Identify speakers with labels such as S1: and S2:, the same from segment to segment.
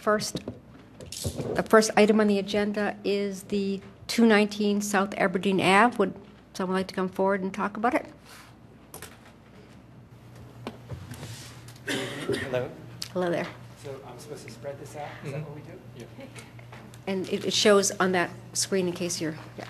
S1: the first item on the agenda is the 219 South Aberdeen Ave. Would someone like to come forward and talk about it?
S2: Hello.
S1: Hello there.
S2: So I'm supposed to spread this out? Is that what we do? Yeah.
S1: And it shows on that screen in case you're, yeah.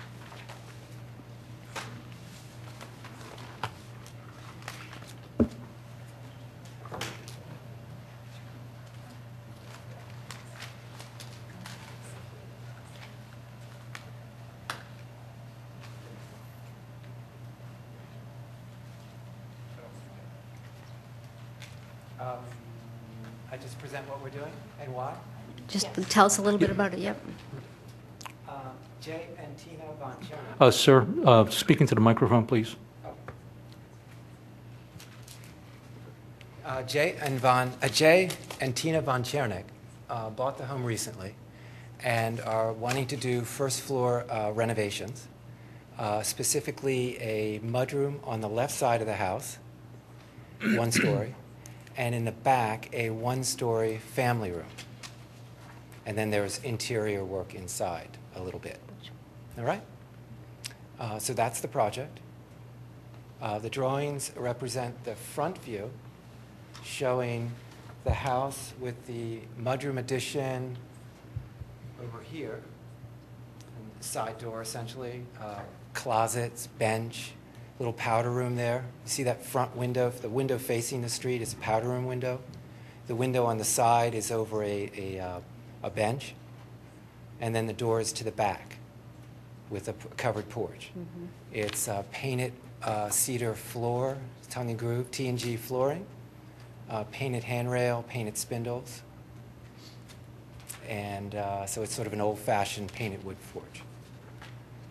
S2: I just present what we're doing and why?
S1: Just tell us a little bit about it, yep.
S2: Jay and Tina Von Chernow.
S3: Sir, speaking to the microphone, please.
S2: Jay and Tina Von Chernow bought the home recently and are wanting to do first floor renovations, specifically a mudroom on the left side of the house, 1 story, and in the back a 1-story family room. And then there's interior work inside a little bit. All right? So that's the project. The drawings represent the front view, showing the house with the mudroom addition over here, and side door essentially, closets, bench, little powder room there. You see that front window? The window facing the street is a powder room window. The window on the side is over a bench, and then the door is to the back with a covered porch. Mm-hmm. It's painted cedar floor, tongue and groove, T&G flooring, painted handrail, painted spindles, and so it's sort of an old-fashioned painted wood porch.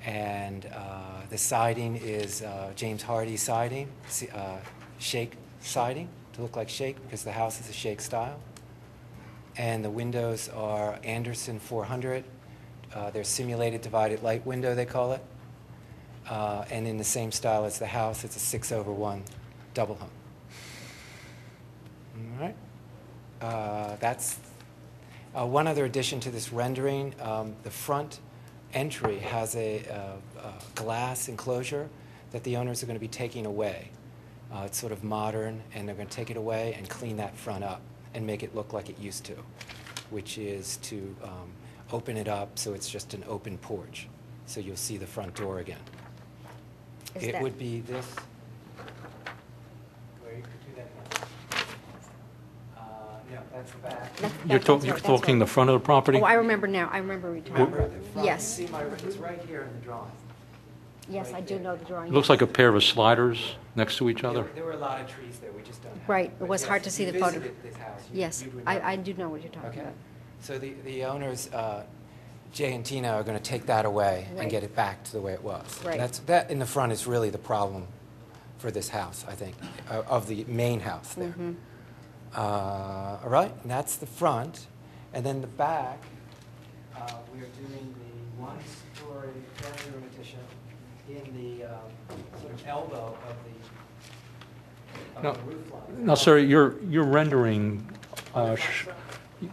S2: And the siding is James Hardie siding, shake siding, to look like shake because the house is a shake style. And the windows are Anderson 400. They're simulated divided light window, they call it. And in the same style as the house, it's a 6/1 double hung. All right. That's one other addition to this rendering. The front entry has a glass enclosure that the owners are going to be taking away. It's sort of modern, and they're going to take it away and clean that front up and make it look like it used to, which is to open it up so it's just an open porch. So you'll see the front door again. It would be this. Where you could do that again. No, that's the back.
S3: You're talking the front of the property?
S1: Oh, I remember now. I remember we talked about it. Yes.
S2: See it's right here in the drawing.
S1: Yes,
S2: right
S1: I do
S2: there.
S1: know the drawing.
S3: It looks like a pair of sliders next to each other.
S2: There were a lot of trees there. We just don't have.
S1: Right.
S2: But
S1: It was
S2: yes,
S1: hard to see the photo.
S2: This house.
S1: Yes,
S2: you'd remember.
S1: I do know what you're talking
S2: Okay.
S1: about.
S2: So the owners, Jay and Tina, are going to take that away
S1: Right.
S2: and get it back to the way it was.
S1: Right.
S2: That in the front is really the problem for this house, I think, of the main house there.
S1: Mm-hmm.
S2: All right, and that's the front. And then the back, we are doing the 1-story family room addition in the sort of elbow of the roof line.
S3: Now, sir, you're rendering,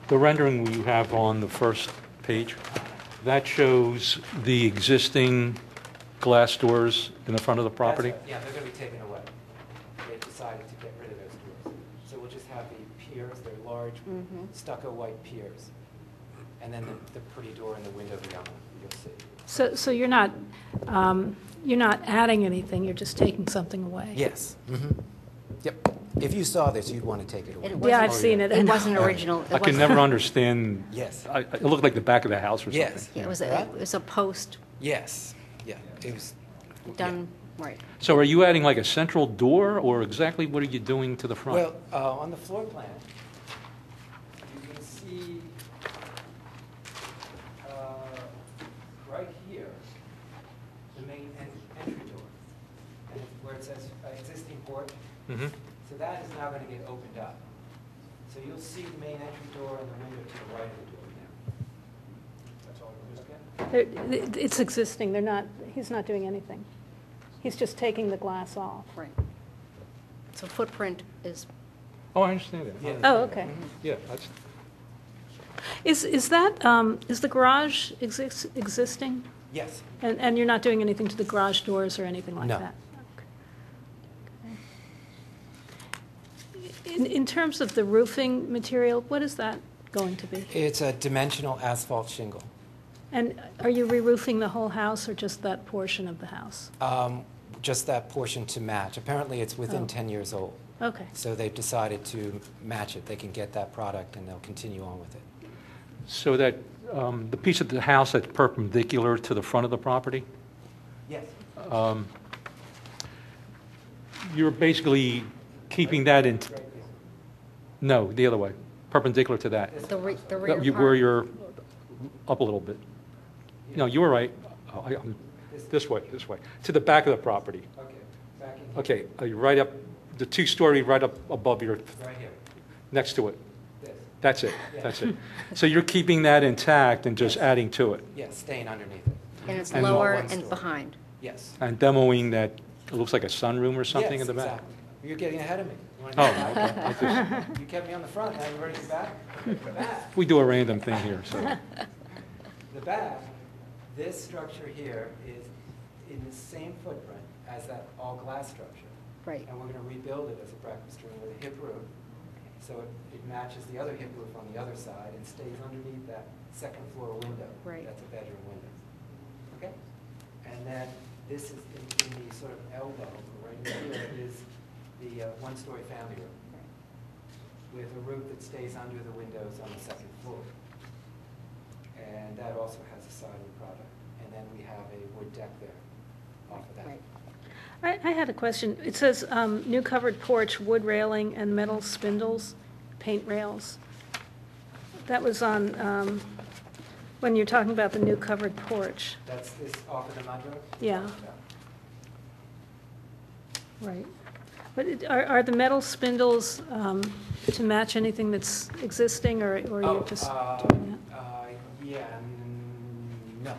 S3: the rendering you have on the first page, that shows the existing glass doors in the front of the property?
S2: Right. Yeah, they're going to be taken away. They decided to get rid of those doors. So we'll just have the piers, they're large stucco white piers. And then the pretty door in the window beyond, you'll see.
S4: So you're not adding anything, you're just taking something away?
S2: Yes. Mm-hmm. Yep. If you saw this, you'd want to take it away.
S4: Yeah, I've seen it.
S1: It wasn't original.
S3: I can never understand.
S2: Yes.
S3: It looked like the back of the house or something.
S2: Yes.
S1: Yeah, it was a post
S2: Yes. Yeah. It was
S1: done right.
S3: So are you adding like a central door, or exactly what are you doing to the front?
S2: Well, on the floor plan, you can see right here the main entry door, and where it says existing porch.
S3: Mm-hmm.
S2: So that is now going to get opened up. So you'll see the main entry door and the window to the right of the door now. That's all. Okay.
S4: It's existing, he's not doing anything. He's just taking the glass off.
S1: Right. So footprint is,
S3: Oh, I understand that.
S2: Yeah.
S4: Oh, okay.
S3: Yeah, that's.
S4: Is that, is the garage existing?
S2: Yes.
S4: And you're not doing anything to the garage doors or anything like
S2: No.
S4: that? Okay. In terms of the roofing material, what is that going to be?
S2: It's a dimensional asphalt shingle.
S4: And are you re-roofing the whole house or just that portion of the house?
S2: Just that portion to match. Apparently, it's within
S4: Oh.
S2: 10 years old.
S4: Okay.
S2: So they've decided to match it. They can get that product, and they'll continue on with it.
S3: So that, the piece of the house that's perpendicular to the front of the property,
S2: Yes.
S3: you're basically keeping that in, no, the other way, perpendicular to that.
S1: The rear
S3: Where
S1: part?
S3: you're up a little bit. No, you were right. Oh, this way, to the back of the property.
S2: Okay. Back in
S3: Okay, you're right up, the two-story right up above your,
S2: right here.
S3: next to it.
S2: This.
S3: That's it, that's it. So you're keeping that intact and just adding to it,
S2: Yes, staying underneath it.
S1: And it's
S3: And
S1: lower
S2: one
S1: and
S2: story.
S1: behind.
S2: Yes.
S3: and demoing that, it looks like a sunroom or something
S2: Yes,
S3: in the back?
S2: exactly. You're getting ahead of me. You wanna
S3: Oh,
S2: go back?
S3: okay. I just-
S2: You kept me on the front, now you're ready to back? The back.
S3: we do a random thing here, so.
S2: The back, this structure here is in the same footprint as that all-glass structure.
S1: Right.
S2: And we're going to rebuild it as a breakfast room with a hip roof. So it matches the other hip roof on the other side and stays underneath that second floor window.
S1: Right.
S2: That's a bedroom window. Okay? And then this is in the sort of elbow, right here is the one-story family room with a roof that stays under the windows on the second floor. And that also has a siding product. And then we have a wood deck there off of that.
S1: Right.
S4: I had a question. It says new covered porch, wood railing, and metal spindles, paint rails. That was on, when you're talking about the new covered porch.
S2: That's this off of the mudroom?
S4: Yeah. Right. But are the metal spindles to match anything that's existing, or you're just doing that?
S2: Yeah, no.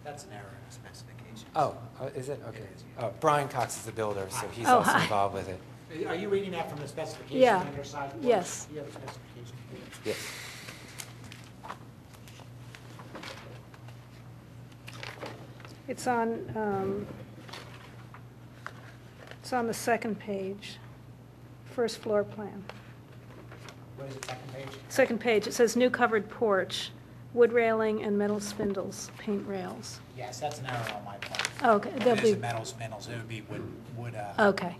S5: That's an error in the specification.
S2: Oh, is it? Okay. Brian Cox is the builder, so he's
S4: Oh,
S2: also
S4: hi.
S2: involved with it.
S5: Are you reading that from the specification
S4: Yeah.
S5: on your side?
S4: Yes.
S5: You have a specification.
S2: Yes.
S4: It's on the second page, first floor plan.
S5: What is it, second page?
S4: Second page, it says new covered porch, wood railing and metal spindles, paint rails.
S5: Yes, that's an error on my part.
S4: Oh, okay,
S5: It
S4: there'll
S5: is
S4: be,
S5: a metal spindles, it would be wood,
S4: okay,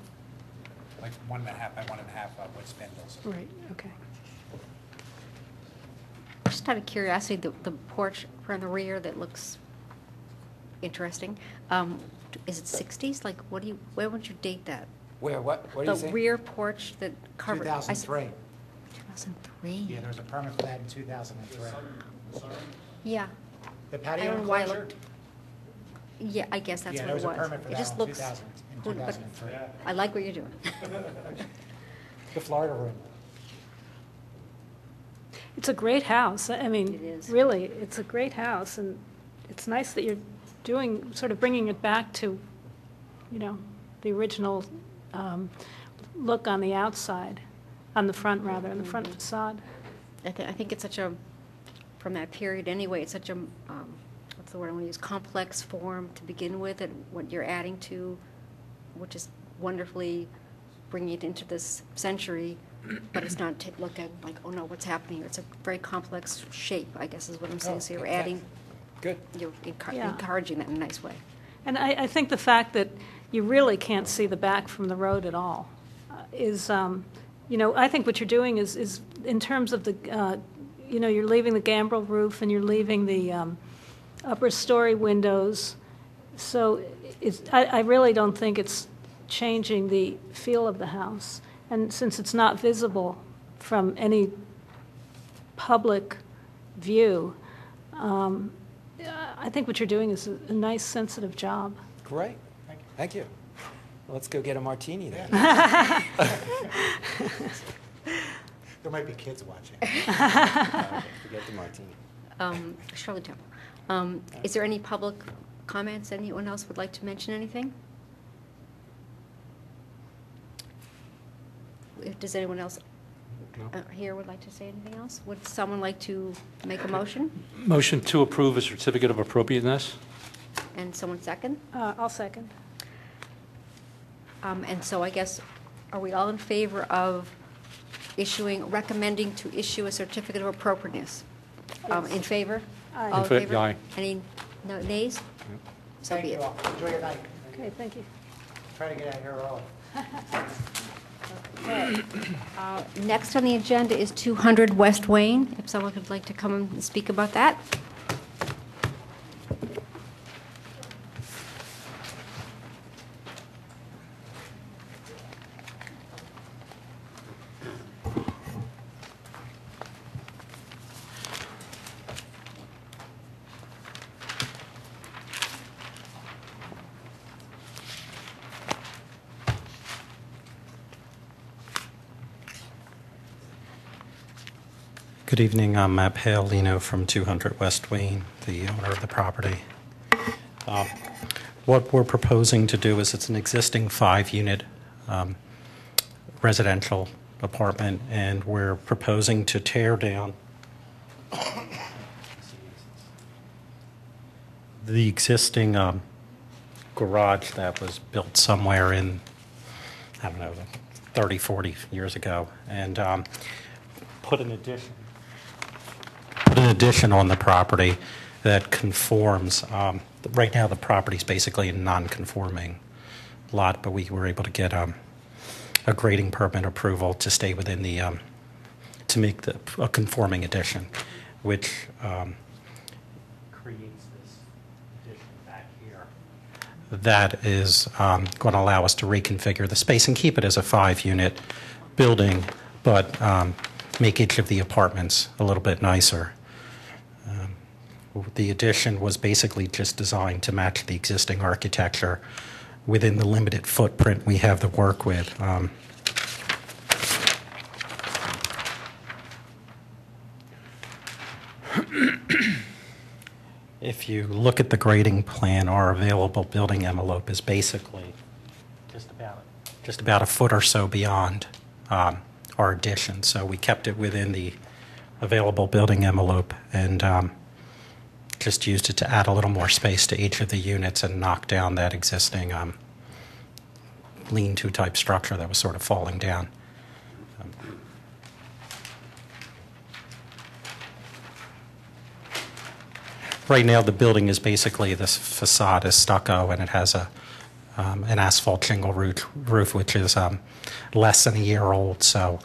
S5: like 1.5 by 1.5 wood spindles.
S4: right, okay.
S1: Just out of curiosity, the porch from the rear that looks interesting, is it 60s? Like, where would you date that?
S2: Where, what are you
S1: The
S2: saying?
S1: rear porch that covered.
S5: 2003.
S1: 2003?
S5: Yeah, there was a permit for that in 2003.
S1: Yeah.
S5: The
S1: I
S5: patio
S1: don't know why it
S5: enclosure?
S1: looked, yeah, I guess that's
S5: Yeah,
S1: what
S5: there
S1: it
S5: was a
S1: was.
S5: permit for
S1: It
S5: that
S1: just
S5: in
S1: looks.
S5: 2003.
S1: I like what you're doing.
S5: The Florida room.
S4: It's a great house, I mean,
S1: It is.
S4: really, it's a great house, and it's nice that you're doing, sort of bringing it back to, you know, the original look on the outside, on the front, rather, on the front facade.
S1: I think it's such a, from that period anyway, it's such a, what's the word I want to use, complex form to begin with, and what you're adding to, which is wonderfully bringing it into this century, but it's not look at like, oh no, what's happening here? It's a very complex shape, I guess is what I'm saying. So you're adding,
S2: Good.
S1: you're
S4: Yeah.
S1: encouraging that in a nice way.
S4: And I think the fact that you really can't see the back from the road at all is, you know, I think what you're doing is in terms of the, you know, you're leaving the gambrel roof and you're leaving the upper story windows. So I really don't think it's changing the feel of the house. And since it's not visible from any public view, I think what you're doing is a nice, sensitive job.
S2: Great. Thank you. Well, let's go get a martini then.
S5: There might be kids watching.
S2: Forget the martini.
S1: Shirley Temple. Is there any public comments? Anyone else would like to mention anything? Does anyone else here would like to say anything else? Would someone like to make a motion?
S3: Motion to approve a certificate of appropriateness?
S1: And someone second?
S4: I'll second.
S1: And so I guess, are we all in favor of recommending to issue a certificate of appropriateness? In favor?
S4: Aye.
S1: All in
S3: In fa-
S1: favor?
S3: aye.
S1: Any nays? So
S6: Thank
S1: be
S6: you
S1: it.
S6: all. Enjoy your night.
S4: Okay, thank you.
S6: Try to get out of here early.
S1: Okay. Next on the agenda is 200 West Wayne, if someone would like to come and speak about that.
S7: Good evening. I'm Matt Paolino from 200 West Wayne, the owner of the property. What we're proposing to do is it's an existing 5-unit residential apartment, and we're proposing to tear down the existing garage that was built somewhere in, I don't know, 30, 40 years ago, and put an addition on the property that conforms. Right now, the property's basically a non-conforming lot, but we were able to get a grading permit approval to stay within the to make a conforming addition, which creates this addition back here. That is going to allow us to reconfigure the space and keep it as a 5-unit building, but make each of the apartments a little bit nicer. The addition was basically just designed to match the existing architecture within the limited footprint we have to work with. If you look at the grading plan, our available building envelope is basically just about a foot or so beyond our addition. So we kept it within the available building envelope and just used it to add a little more space to each of the units and knock down that existing lean-to type structure that was sort of falling down. Right now, the building is basically, this facade is stucco, and it has an asphalt shingle roof, which is less than a year old. So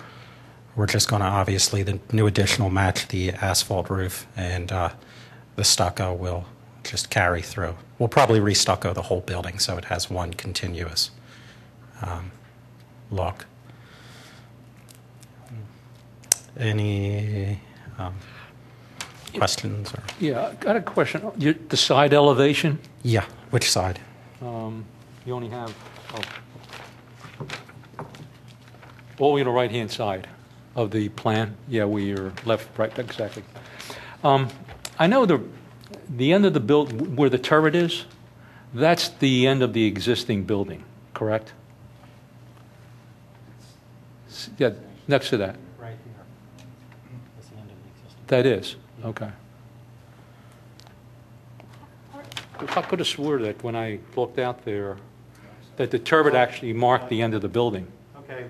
S7: we're just going to, obviously, the new addition will match the asphalt roof, and the stucco will just carry through. We'll probably re-stucco the whole building so it has one continuous look. Any questions? Or?
S3: Yeah, I got a question. The side elevation,
S7: Yeah, which side?
S3: you only have, all in the right-hand side of the plan. Yeah, we're left, right, exactly. I know the end of the where the turret is, that's the end of the existing building, correct? Yeah, next to that.
S7: Right here. That's the end of the existing.
S3: That is, okay. I could have swore that when I looked out there, that the turret actually marked the end of the building.
S7: Okay.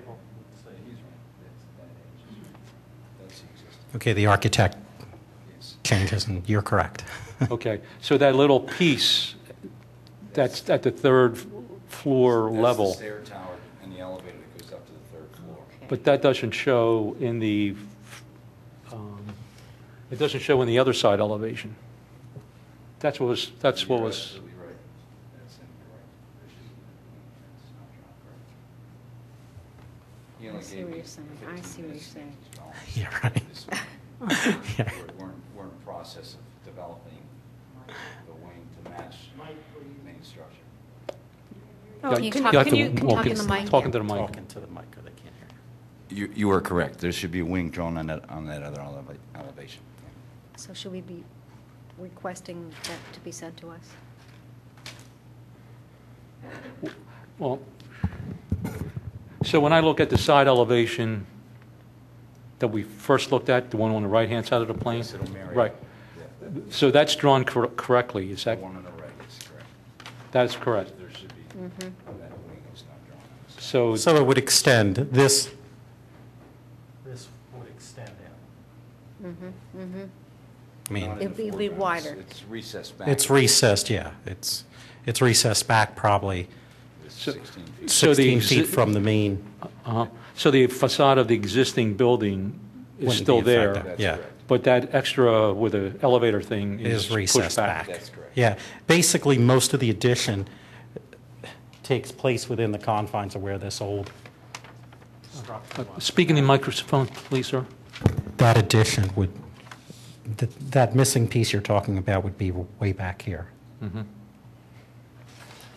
S7: Okay, the architect changes, and you're correct.
S3: Okay, so that little piece, that's at the third floor level.
S8: That's the stair tower and the elevator that goes up to the third floor.
S3: But that doesn't show in the, it doesn't show in the other side elevation. That's what was,
S8: You're absolutely right. That's incorrect. He only
S1: I see
S8: gave
S1: what
S8: me
S1: you're saying.
S8: 15
S1: I see what
S8: minutes
S1: you're saying.
S8: to go.
S7: Yeah, right. Yeah.
S8: We're in the process of developing the wing to match main structure.
S4: Oh,
S1: Can you
S4: can
S1: talk-
S3: You have
S4: can
S3: to
S4: you-
S3: walk
S1: talk in the mic?
S3: Talking to the mic.
S7: Talking to the mic, or they can't hear.
S8: You are correct. There should be a wing drawn on that other elevation.
S1: So should we be requesting that to be sent to us?
S3: Well, so when I look at the side elevation that we first looked at, the one on the right-hand side of the plane?
S8: Yes, it'll marry
S3: Right.
S8: up. Yeah.
S3: So that's drawn correctly, is
S8: The
S3: that,
S8: one on the right is correct.
S3: that is correct?
S8: There should be, that wing is not drawn on this.
S3: So,
S7: So it would extend, this would extend out. I mean,
S8: Not in the
S1: It'd be
S8: foreground.
S1: wider.
S8: It's recessed back.
S7: it's recessed, yeah, it's recessed back probably
S8: It's 16 feet.
S3: So the
S7: 16 feet
S3: exi-
S7: from the main.
S3: so the facade of the existing building is
S7: Wouldn't
S3: still
S7: be
S3: there?
S7: affected.
S8: That's
S7: Yeah.
S8: correct.
S3: But that extra with the elevator thing is
S7: Is
S3: pushed
S7: recessed back.
S8: That's correct.
S7: Yeah, basically, most of the addition takes place within the confines of where this old structure was.
S3: Speak in the microphone, please, sir.
S7: That addition would, that missing piece you're talking about would be way back here.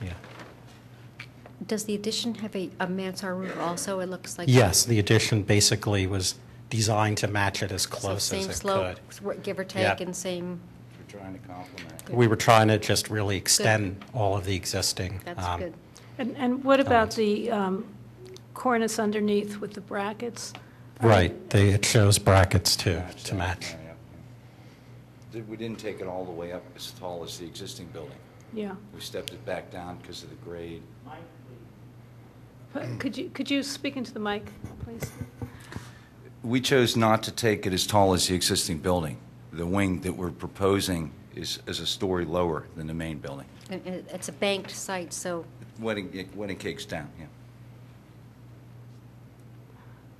S7: Yeah.
S1: Does the addition have a mansard roof also? It looks like.
S7: Yes, the addition basically was designed to match it as
S1: So
S7: close
S1: same
S7: as it
S1: slope,
S7: could.
S1: give or
S7: Yeah.
S1: take, and same,
S8: We're trying to complement.
S7: We were trying to just really extend all of the existing.
S1: that's good.
S4: And what about the cornice underneath with the brackets?
S7: Right, it shows brackets to
S8: that,
S7: match.
S8: marry up, yeah. We didn't take it all the way up as tall as the existing building.
S4: Yeah.
S8: We stepped it back down because of the grade.
S4: Could you speak into the mic, please?
S8: We chose not to take it as tall as the existing building. The wing that we're proposing is a story lower than the main building.
S1: And it's a banked site, so
S8: Wedding cake's down, yeah.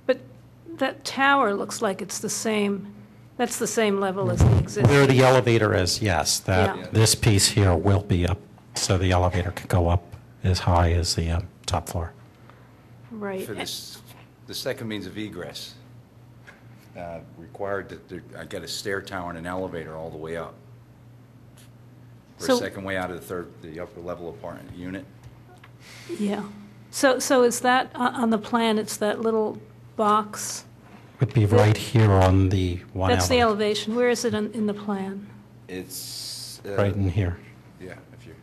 S4: But that tower looks like it's the same, that's the same level as the existing.
S7: Where the elevator is, yes,
S4: Yeah.
S7: this piece here will be up, so the elevator could go up as high as the top floor.
S4: Right.
S8: For this, the second means of egress required that I get a stair tower and an elevator all the way up. For a
S4: So-
S8: second way out of the upper level apartment unit.
S4: Yeah. So is that, on the plan, it's that little box?
S7: Would be right here on the one
S4: That's the
S7: elevator,
S4: elevation. Where is it in the plan?
S8: It's,
S7: right in here.
S8: yeah, if you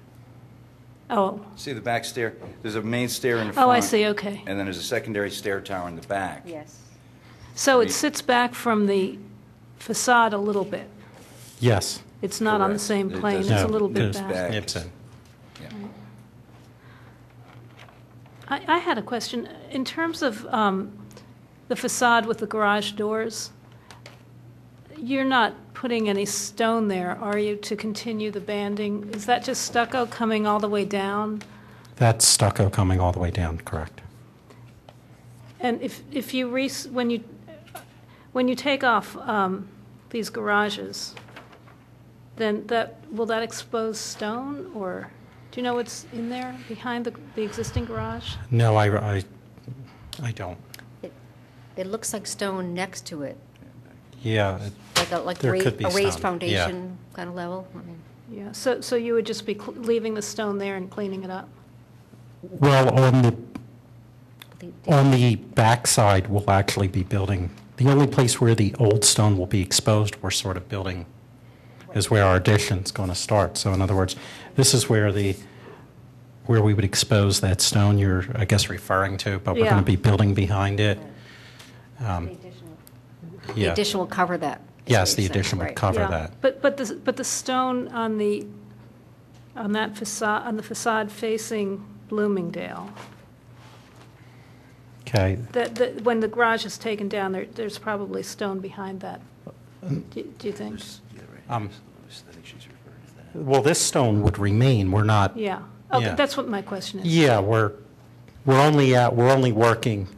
S4: Oh,
S8: see the back stair, there's a main stair in the front.
S4: oh, I see, okay.
S8: And then there's a secondary stair tower in the back.
S1: yes.
S4: So it sits back from the facade a little bit.
S7: Yes.
S4: It's not on the
S8: Correct.
S4: same
S8: It
S4: plane, it's
S8: doesn't-
S4: a little bit
S7: it's
S4: back.
S8: back.
S7: It's in.
S8: Yeah.
S4: I had a question. In terms of the facade with the garage doors, you're not putting any stone there, are you, to continue the banding? Is that just stucco coming all the way down?
S7: That's stucco coming all the way down, correct.
S4: And if you, when you take off these garages, then will that expose stone, or do you know what's in there behind the existing garage?
S7: No, I don't.
S1: It looks like stone next to it,
S7: Yeah,
S1: like
S7: There could be
S1: a raised
S7: some, yeah.
S1: foundation kind of level. I mean,
S4: Yeah, so you would just be leaving the stone there and cleaning it up?
S7: well,
S1: the-
S7: on the backside, we'll actually be building, the only place where the old stone will be exposed, we're sort of building, is where our addition's going to start. So in other words, this is where where we would expose that stone you're, I guess, referring to, but we're
S4: Yeah.
S7: going to be building behind it.
S1: The
S7: Yeah.
S1: addition will cover that. is
S7: Yes,
S1: what
S7: the
S1: you're saying,
S7: addition would
S1: right.
S7: cover
S4: Yeah,
S7: that.
S4: But the stone on that facade, on the facade facing Bloomingdale,
S7: Okay,
S4: when the garage is taken down, there's probably stone behind that. Do you think?
S8: I think she's referring to that.
S7: well, this stone would remain, we're not,
S4: Yeah. Okay,
S7: Yeah.
S4: that's what my question is.
S7: yeah, we're only working,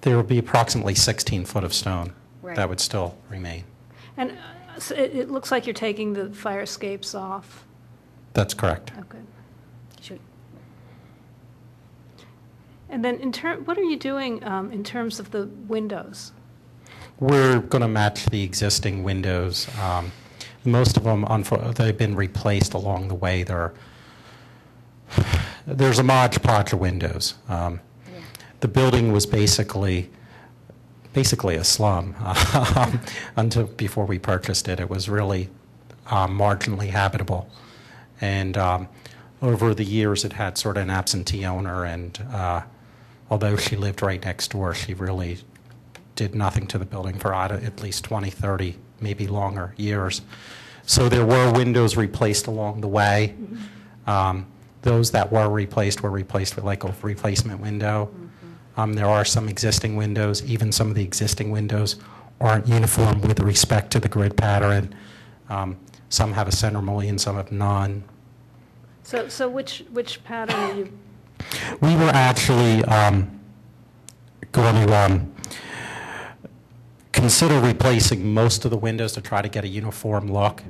S7: there would be approximately 16 foot of stone
S1: Right.
S7: that would still remain.
S4: And so it looks like you're taking the fire escapes off.
S7: That's correct.
S4: Okay.
S1: Should-
S4: And then what are you doing in terms of the windows?
S7: We're going to match the existing windows. Most of them, they've been replaced along the way. There's a Mod Podge of windows. The building was basically a slum until before we purchased it. It was really marginally habitable, and over the years, it had sort of an absentee owner. And although she lived right next door, she really did nothing to the building for at least 20, 30, maybe longer years. So there were windows replaced along the way. Those that were replaced with like a replacement window. There are some existing windows. Even some of the existing windows aren't uniform with respect to the grid pattern. Some have a center mullion, some have none.
S4: So which pattern are you?
S7: We were actually going to consider replacing most of the windows to try to get a uniform look.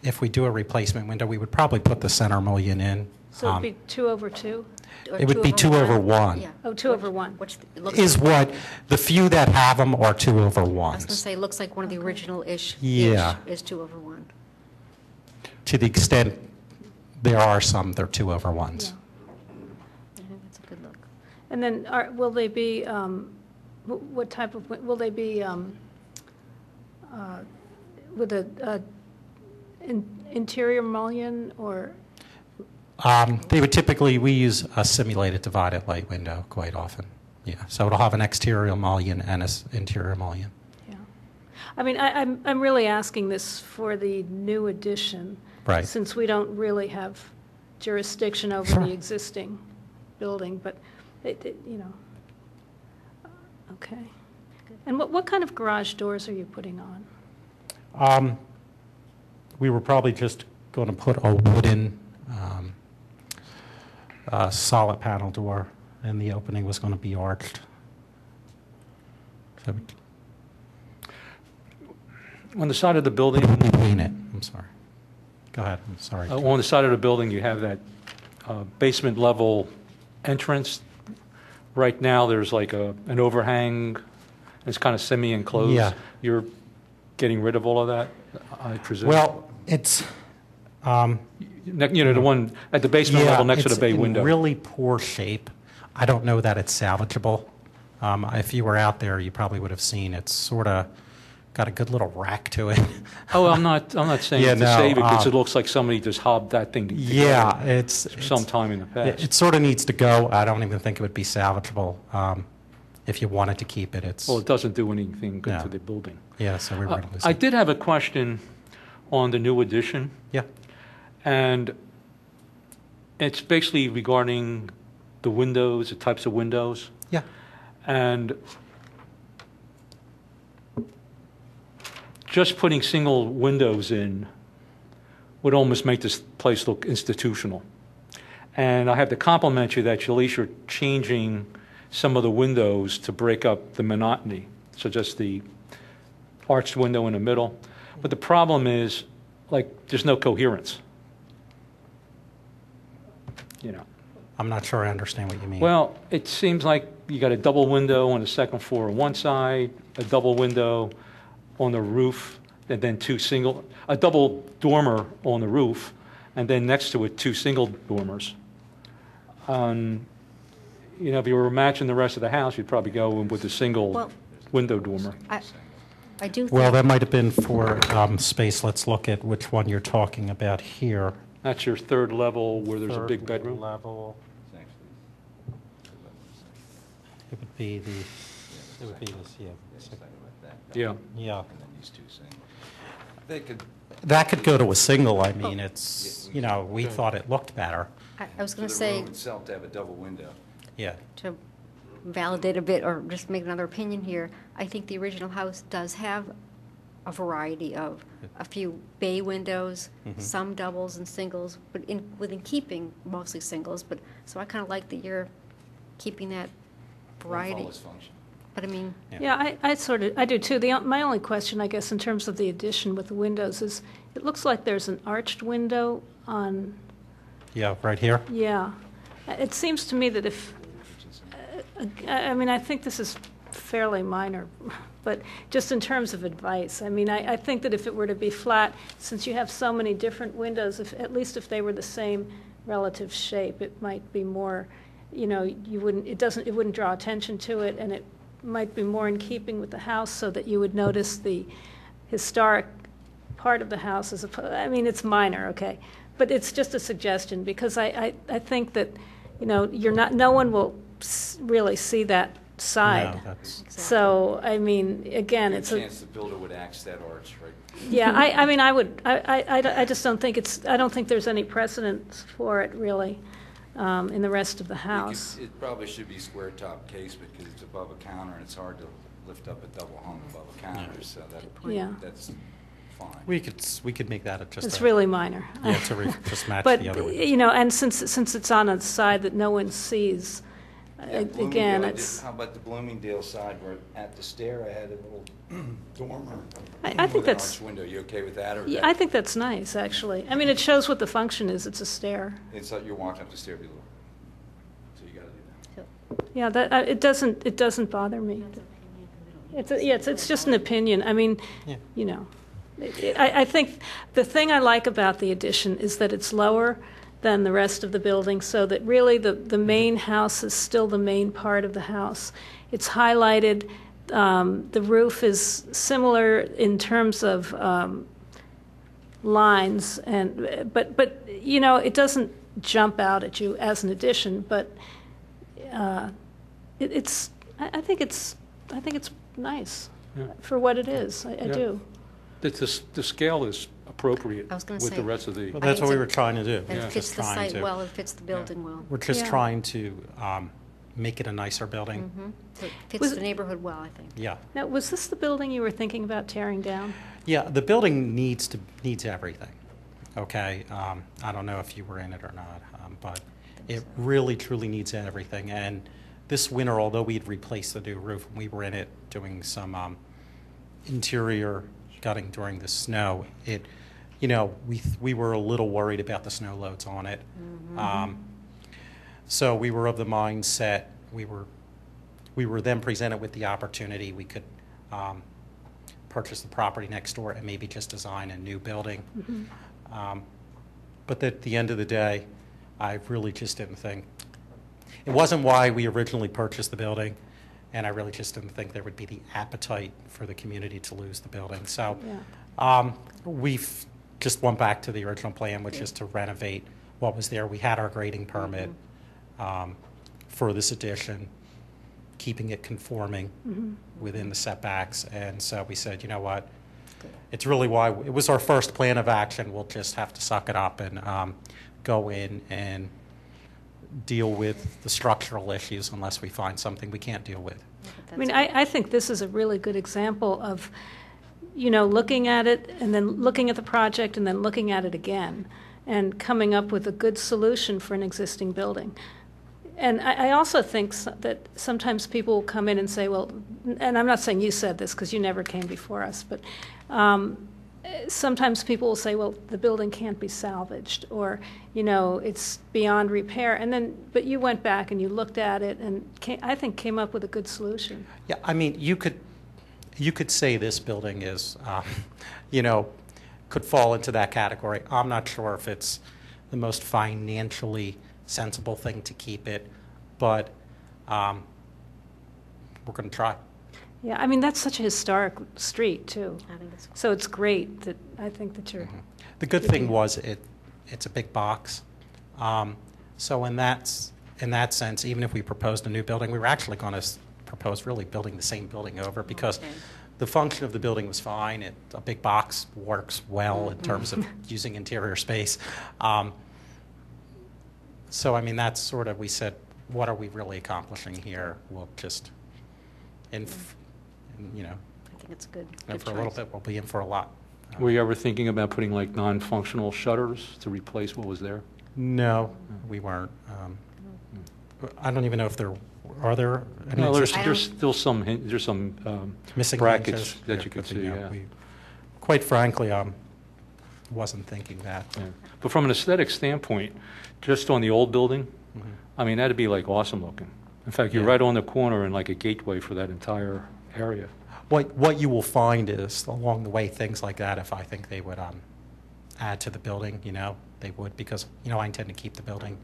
S7: If we do a replacement window, we would probably put the center mullion in.
S4: So it'd be 2/2?
S1: Or
S7: It would be 2/1.
S1: Yeah.
S4: Oh, 2/1.
S1: Which it looks
S7: Is
S1: like,
S7: what the few that have them are
S1: I was going to
S7: 2/1s.
S1: say, it looks like one of the original-ish
S7: Yeah.
S1: is 2/1.
S7: To the extent there are some, they're 2/1s.
S1: I think that's a good look.
S4: And then will they be, what type of, will they be with a interior mullion or?
S7: They would typically, we use a simulated divided light window quite often. Yeah, so it'll have an exterior mullion and an interior mullion.
S4: Yeah. I mean, I'm really asking this for the new addition.
S7: Right.
S4: Since we don't really have jurisdiction over
S7: Sure.
S4: the existing building, but you know. Okay. And what kind of garage doors are you putting on?
S7: We were probably just going to put a wooden solid panel door, and the opening was going to be arched. So
S3: On the side of the building,
S7: it wouldn't paint it. I'm sorry. Go ahead. I'm sorry.
S3: on the side of the building, you have that basement level entrance. Right now, there's like an overhang. It's kind of semi-enclosed.
S7: Yeah.
S3: You're getting rid of all of that, I presume?
S7: Well, it's
S3: You know, the one at the basement level next to the bay window.
S7: It's in really poor shape. I don't know that it's salvageable. If you were out there, you probably would have seen it's sort of got a good little rack to it.
S3: Oh, I'm not saying
S7: Yeah,
S3: to
S7: no,
S3: save it because it looks like somebody just hobbed that thing together
S7: Yeah, it's
S3: sometime in the past.
S7: It sort of needs to go. I don't even think it would be salvageable if you wanted to keep it. It's
S3: Well, it doesn't do anything good
S7: No.
S3: to the building.
S7: yeah. So we were going to lose
S3: I
S7: it.
S3: did have a question on the new addition,
S7: Yeah.
S3: and it's basically regarding the windows, the types of windows,
S7: Yeah.
S3: and just putting single windows in would almost make this place look institutional. And I have to compliment you that at least you're changing some of the windows to break up the monotony. So just the arched window in the middle. But the problem is, like, there's no coherence. You know.
S7: I'm not sure I understand what you mean.
S3: Well, it seems like you got a double window on the second floor on one side, a double window on the roof, and then a double dormer on the roof, and then next to it, two single dormers. You know, if you were matching the rest of the house, you'd probably go with a single
S1: Well-
S3: window dormer.
S1: I do think.
S7: Well, that might have been for space. Let's look at which one you're talking about here.
S3: That's your third level where there's a big
S7: Third
S3: bedroom.
S7: level. It would be the. It would be this. Yeah.
S3: Yeah.
S7: Yeah.
S8: They could,
S7: That could go to a single. I mean, it's we thought it looked better.
S1: I was
S8: for
S1: going
S8: the
S1: to say,
S8: room itself to have a double window.
S7: Yeah.
S1: to validate a bit, or just make another opinion here, I think the original house does have a variety of a few bay windows, some doubles and singles, but within keeping mostly singles. But so I kind of like that you're keeping that variety.
S8: Fullest function.
S1: But I mean,
S4: Yeah, I do too. My only question, I guess, in terms of the addition with the windows is, it looks like there's an arched window on,
S7: Yeah. Right here.
S4: yeah. It seems to me that if, I mean, I think this is fairly minor, but just in terms of advice, I mean, I think that if it were to be flat, since you have so many different windows, at least if they were the same relative shape, it might be more, it wouldn't draw attention to it, and it might be more in keeping with the house, so that you would notice the historic part of the house I mean, it's minor, okay, but it's just a suggestion, because I think that, no one will really see that side.
S7: No, that's,
S4: So, I mean, again,
S8: Good
S4: it's a,
S8: chance the builder would axe that arch, right?
S4: yeah, I mean, I just don't think I don't think there's any precedent for it, really, in the rest of the house.
S8: It probably should be square top casement because it's above a counter and it's hard to lift up a double hung above a counter, so
S4: Yeah.
S8: that's fine.
S7: we could make that just
S4: It's
S7: a,
S4: really minor.
S7: yeah, just match
S4: But,
S7: the other one.
S4: you know, and since it's on a side that no one sees,
S8: Yeah,
S4: again,
S8: Bloomingdale,
S4: it's,
S8: how about the Bloomingdale side where at the stair I had a little dormer?
S4: I think
S8: with an
S4: that's-
S8: arch window, you okay with that? Or
S4: yeah, I think that's nice, actually. I mean, it shows what the function is. It's a stair.
S8: It's like you're walking up the stair below. So you gotta do that.
S4: Yeah, that, it doesn't bother me. It's just an opinion. I mean,
S7: Yeah.
S4: you know, I think the thing I like about the addition is that it's lower than the rest of the building, so that really the main house is still the main part of the house. It's highlighted. The roof is similar in terms of lines, but you know, it doesn't jump out at you as an addition. But I think it's nice
S3: Yeah.
S4: for what it is. I
S3: Yeah.
S4: do.
S3: The scale is appropriate
S1: I was gonna
S3: with
S1: say-
S3: the rest of the,
S7: Well,
S1: I
S7: that's
S1: think
S7: what we
S1: it's a-
S7: were trying to do.
S1: And
S3: Yeah.
S1: it fits
S7: Just
S1: the
S7: trying
S1: site
S7: to-
S1: well, it fits the building well.
S7: We're just
S4: Yeah.
S7: trying to make it a nicer building.
S1: So it fits
S4: Was
S1: the
S4: it-
S1: neighborhood well, I think.
S7: Yeah.
S4: Now, was this the building you were thinking about tearing down?
S7: Yeah, the building needs everything. Okay, I don't know if you were in it or not, but it really truly needs everything. And this winter, although we'd replaced the new roof, we were in it doing some interior gutting during the snow. We were a little worried about the snow loads on it. So we were of the mindset we were then presented with the opportunity we could purchase the property next door and maybe just design a new building. But at the end of the day, I really just didn't think, it wasn't why we originally purchased the building, and I really just didn't think there would be the appetite for the community to lose the building. So we've just went back to the original plan, which is to renovate what was there. We had our grading permit for this addition, keeping it conforming within the setbacks. And so we said, you know what, it's really why, it was our first plan of action. We'll just have to suck it up and go in and deal with the structural issues unless we find something we can't deal with.
S4: I mean, I think this is a really good example of, you know, looking at it and then looking at the project and then looking at it again and coming up with a good solution for an existing building. And I also think that sometimes people will come in and say, well, and I'm not saying you said this because you never came before us, but sometimes people will say, well, the building can't be salvaged, or, you know, it's beyond repair. And then, but you went back and you looked at it and I think came up with a good solution.
S7: Yeah, I mean, you could say this building is, you know, could fall into that category. I'm not sure if it's the most financially sensible thing to keep it, but we're going to try.
S4: Yeah, I mean, that's such a historic street, too.
S1: I think it's
S4: So it's great that, I think that you're,
S7: The good thing was it's a big box. So in that sense, even if we proposed a new building, we were actually going to propose really building the same building over because
S1: Okay.
S7: the function of the building was fine. A big box works well in terms of using interior space. So, I mean, that's sort of, we said, what are we really accomplishing here? We'll just, you know,
S1: I think it's a good
S7: for a little
S1: choice.
S7: bit, we'll be in for a lot.
S3: were you ever thinking about putting like non-functional shutters to replace what was there?
S7: No, we weren't. I don't even know if are there any
S3: No,
S7: existing
S3: there's still some, there's some
S7: missing
S3: brackets
S7: hinges?
S3: that you could
S7: but,
S3: see, yeah.
S7: Quite frankly, wasn't thinking that.
S3: Yeah. But from an aesthetic standpoint, just on the old building, I mean, that'd be like awesome looking. In fact, you're
S7: Yeah.
S3: right on the corner and like a gateway for that entire area.
S7: What you will find is along the way things like that. If I think they would add to the building, you know, they would because you know I intend to keep the building,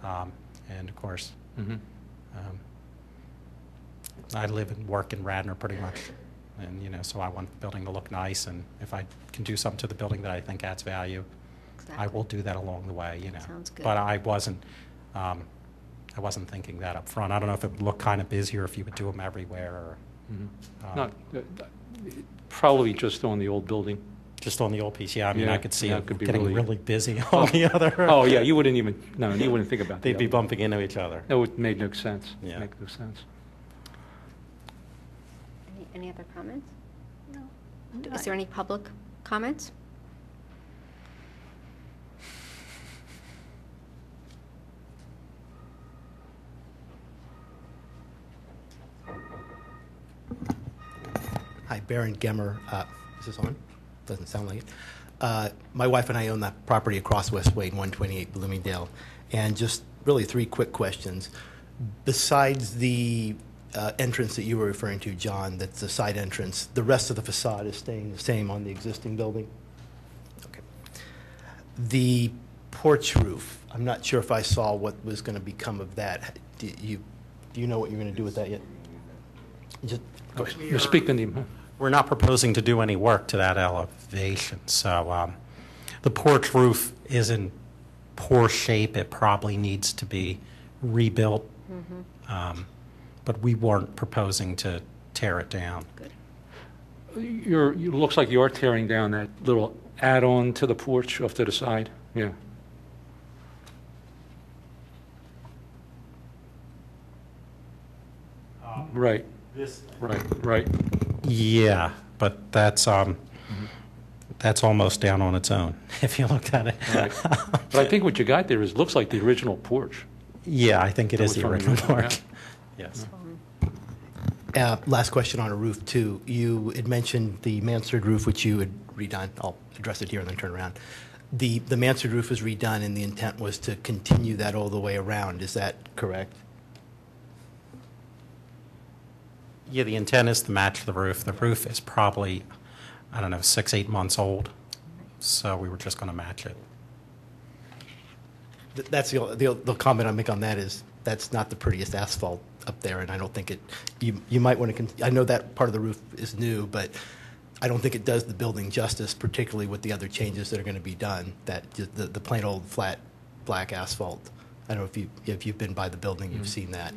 S7: and of course, I live and work in Radnor pretty much, and you know, so I want the building to look nice. And if I can do something to the building that I think adds value, I will do that along the way. You know,
S1: Sounds good.
S7: but I wasn't. I wasn't thinking that up front. I don't know if it would look kind of busier if you would do them everywhere, or
S3: Not, probably just on the old building.
S7: just on the old piece. Yeah, I mean,
S3: Yeah,
S7: I could see
S3: yeah,
S7: it
S3: it could be
S7: getting
S3: really-
S7: really busy on the other.
S3: Oh, yeah, you wouldn't even, no, you wouldn't think about that.
S7: They'd be bumping into each other.
S3: That would make no sense.
S7: Yeah.
S3: Make no sense.
S1: Any other comments?
S4: No.
S1: Is there any public comments?
S6: Hi, Baron Gemmer. Is this on? Doesn't sound like it. My wife and I own that property across Westway in 128 Bloomingdale. And just really 3 quick questions. Besides the entrance that you were referring to, John, that's the side entrance, the rest of the facade is staying the same on the existing building? Okay. The porch roof, I'm not sure if I saw what was going to become of that. Do you know what you're going to do with that yet? Just,
S3: You speak the name, huh?
S7: We're not proposing to do any work to that elevation, so the porch roof is in poor shape. It probably needs to be rebuilt, but we weren't proposing to tear it down.
S3: You looks like you are tearing down that little add-on to the porch off to the side. Yeah. Right, right.
S7: Yeah, but that's almost down on its own, if you look at it.
S3: Right. But I think what you got there looks like the original porch.
S7: Yeah, I think it
S3: That
S7: is
S3: was
S7: the
S3: from the
S7: original
S3: original,
S7: porch. Yes.
S6: Last question on a roof, too. You had mentioned the mansard roof, which you had redone. I'll address it here and then turn around. The mansard roof was redone, and the intent was to continue that all the way around. Is that correct?
S7: Yeah, the intent is to match the roof. The roof is probably, I don't know, 6, 8 months old, so we were just going to match it.
S6: That's the comment I make on that is that's not the prettiest asphalt up there, and I don't think it. You might want to. I know that part of the roof is new, but I don't think it does the building justice, particularly with the other changes that are going to be done. That the plain old flat black asphalt. I don't know if you've been by the building, you've seen that,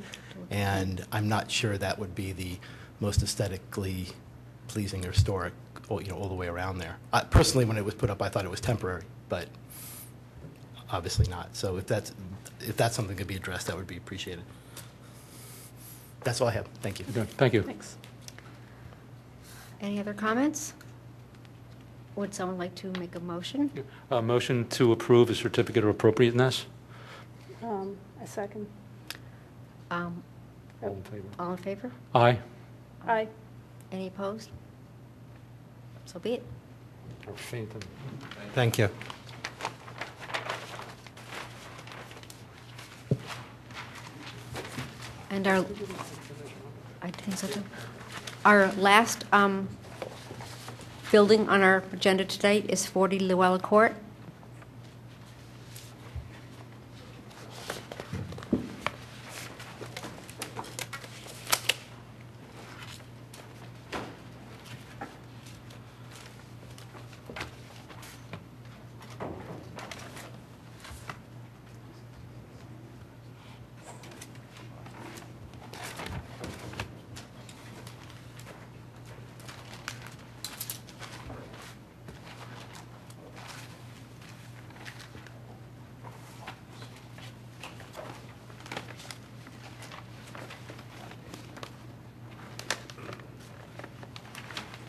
S6: and I'm not sure that would be the most aesthetically pleasing or historic, all the way around there. Personally, when it was put up, I thought it was temporary, but obviously not. So if that's something that could be addressed, that would be appreciated. That's all I have. Thank you.
S3: Good, thank you.
S4: Thanks.
S1: Any other comments? Would someone like to make a motion?
S3: Motion to approve a certificate of appropriateness.
S4: A second.
S3: All in favor?
S1: All in favor?
S3: Aye.
S4: Aye.
S1: Any opposed? So be it.
S3: Or fainted.
S7: Thank you.
S1: And I think so too. Our last building on our agenda today is 40 Llewellyn Court.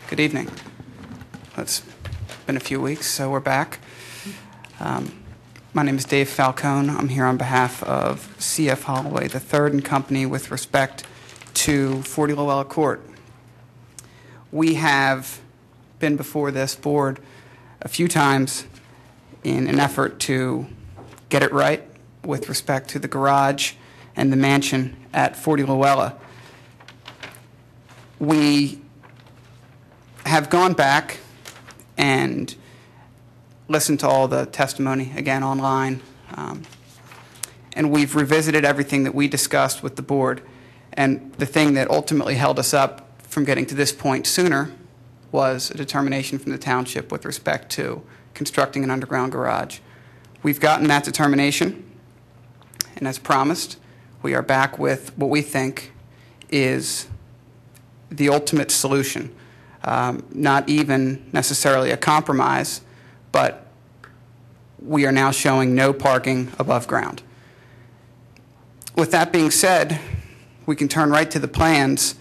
S9: Good evening. It's been a few weeks, so we're back. My name is Dave Falcone. I'm here on behalf of C.F. Holloway III and Company with respect to 40 Llewellyn Court. We have been before this board a few times in an effort to get it right with respect to the garage and the mansion at 40 Llewellyn. We have gone back and listened to all the testimony again online, and we've revisited everything that we discussed with the board. And the thing that ultimately held us up from getting to this point sooner was a determination from the township with respect to constructing an underground garage. We've gotten that determination, and as promised, we are back with what we think is the ultimate solution. Not even necessarily a compromise, but we are now showing no parking above ground. With that being said, we can turn right to the plans,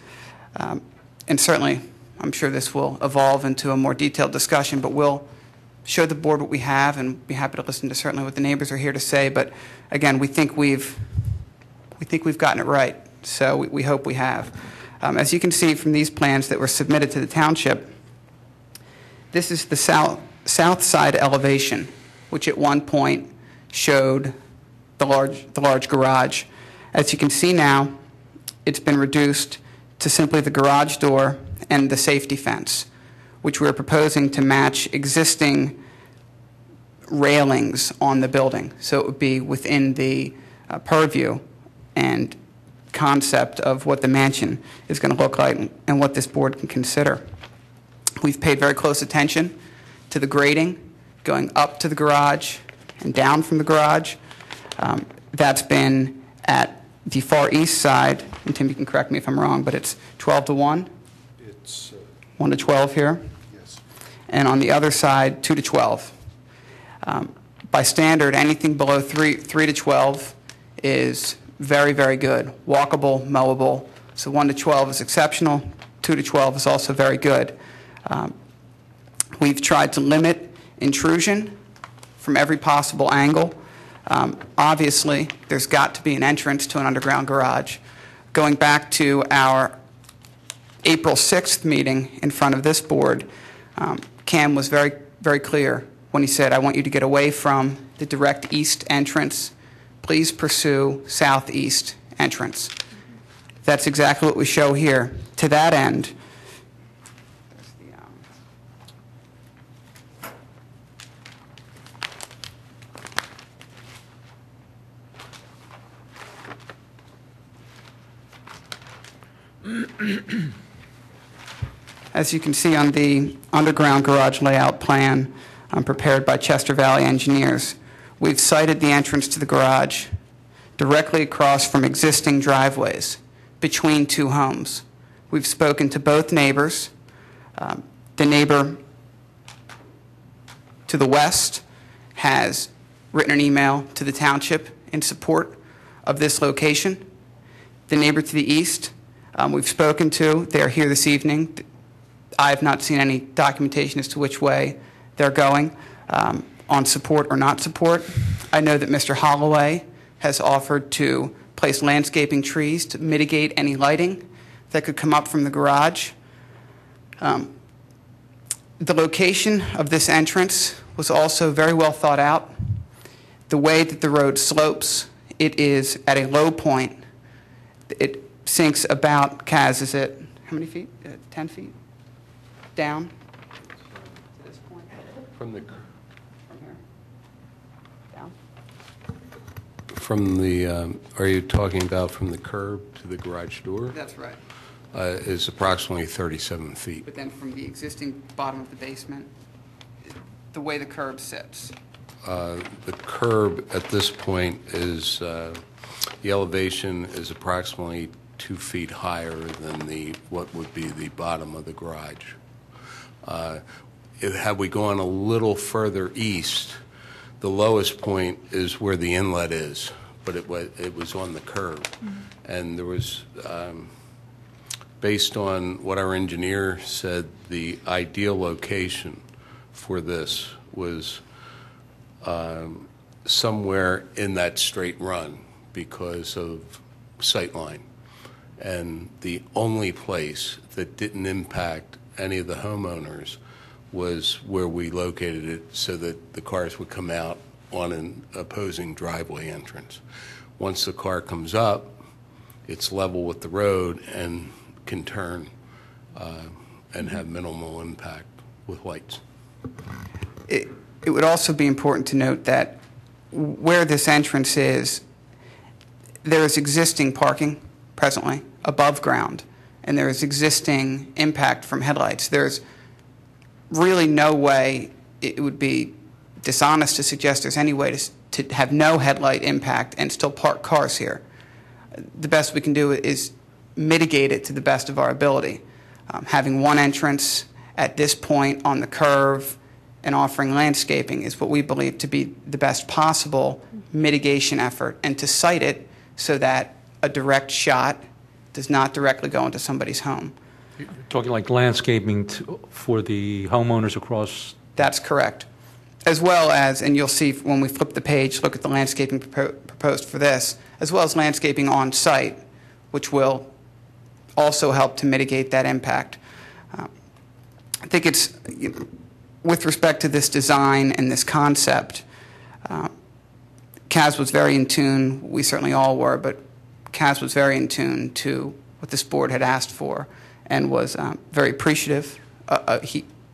S9: and certainly I'm sure this will evolve into a more detailed discussion, but we'll show the board what we have and be happy to listen to certainly what the neighbors are here to say. But again, we think we've gotten it right, so we hope we have. As you can see from these plans that were submitted to the township, this is the south side elevation, which at one point showed the large garage. As you can see now, it's been reduced to simply the garage door and the safety fence, which we're proposing to match existing railings on the building. So it would be within the purview and concept of what the mansion is going to look like and what this board can consider. We've paid very close attention to the grading going up to the garage and down from the garage. That's been at the far east side, and Tim, you can correct me if I'm wrong, but it's 12 to 1?
S10: It's
S9: 1 to 12 here?
S10: yes.
S9: And on the other side, 2 to 12. By standard, anything below 3 to 12 is very, very good. Walkable, mowable. So 1 to 12 is exceptional. 2 to 12 is also very good. We've tried to limit intrusion from every possible angle. Obviously, there's got to be an entrance to an underground garage. Going back to our April 6th meeting in front of this board, Cam was very, very clear when he said, I want you to get away from the direct east entrance. Please pursue southeast entrance. That's exactly what we show here. To that end, as you can see on the underground garage layout plan prepared by Chester Valley Engineers, we've sited the entrance to the garage directly across from existing driveways between two homes. We've spoken to both neighbors. The neighbor to the west has written an email to the township in support of this location. The neighbor to the east, we've spoken to. They're here this evening. I have not seen any documentation as to which way they're going on support or not support. I know that Mr. Holloway has offered to place landscaping trees to mitigate any lighting that could come up from the garage. The location of this entrance was also very well thought out. The way that the road slopes, it is at a low point. It sinks about, Kaz, is it, how many feet? 10 feet down to this point?
S10: From the
S9: From here? Down?
S10: from the are you talking about from the curb to the garage door?
S9: That's right.
S10: Is approximately 37 feet.
S9: But then from the existing bottom of the basement, the way the curb sits.
S10: The curb at this point is the elevation is approximately 2 feet higher than what would be the bottom of the garage. Had we gone a little further east, the lowest point is where the inlet is, but it was on the curb. And there was, based on what our engineer said, the ideal location for this was somewhere in that straight run because of sightline. And the only place that didn't impact any of the homeowners was where we located it so that the cars would come out on an opposing driveway entrance. Once the car comes up, it's level with the road and can turn and have minimal impact with lights.
S9: It would also be important to note that where this entrance is, there is existing parking presently above ground, and there is existing impact from headlights. There's really no way, it would be dishonest to suggest there's any way to have no headlight impact and still park cars here. the best we can do is mitigate it to the best of our ability. Having one entrance at this point on the curve and offering landscaping is what we believe to be the best possible mitigation effort, and to site it so that a direct shot does not directly go into somebody's home.
S3: You're talking like landscaping for the homeowners across?
S9: That's correct. As well as, and you'll see when we flip the page, look at the landscaping proposed for this, as well as landscaping on site, which will also help to mitigate that impact. I think it's, with respect to this design and this concept, Kaz was very in tune, we certainly all were, but Kaz was very in tune to what this board had asked for, and was very appreciative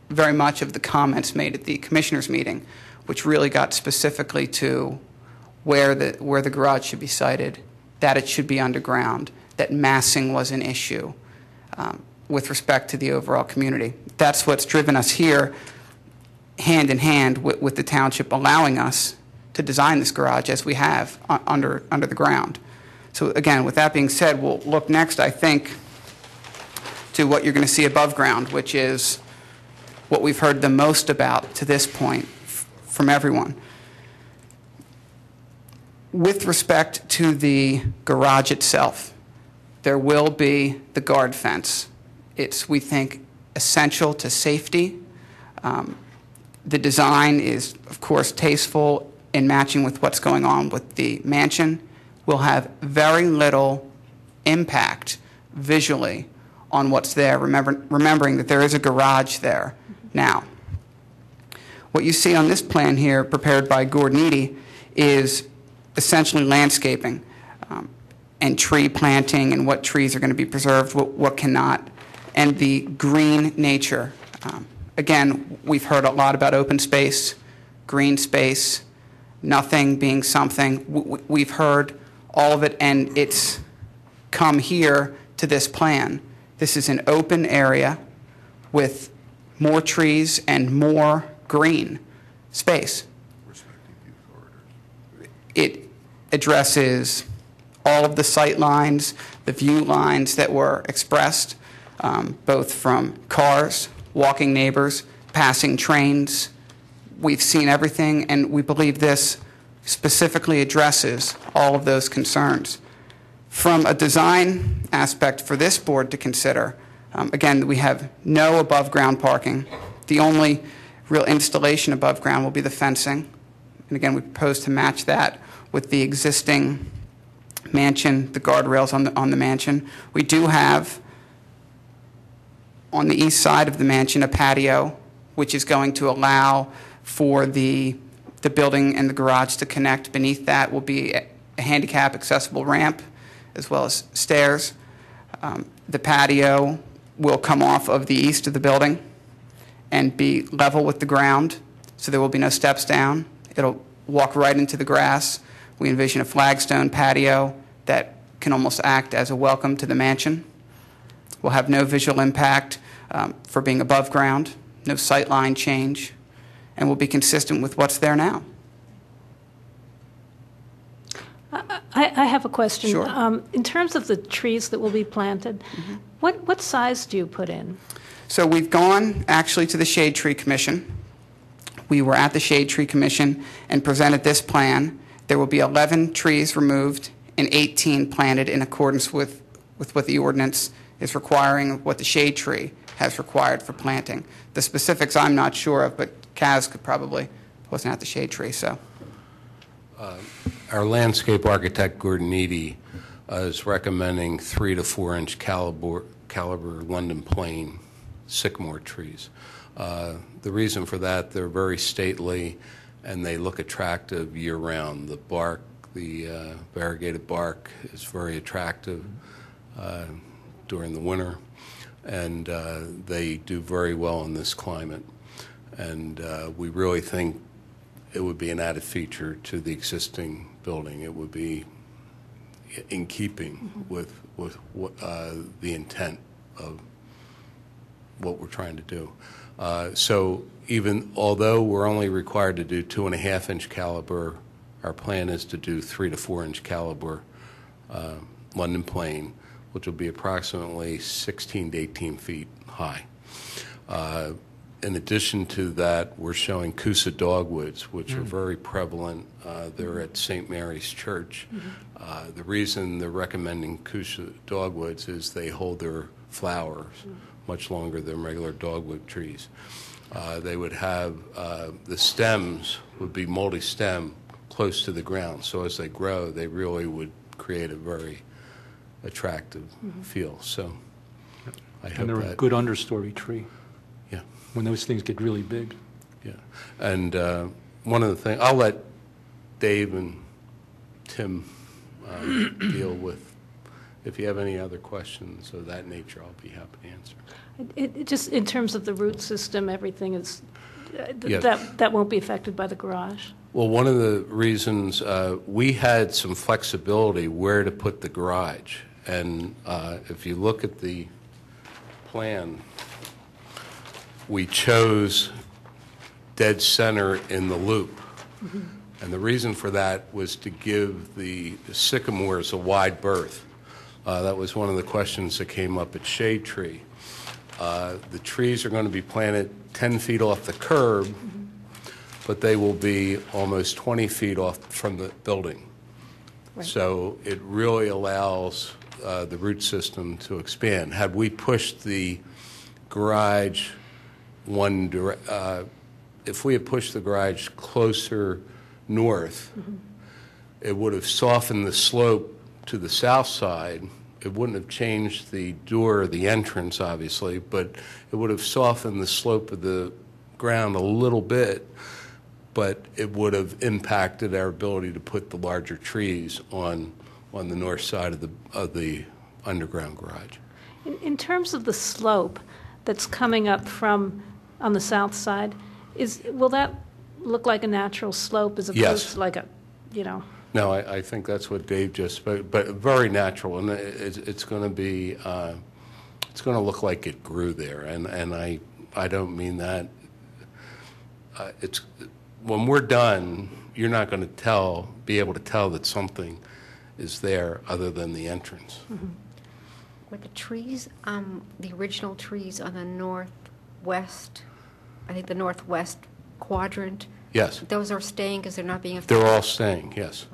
S9: very much of the comments made at the commissioners meeting, which really got specifically to where the garage should be sited, that it should be underground, that massing was an issue with respect to the overall community. That's what's driven us here, hand in hand with the township allowing us to design this garage as we have under the ground. So again, with that being said, we'll look next, I think, to what you're going to see above ground, which is what we've heard the most about to this point from everyone. With respect to the garage itself, there will be the guard fence. It's, we think, essential to safety. The design is, of course, tasteful in matching with what's going on with the mansion. Will have very little impact visually on what's there, remembering that there is a garage there now. What you see on this plan here, prepared by Gordon Eady, is essentially landscaping and tree planting and what trees are going to be preserved, what cannot, and the green nature. Again, we've heard a lot about open space, green space, nothing being something. We've heard all of it, and it's come here to this plan. This is an open area with more trees and more green space. It addresses all of the sight lines, the view lines that were expressed, both from cars, walking neighbors, passing trains. We've seen everything, and we believe this specifically addresses all of those concerns. From a design aspect for this board to consider, again, we have no above-ground parking. The only real installation above ground will be the fencing. And again, we propose to match that with the existing mansion, the guardrails on the mansion. We do have, on the east side of the mansion, a patio, which is going to allow for the building and the garage to connect. Beneath that will be a handicap accessible ramp as well as stairs. The patio will come off of the east of the building and be level with the ground, so there will be no steps down. It'll walk right into the grass. We envision a flagstone patio that can almost act as a welcome to the mansion. We'll have no visual impact for being above ground, no sight line change, and will be consistent with what's there now.
S4: I have a question.
S9: Sure.
S4: In terms of the trees that will be planted, what size do you put in?
S9: So we've gone actually to the Shade Tree Commission. We were at the Shade Tree Commission and presented this plan. There will be 11 trees removed and 18 planted in accordance with what the ordinance is requiring, what the shade tree has required for planting. The specifics I'm not sure of, but Kaz could probably, wasn't at the shade tree, so.
S10: Our landscape architect, Gordon Eady, is recommending 3 to 4 inch caliber London plane sycamore trees. The reason for that, they're very stately and they look attractive year-round. The bark, the variegated bark is very attractive during the winter, and they do very well in this climate. And we really think it would be an added feature to the existing building. It would be in keeping with what, the intent of what we're trying to do. So even although we're only required to do 2.5 inch caliber, our plan is to do 3 to 4 inch caliber London plane, which will be approximately 16 to 18 feet high. In addition to that, we're showing Coosa dogwoods, which are very prevalent. They're at St. Mary's Church. The reason they're recommending Coosa dogwoods is they hold their flowers much longer than regular dogwood trees. They would have, the stems would be multi-stem close to the ground. So as they grow, they really would create a very attractive feel. So I hope
S3: And they're a
S10: that,
S3: good understory tree
S10: yeah,
S3: when those things get really big.
S10: yeah. And one of the things, I'll let Dave and Tim deal with. If you have any other questions of that nature, I'll be happy to answer.
S4: It just, in terms of the root system, everything is,
S10: Yes.
S4: that won't be affected by the garage?
S10: Well, one of the reasons we had some flexibility where to put the garage. And if you look at the plan, we chose dead center in the loop. And the reason for that was to give the sycamores a wide berth. That was one of the questions that came up at Shade Tree. The trees are going to be planted 10 feet off the curb, but they will be almost 20 feet off from the building.
S1: Right.
S10: So it really allows the root system to expand. Had we pushed the garage if we had pushed the garage closer north, it would have softened the slope to the south side. It wouldn't have changed the door or the entrance, obviously, but it would have softened the slope of the ground a little bit, but it would have impacted our ability to put the larger trees on the north side of the underground garage.
S4: In terms of the slope that's coming up from, on the south side, will that look like a natural slope as opposed
S10: Yes.
S4: to like a, you know?
S10: No, I think that's what Dave just spoke, but very natural, and it's going to be, it's going to look like it grew there, and I don't mean that. It's when we're done, you're not going to be able to tell that something is there other than the entrance.
S1: Were the trees, the original trees on the northwest, I think the northwest quadrant,
S10: Yes,
S1: those are staying because they're not being affected?
S10: they're all staying, yes.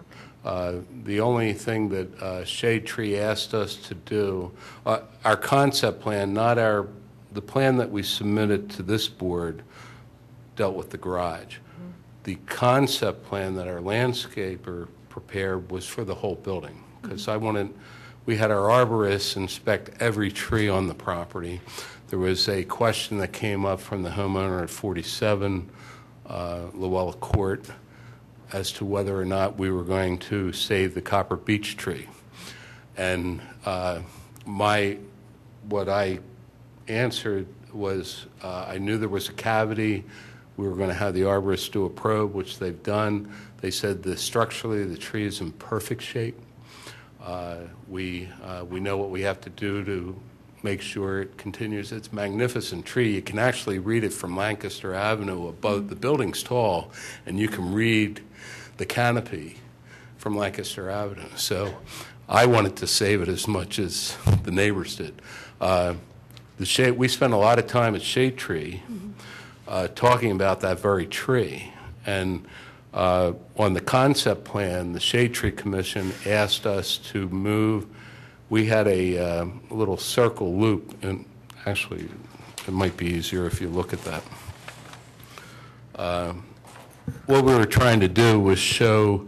S10: The only thing that Shade Tree asked us to do, our concept plan, the plan that we submitted to this board dealt with the garage. The concept plan that our landscaper prepared was for the whole building, because we had our arborists inspect every tree on the property. There was a question that came up from the homeowner at 47 Luella Court as to whether or not we were going to save the copper beech tree. And what I answered was I knew there was a cavity. We were going to have the arborists do a probe, which they've done. They said structurally the tree is in perfect shape. We know what we have to do to make sure it continues. It's a magnificent tree. You can actually read it from Lancaster Avenue above. The building's tall, and you can read the canopy from Lancaster Avenue. So I wanted to save it as much as the neighbors did. We spent a lot of time at Shade Tree talking about that very tree. And on the concept plan, the Shade Tree Commission asked us to move. We had a little circle loop, and actually it might be easier if you look at that. What we were trying to do was show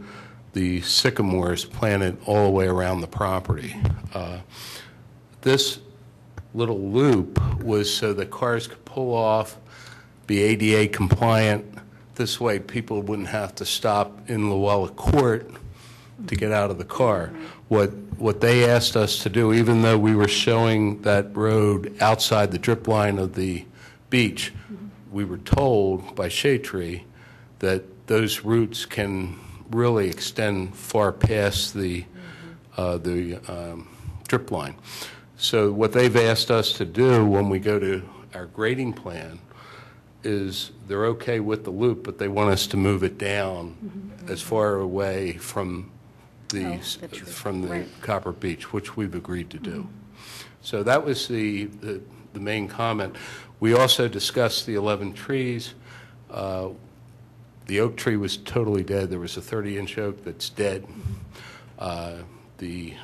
S10: the sycamores planted all the way around the property. This little loop was so that cars could pull off, be ADA compliant. This way people wouldn't have to stop in Luella Court to get out of the car. What they asked us to do, even though we were showing that road outside the drip line of the beach, we were told by Shade Tree that those routes can really extend far past the drip line. So what they've asked us to do when we go to our grading plan is they're okay with the loop, but they want us to move it down as far away from
S1: Oh, the tree.
S10: from the
S1: Right.
S10: Copper Beech, which we've agreed to do. So that was the main comment. We also discussed the 11 trees. The oak tree was totally dead. There was a 30-inch oak that's dead. The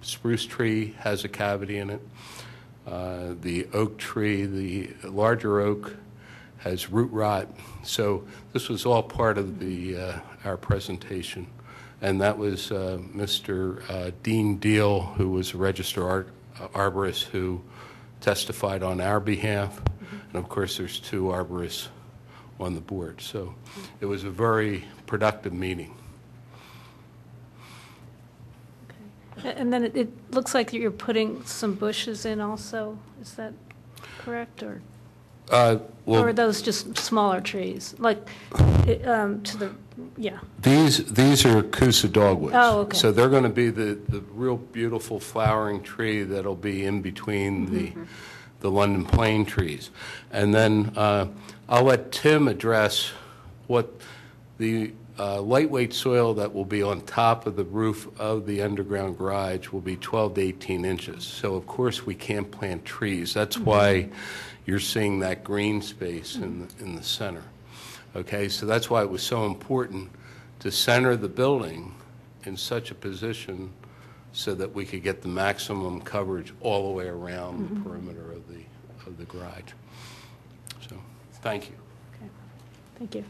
S10: spruce tree has a cavity in it. The oak tree, the larger oak, has root rot. So this was all part of our presentation. And that was Mr. Dean Deal, who was a registered arborist who testified on our behalf. And of course, there's 2 arborists on the board. So it was a very productive meeting.
S4: And then it looks like you're putting some bushes in also, is that correct, or? Or are those just smaller trees, like, to the, yeah?
S10: These are Coosa dogwoods.
S4: Oh, okay.
S10: So they're going to be the real beautiful flowering tree that'll be in between the London plane trees. And then I'll let Tim address what the lightweight soil that will be on top of the roof of the underground garage will be 12 to 18 inches. So of course we can't plant trees. That's why you're seeing that green space in the center. Okay, so that's why it was so important to center the building in such a position so that we could get the maximum coverage all the way around the perimeter of the garage. So, thank you.
S4: Okay, thank you.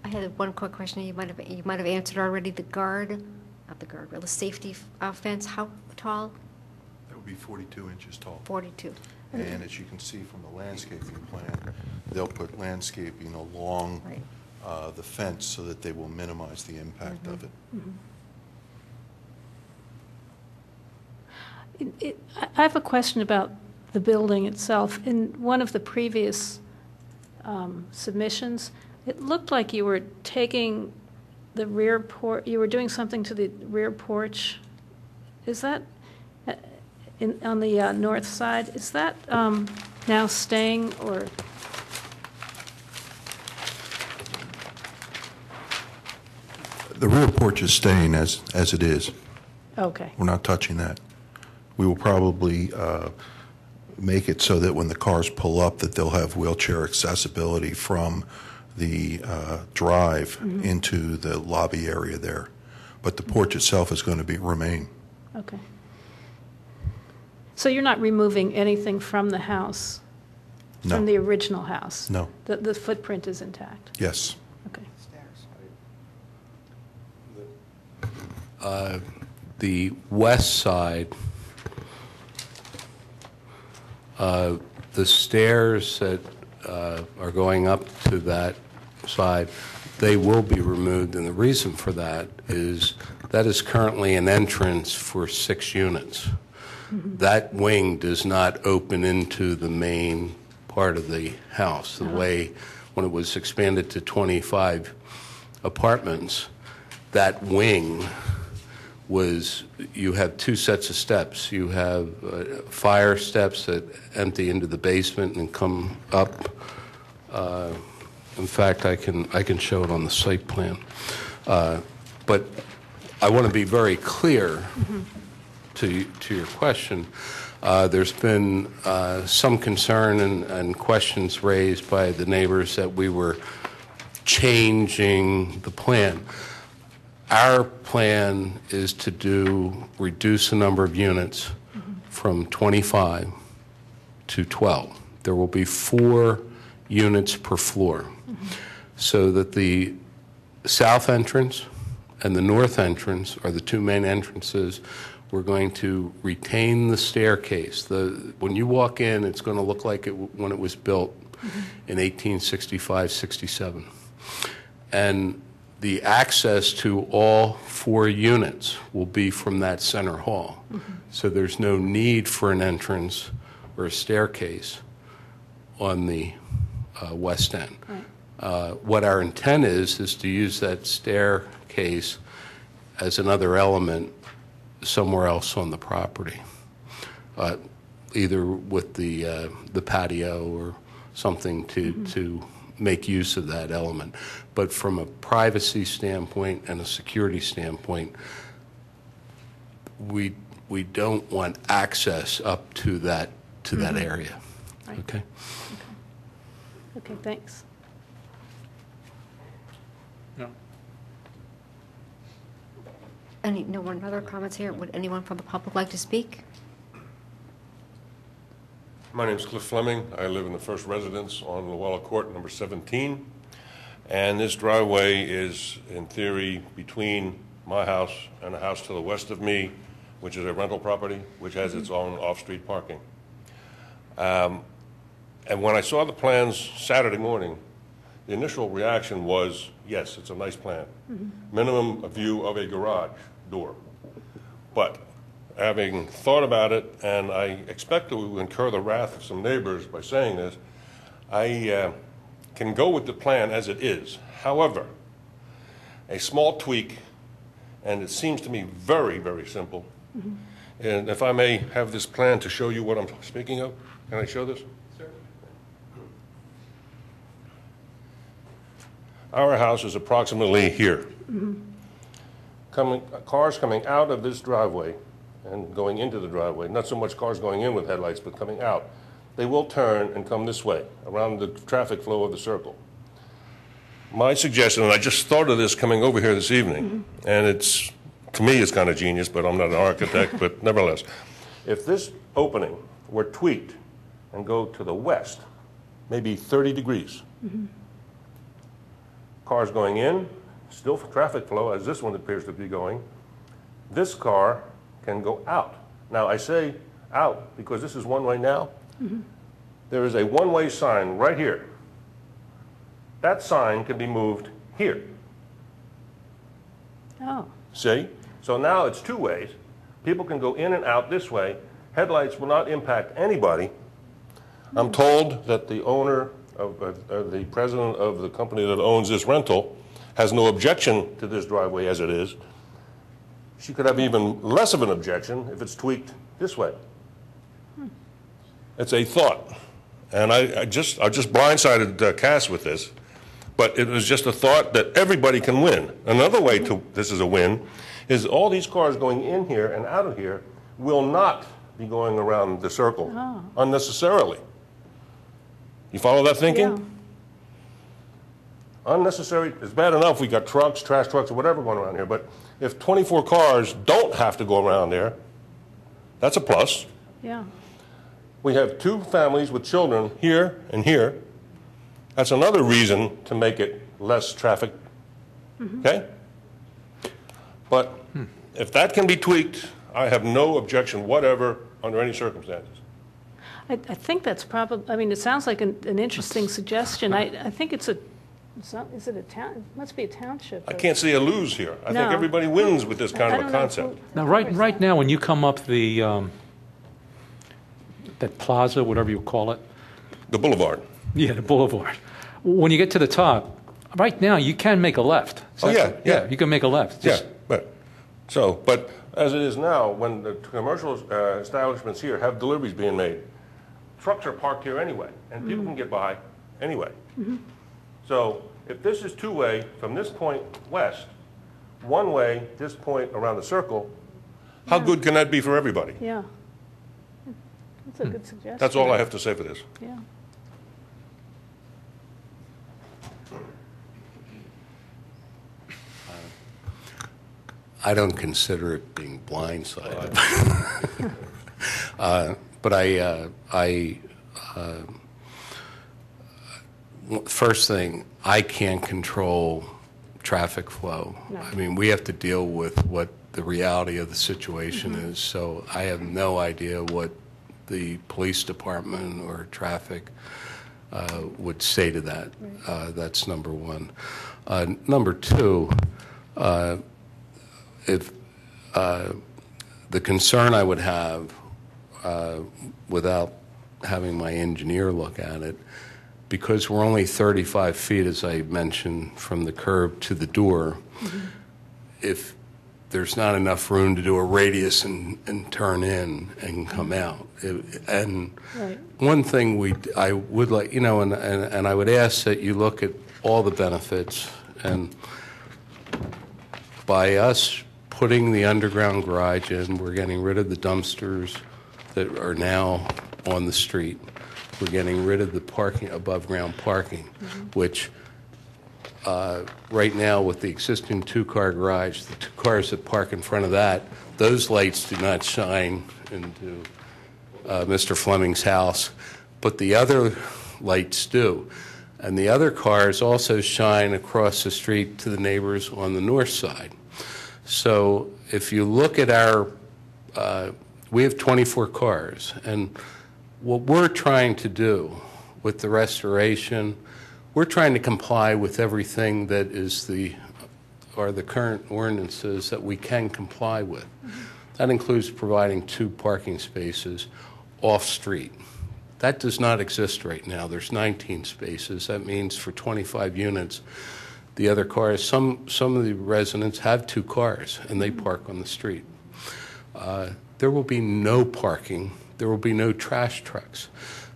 S1: I had one quick question. You might have answered already. The the safety fence. How tall?
S11: That would be 42 inches tall.
S1: 42.
S11: And as you can see from the landscaping plan, they'll put landscaping along
S1: Right.
S11: the fence so that they will minimize the impact of it.
S4: I have a question about the building itself. In one of the previous submissions, it looked like you were taking the rear porch, you were doing something to the rear porch. Is that, on the north side, is that now staying, or?
S11: The rear porch is staying as it is.
S4: Okay.
S11: We're not touching that. We will probably make it so that when the cars pull up, that they'll have wheelchair accessibility from the drive into the lobby area there. But the porch itself is going to remain.
S4: Okay. So you're not removing anything from the house?
S11: No.
S4: From the original house?
S11: No.
S4: The footprint is intact?
S11: Yes.
S4: Okay.
S10: The west side, the stairs that are going up to that side, they will be removed, and the reason for that is currently an entrance for 6 units. That wing does not open into the main part of the house. The way, when it was expanded to 25 apartments, that wing was, you have 2 sets of steps. You have fire steps that empty into the basement and come up. In fact, I can show it on the site plan. But I want to be very clear to your question. There's been some concern and questions raised by the neighbors that we were changing the plan. Our plan is to reduce the number of units from 25 to 12. There will be 4 units per floor, so that the south entrance and the north entrance are the 2 main entrances. We're going to retain the staircase. When you walk in, it's going to look like when it was built in 1865, 67. And the access to all 4 units will be from that center hall. So there's no need for an entrance or a staircase on the west end.
S4: Right.
S10: What our intent is to use that staircase as another element somewhere else on the property, either with the patio or something to make use of that element. But from a privacy standpoint and a security standpoint, we don't want access up to that area.
S4: Right.
S10: Okay.
S4: Okay, thanks.
S3: No.
S1: No one other comments here? Would anyone from the public like to speak?
S12: My name is Cliff Fleming. I live in the first residence on Luella Court, number 17. And this driveway is, in theory, between my house and a house to the west of me, which is a rental property, which has its own off-street parking. And when I saw the plans Saturday morning, the initial reaction was, yes, it's a nice plan. Minimum a view of a garage door. But having thought about it, and I expect to incur the wrath of some neighbors by saying this, I can go with the plan as it is. However, a small tweak, and it seems to me very, very simple. And if I may have this plan to show you what I'm speaking of, can I show this? Sure. Our house is approximately here. Cars coming out of this driveway and going into the driveway, not so much cars going in with headlights, but coming out, they will turn and come this way, around the traffic flow of the circle. My suggestion, and I just thought of this coming over here this evening, and it's, to me, it's kind of genius, but I'm not an architect, but nevertheless, if this opening were tweaked and go to the west, maybe 30 degrees, cars going in, still traffic flow, as this one appears to be going, this car can go out. Now, I say out because this is one way now. There is a one-way sign right here. That sign can be moved here.
S4: Oh,
S12: See? So now it's two ways. People can go in and out this way. Headlights will not impact anybody. I'm told that the owner of the president of the company that owns this rental has no objection to this driveway as it is. She could have even less of an objection if it's tweaked this way. It's a thought. And I just blindsided Cass with this, but it was just a thought that everybody can win. Another way to, this is a win, is all these cars going in here and out of here will not be going around the circle unnecessarily. You follow that thinking?
S4: yeah.
S12: Unnecessary, it's bad enough we got trucks, trash trucks, or whatever going around here, but if 24 cars don't have to go around there, that's a plus.
S4: Yeah.
S12: We have two families with children here and here. That's another reason to make it less traffic. Okay? But if that can be tweaked, I have no objection whatever under any circumstances.
S4: I think that's probably, I mean, it sounds like an interesting suggestion. I think it's a, is it a town? It must be a township.
S12: I can't see a lose here. I think
S4: No.
S12: everybody wins with this kind
S4: I
S12: of a
S4: don't know
S12: concept.
S4: who-
S3: Now, right now, when you come up that plaza, whatever you call it,
S12: The boulevard.
S3: yeah, the boulevard, when you get to the top, right now, you can make a left.
S12: Oh, yeah.
S3: You can make a left.
S12: Yeah, but as it is now, when the commercial establishments here have deliveries being made, trucks are parked here anyway, and people can get by anyway. So if this is two-way from this point west, one way, this point around the circle, how good can that be for everybody?
S4: Yeah. That's a good suggestion.
S12: That's all I have to say for this.
S4: Yeah.
S10: I don't consider it being blindsided. But first thing, I can't control traffic flow.
S4: No.
S10: I mean, we have to deal with what the reality of the situation is. So I have no idea what the police department or traffic would say to that. That's number one. Number two, if the concern I would have, without having my engineer look at it, because we're only 35 feet, as I mentioned, from the curb to the door, if there's not enough room to do a radius and turn in and come out. And
S4: Right.
S10: one thing I would like, you know, and I would ask that you look at all the benefits, and by us putting the underground garage in, we're getting rid of the dumpsters that are now on the street. We're getting rid of the parking, above-ground parking, which right now with the existing two-car garage, the two cars that park in front of that, those lights do not shine into Mr. Fleming's house, but the other lights do. And the other cars also shine across the street to the neighbors on the north side. So if you look at our, we have 24 cars, and what we're trying to do with the restoration, we're trying to comply with everything that is the current ordinances that we can comply with. That includes providing 2 parking spaces off-street. That does not exist right now. There's 19 spaces. That means for 25 units, the other cars, some of the residents have 2 cars, and they park on the street. There will be no parking. There will be no trash trucks.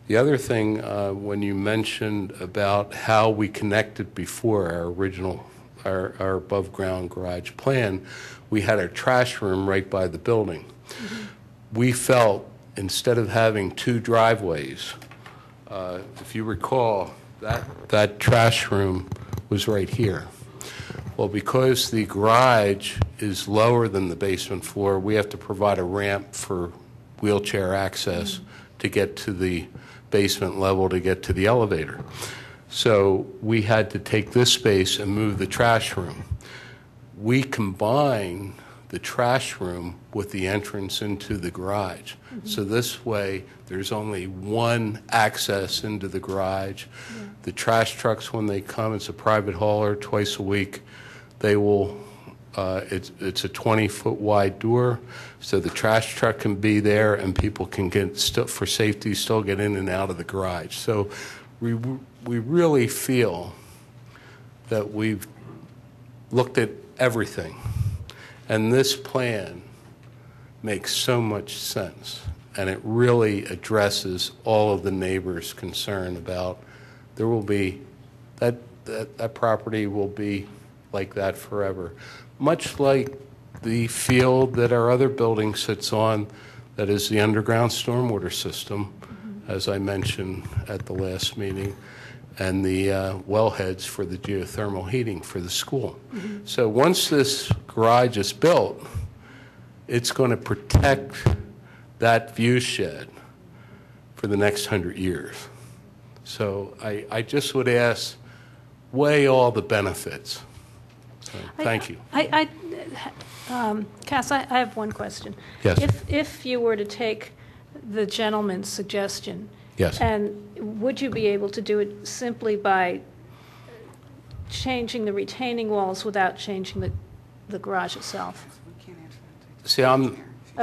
S10: The other thing, when you mentioned about how we connected before our original, our above-ground garage plan, we had our trash room right by the building. We felt, instead of having 2 driveways, if you recall, that trash room was right here. Well, because the garage is lower than the basement floor, we have to provide a ramp for wheelchair access to get to the basement level to get to the elevator. So we had to take this space and move the trash room. We combine the trash room with the entrance into the garage. So this way, there's only one access into the garage. The trash trucks, when they come, it's a private hauler twice a week. They will, it's a 20-foot wide door, so the trash truck can be there and people can get, for safety, still get in and out of the garage. So we really feel that we've looked at everything. And this plan makes so much sense, and it really addresses all of the neighbors' concern about there will be, that property will be like that forever. Much like the field that our other building sits on, that is the underground stormwater system, as I mentioned at the last meeting, and the wellheads for the geothermal heating for the school. So once this garage is built, it's going to protect that view shed for the next 100 years. So I just would ask, weigh all the benefits. So, thank you.
S4: Cass, I have one question.
S10: Yes.
S4: If you were to take the gentleman's suggestion,
S10: Yes.
S4: and would you be able to do it simply by changing the retaining walls without changing the garage itself?
S10: See, I'm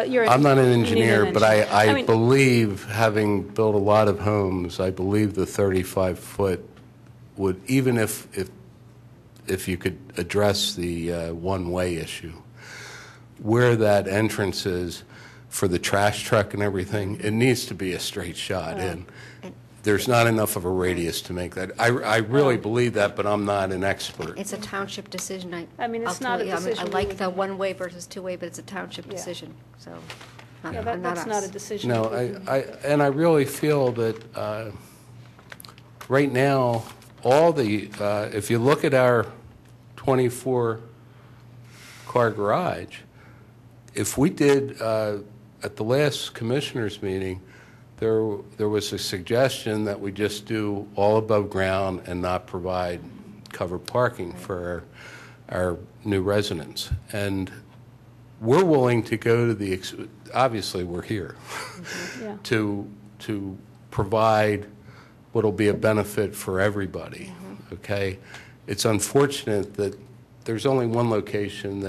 S4: You're
S10: not an
S4: you need
S10: engineer, but I
S4: mean,
S10: believe, having built a lot of homes, I believe the 35-foot would, even if you could address the one-way issue, where that entrance is for the trash truck and everything, it needs to be a straight shot in. There's not enough of a radius to make that. I really believe that, but I'm not an expert.
S1: It's a township decision.
S4: I mean, it's not a decision
S1: I
S4: we
S1: like
S4: would
S1: the
S4: make.
S1: one-way versus two-way, but it's a township decision, so
S4: Yeah,
S1: not
S4: that's
S1: us.
S4: not a decision.
S10: No,
S4: that we-
S10: I really feel that right now, all the, if you look at our 24-car garage, if we did, at the last commissioners meeting, there was a suggestion that we just do all above ground and not provide covered parking for our new residents. And we're willing to go to the, obviously we're here,
S4: Yeah.
S10: to provide what'll be a benefit for everybody, okay? It's unfortunate that there's only one location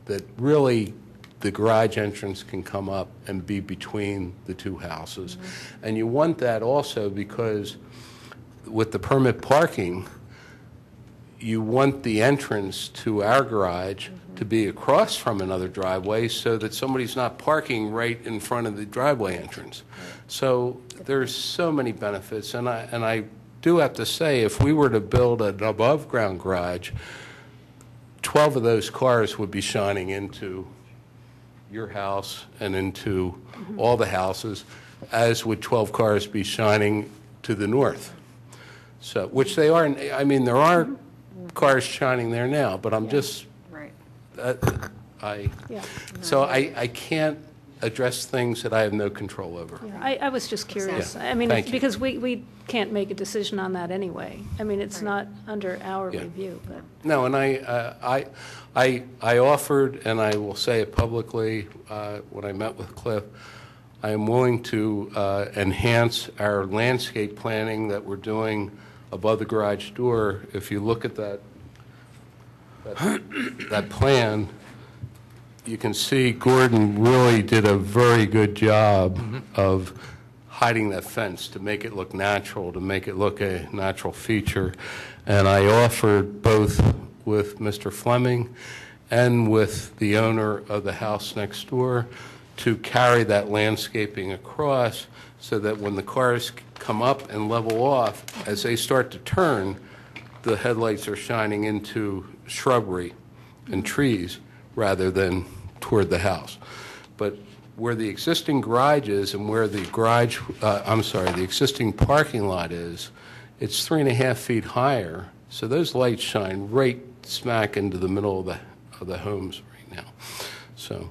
S10: that really the garage entrance can come up and be between the two houses. And you want that also because with the permit parking, you want the entrance to our garage to be across from another driveway so that somebody's not parking right in front of the driveway entrance. So there's so many benefits, and I do have to say, if we were to build an above-ground garage, 12 of those cars would be shining into your house and into all the houses, as would 12 cars be shining to the north. So, which they are, I mean, there are cars shining there now, but I'm just,
S1: Right.
S4: Yeah.
S10: so I can't address things that I have no control over.
S4: I was just curious.
S10: Exactly.
S4: I mean,
S10: Thank you.
S4: because we can't make a decision on that anyway. I mean, it's
S1: Right.
S4: not under our
S10: Yeah.
S4: review, but.
S10: No, and I offered, and I will say it publicly, when I met with Cliff, I am willing to enhance our landscape planning that we're doing above the garage door. If you look at that plan, you can see Gordon really did a very good job of hiding that fence to make it look natural, to make it look a natural feature. And I offered both with Mr. Fleming and with the owner of the house next door to carry that landscaping across so that when the cars come up and level off, as they start to turn, the headlights are shining into shrubbery and trees rather than toward the house. But where the existing garage is and where the the existing parking lot is, it's 3.5 feet higher, so those lights shine right smack into the middle of the homes right now. So,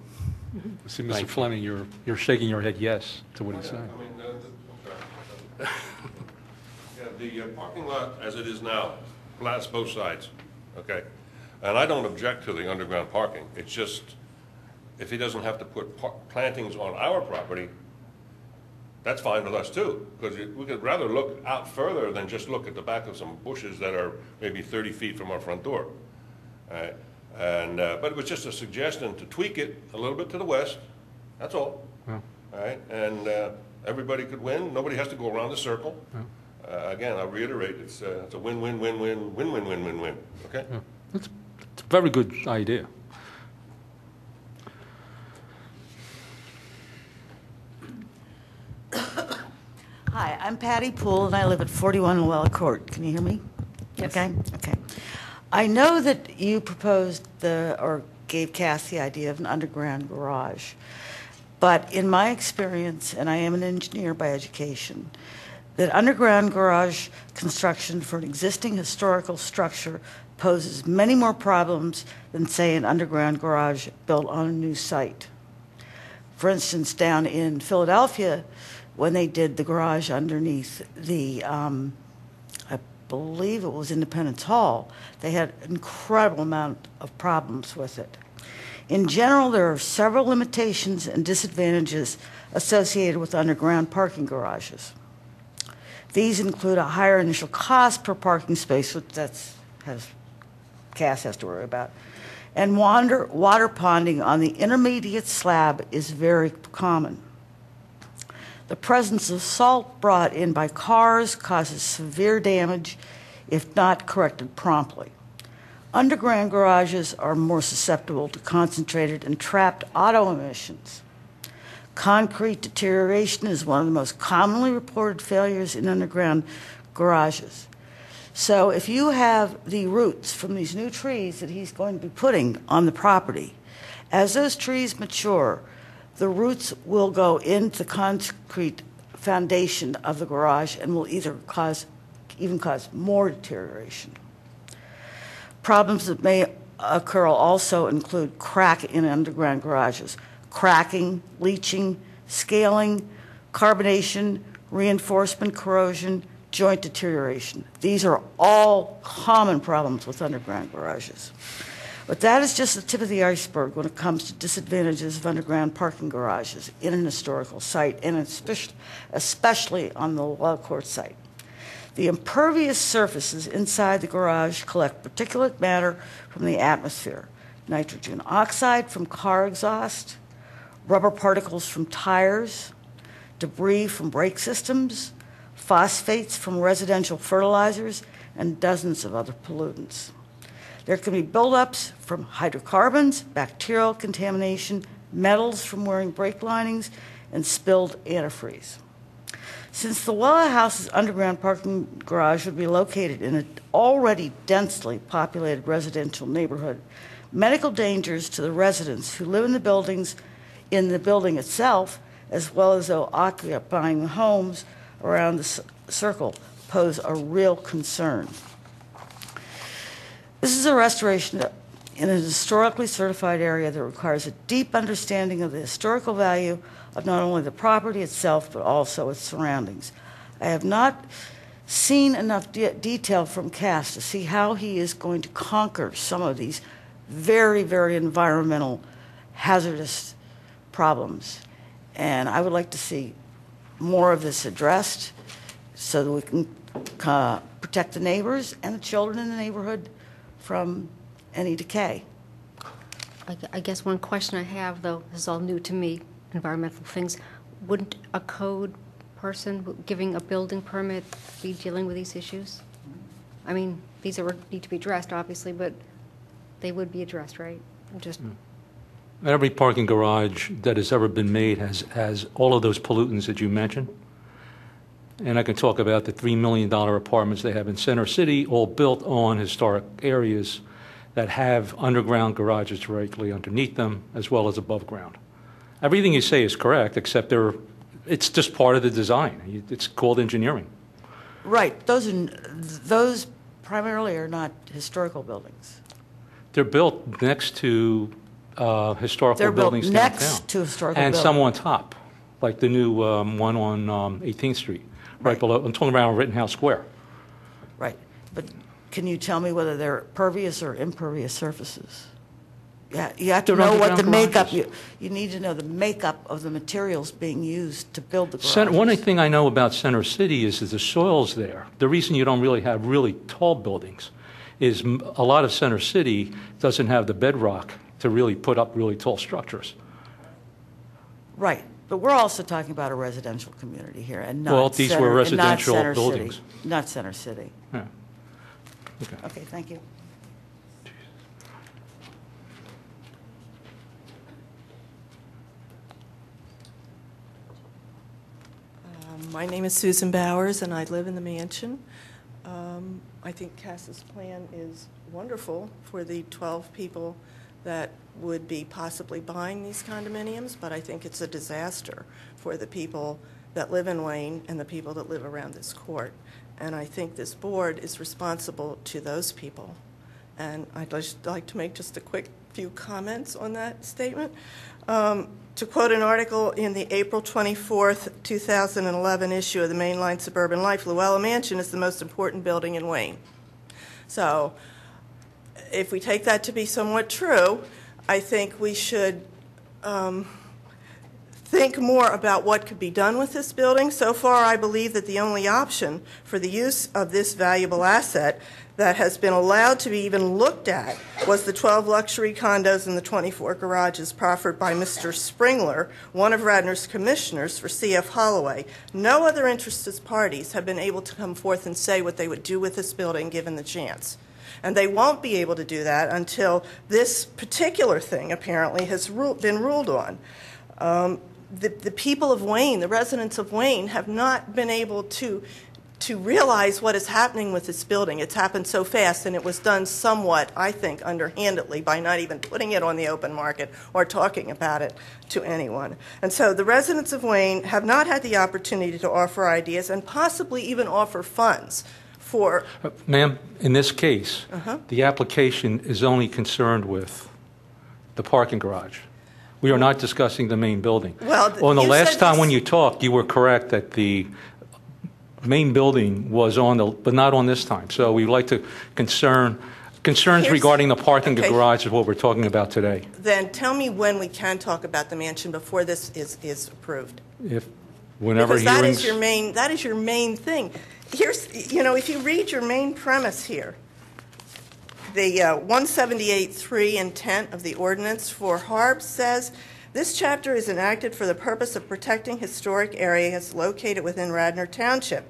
S3: See, Mr.
S10: Thank you.
S3: Fleming, you're shaking your head yes to what he's saying.
S12: I mean, okay. Yeah, the parking lot as it is now, flats both sides, okay? And I don't object to the underground parking. It's just, if he doesn't have to put plantings on our property, that's fine with us too, because we could rather look out further than just look at the back of some bushes that are maybe 30 feet from our front door. All right? And, but it was just a suggestion to tweak it a little bit to the west, that's all.
S3: Yeah.
S12: All right, and everybody could win, nobody has to go around the circle. Again, I'll reiterate, it's a win-win-win-win, win-win-win-win-win, okay?
S3: Yeah. It's a very good idea.
S13: Hi, I'm Patty Poole, and I live at 41 Llewellyn Court. Can you hear me?
S4: Yes.
S13: Okay, okay. I know that you proposed or gave Cass the idea of an underground garage, but in my experience, and I am an engineer by education, that underground garage construction for an existing historical structure poses many more problems than, say, an underground garage built on a new site. For instance, down in Philadelphia, when they did the garage underneath the, I believe it was Independence Hall, they had an incredible amount of problems with it. In general, there are several limitations and disadvantages associated with underground parking garages. These include a higher initial cost per parking space, which Cass has to worry about, and water ponding on the intermediate slab is very common. The presence of salt brought in by cars causes severe damage if not corrected promptly. Underground garages are more susceptible to concentrated and trapped auto emissions. Concrete deterioration is one of the most commonly reported failures in underground garages. So if you have the roots from these new trees that he's going to be putting on the property, as those trees mature, the roots will go into the concrete foundation of the garage and will even cause more deterioration. Problems that may occur also include crack in underground garages, cracking, leaching, scaling, carbonation, reinforcement corrosion, joint deterioration. These are all common problems with underground garages. But that is just the tip of the iceberg when it comes to disadvantages of underground parking garages in an historical site, and especially on the Llewellyn Court site. The impervious surfaces inside the garage collect particulate matter from the atmosphere, nitrogen oxide from car exhaust, rubber particles from tires, debris from brake systems, phosphates from residential fertilizers, and dozens of other pollutants. There can be buildups from hydrocarbons, bacterial contamination, metals from wearing brake linings, and spilled antifreeze. Since the Wella House's underground parking garage would be located in an already densely populated residential neighborhood, medical dangers to the residents who live in the building itself, as well as those occupying the homes around the circle, pose a real concern. This is a restoration in a historically certified area that requires a deep understanding of the historical value of not only the property itself, but also its surroundings. I have not seen enough detail from Cass to see how he is going to conquer some of these very, very environmental hazardous problems. And I would like to see more of this addressed so that we can protect the neighbors and the children in the neighborhood from any decay.
S1: I guess one question I have, though, this is all new to me, environmental things. Wouldn't a code person giving a building permit be dealing with these issues? I mean, these need to be addressed, obviously, but they would be addressed, right? Just
S3: Every parking garage that has ever been made has all of those pollutants that you mentioned. And I can talk about the $3 million apartments they have in Center City, all built on historic areas that have underground garages directly underneath them, as well as above ground. Everything you say is correct, except it's just part of the design. It's called engineering.
S13: Right. Those primarily are not historical buildings.
S3: They're built next to historical buildings
S13: They're built
S3: downtown.
S13: next to historical
S3: and
S13: buildings.
S3: some on top, like the new one on 18th Street, right below. I'm talking about Rittenhouse Square.
S13: Right. But can you tell me whether they're pervious or impervious surfaces? Yeah, you have to
S3: They're
S13: know what the
S3: underground
S13: makeup,
S3: garages.
S13: you need to know the makeup of the materials being used to build the garages.
S3: One thing I know about Center City is that the soil's there. The reason you don't really have really tall buildings is a lot of Center City doesn't have the bedrock to really put up really tall structures.
S13: Right. But we're also talking about a residential community here and not
S3: Well, these were residential
S13: Center
S3: buildings.
S13: City, not Center City.
S3: Yeah. Okay.
S13: Okay, thank you.
S14: My name is Susan Bowers, and I live in the mansion. I think Cass's plan is wonderful for the 12 people that would be possibly buying these condominiums, but I think it's a disaster for the people that live in Wayne and the people that live around this court. And I think this board is responsible to those people. And I'd just like to make just a quick few comments on that statement. To quote an article in the April 24th, 2011 issue of the Mainline Suburban Life, Luella Mansion is the most important building in Wayne. So if we take that to be somewhat true, I think we should think more about what could be done with this building. So far, I believe that the only option for the use of this valuable asset that has been allowed to be even looked at was the 12 luxury condos and the 24 garages proffered by Mr. Springler, one of Radnor's commissioners for C.F. Holloway. No other interested parties have been able to come forth and say what they would do with this building given the chance. And they won't be able to do that until this particular thing apparently has been ruled on. The people of Wayne, the residents of Wayne, have not been able to realize what is happening with this building. It's happened so fast, and it was done somewhat, I think, underhandedly by not even putting it on the open market or talking about it to anyone. And so the residents of Wayne have not had the opportunity to offer ideas and possibly even offer funds for...
S3: Ma'am, in this case, the application is only concerned with the parking garage. We are not discussing the main building.
S14: Well,
S3: on the
S14: you
S3: last
S14: said
S3: time
S14: this-
S3: when you talked, you were correct that the main building was on the, but not on this time. So we'd like to concerns regarding the parking
S14: okay.
S3: garage is what we're talking about today.
S14: Then tell me when we can talk about the mansion before this is approved.
S3: Whenever
S14: Because that
S3: hearings.
S14: is your main thing. Here's, you know, if you read your main premise here, the 178.3 intent of the ordinance for Harb says, this chapter is enacted for the purpose of protecting historic areas located within Radnor Township.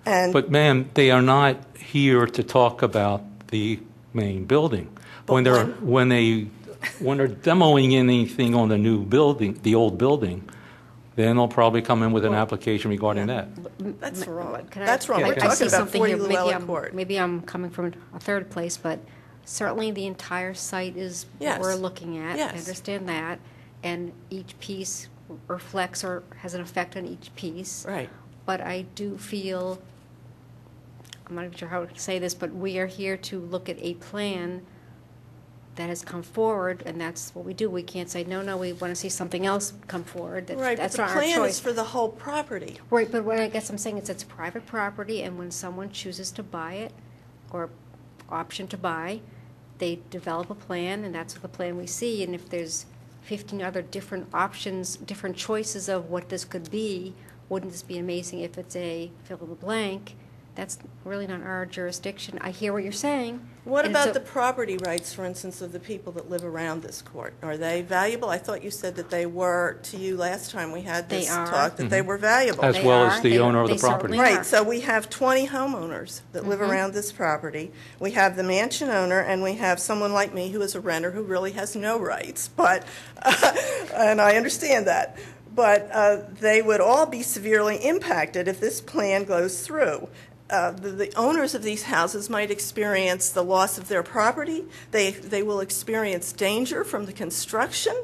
S14: And
S3: But ma'am, they are not here to talk about the main building. when they're demoing anything on the new building, the old building, then they'll probably come in with an application regarding that.
S14: That's wrong.
S1: Can I-
S14: That's wrong.
S1: I-
S14: We're
S1: I
S14: talking
S1: see
S14: about
S1: something
S14: 40
S1: here.
S14: Llewellyn Court.
S1: Maybe I'm coming from a third place, but certainly the entire site is what
S14: Yes.
S1: we're looking at. I
S14: Yes.
S1: understand that, and each piece reflects or has an effect on each piece.
S14: Right.
S1: But I do feel, I'm not even sure how to say this, but we are here to look at a plan that has come forward, and that's what we do. We can't say, no, we want to see something else come forward.
S14: Right, but
S1: That's
S14: the
S1: not our
S14: plan
S1: choice.
S14: is for the whole property.
S1: Right, but what I guess I'm saying is it's private property, and when someone chooses to buy it, or option to buy, they develop a plan, and that's the plan we see. And if there's 15 other different options, different choices of what this could be, wouldn't this be amazing if it's a fill in the blank? That's really not our jurisdiction. I hear what you're saying.
S14: What
S1: and
S14: about
S1: so-
S14: the property rights, for instance, of the people that live around this court? Are they valuable? I thought you said that they were, to you last time we had this
S1: They are.
S14: talk, that they were valuable.
S3: As
S1: They
S3: well
S1: are.
S3: as the
S1: They-
S3: owner of
S1: they
S3: the property.
S1: certainly
S14: Right,
S1: are.
S14: so we have 20 homeowners that live around this property. We have the mansion owner, and we have someone like me who is a renter who really has no rights, but, and I understand that. But they would all be severely impacted if this plan goes through. The owners of these houses might experience the loss of their property. They will experience danger from the construction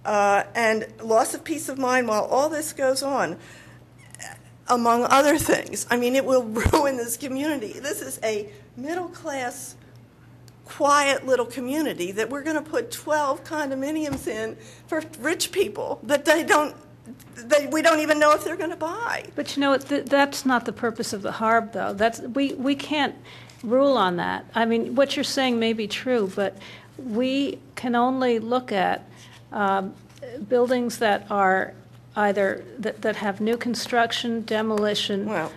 S14: and loss of peace of mind while all this goes on, among other things. I mean, it will ruin this community. This is a middle-class, quiet little community that we're going to put 12 condominiums in for rich people that we don't even know if they're going to buy.
S4: But you know, that's not the purpose of the Harb, though. We can't rule on that. I mean, what you're saying may be true, but we can only look at buildings that are either, that have new construction, demolition,
S14: Well,